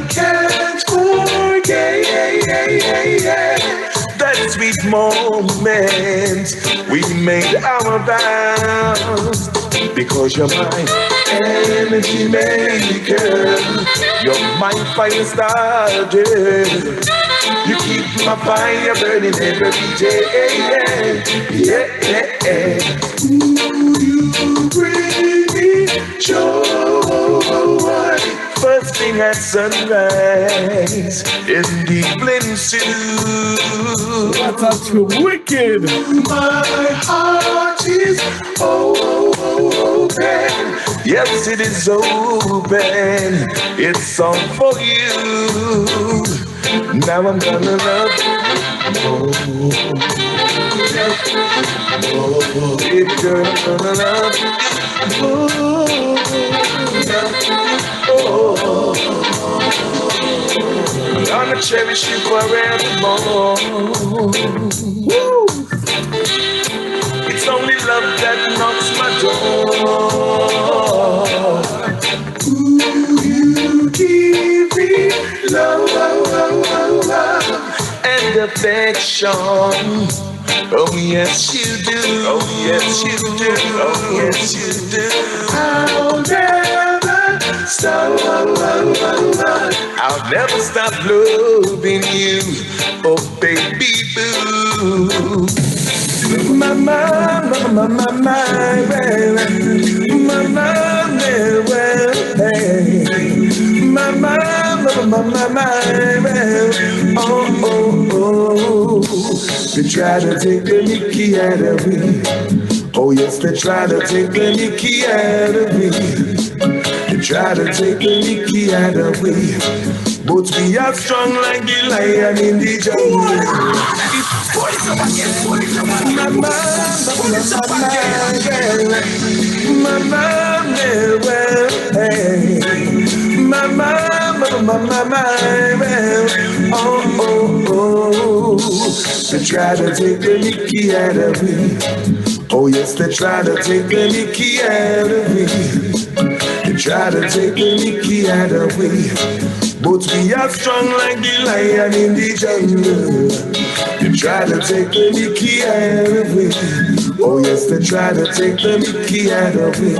can't forget that sweet moment we made our vows. Because you're my energy maker, you're my fire starter. You keep my fire burning every day. Yeah. Ooh, you bring me joy. First thing at sunrise, in deep blend soup. That's wicked. My heart is open. Yes, it is open. It's all for you. Now I'm gonna love you. Baby girl, I'm gonna love you. I'm gonna cherish you forevermore. Woo! It's only love that knocks my door. Ooh, you give me love and affection. Oh yes you do. Oh yes you do. Oh yes you do. I'll never stop. I'll never stop loving you. Oh baby boo. My they try to take the Mickey out of me. Oh yes, they try to take the Mickey out of me. They try to take the Mickey out of me. But we are strong like the lion in the jungle. They try to take the Mickey out of me. Oh yes, they try to take the Mickey out of me. They try to take the Mickey out of me. But we are strong like the lion in the jungle. They try to take the Mickey out of me. Oh yes, they try to take the Mickey out of me.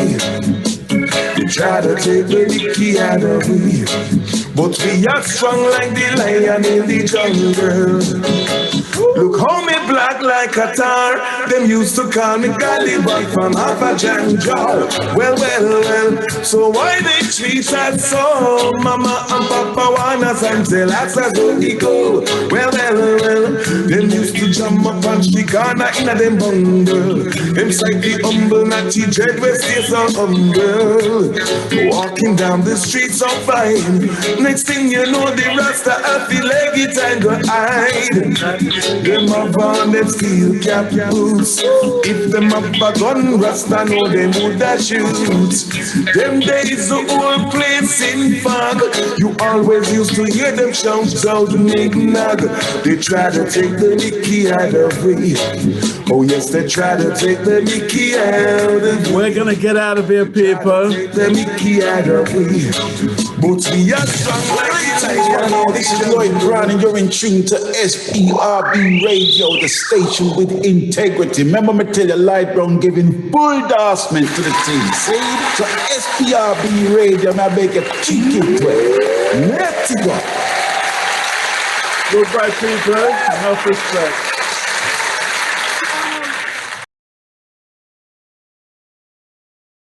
They try to take the Mickey out of me. But we are strong like the lion in the jungle. Look how me black like a tar. Them used to call me Caliban from Half Jan Jar. Well, so why they treat us so? Mama and Papa wanna and tell us as we go. Well, them used to jump up and the corner in a them bungle. Them slightly humble, not dread, we stay so humble. Walking down the streets so fine. Next thing you know, the Rasta have the leg it and go hide. Them have on them steel cap boots. If them have a gun, Rasta know them woulda shoot. Them days the whole place in fog. You always used to hear them shout out knick-knack. They try to take the Mickey out of me. Oh yes, they try to take the Mickey out of me. We're gonna get out of here, people. Take the Mickey out of me. But we are strong like it. This is Lloyd Brown and you're in tune to SPRB Radio, the station with integrity. Remember me tell you, Lloyd Brown giving full endorsement to the team. See? So SPRB Radio, I make a cheeky play. Let's go. Goodbye, people. Enough respect.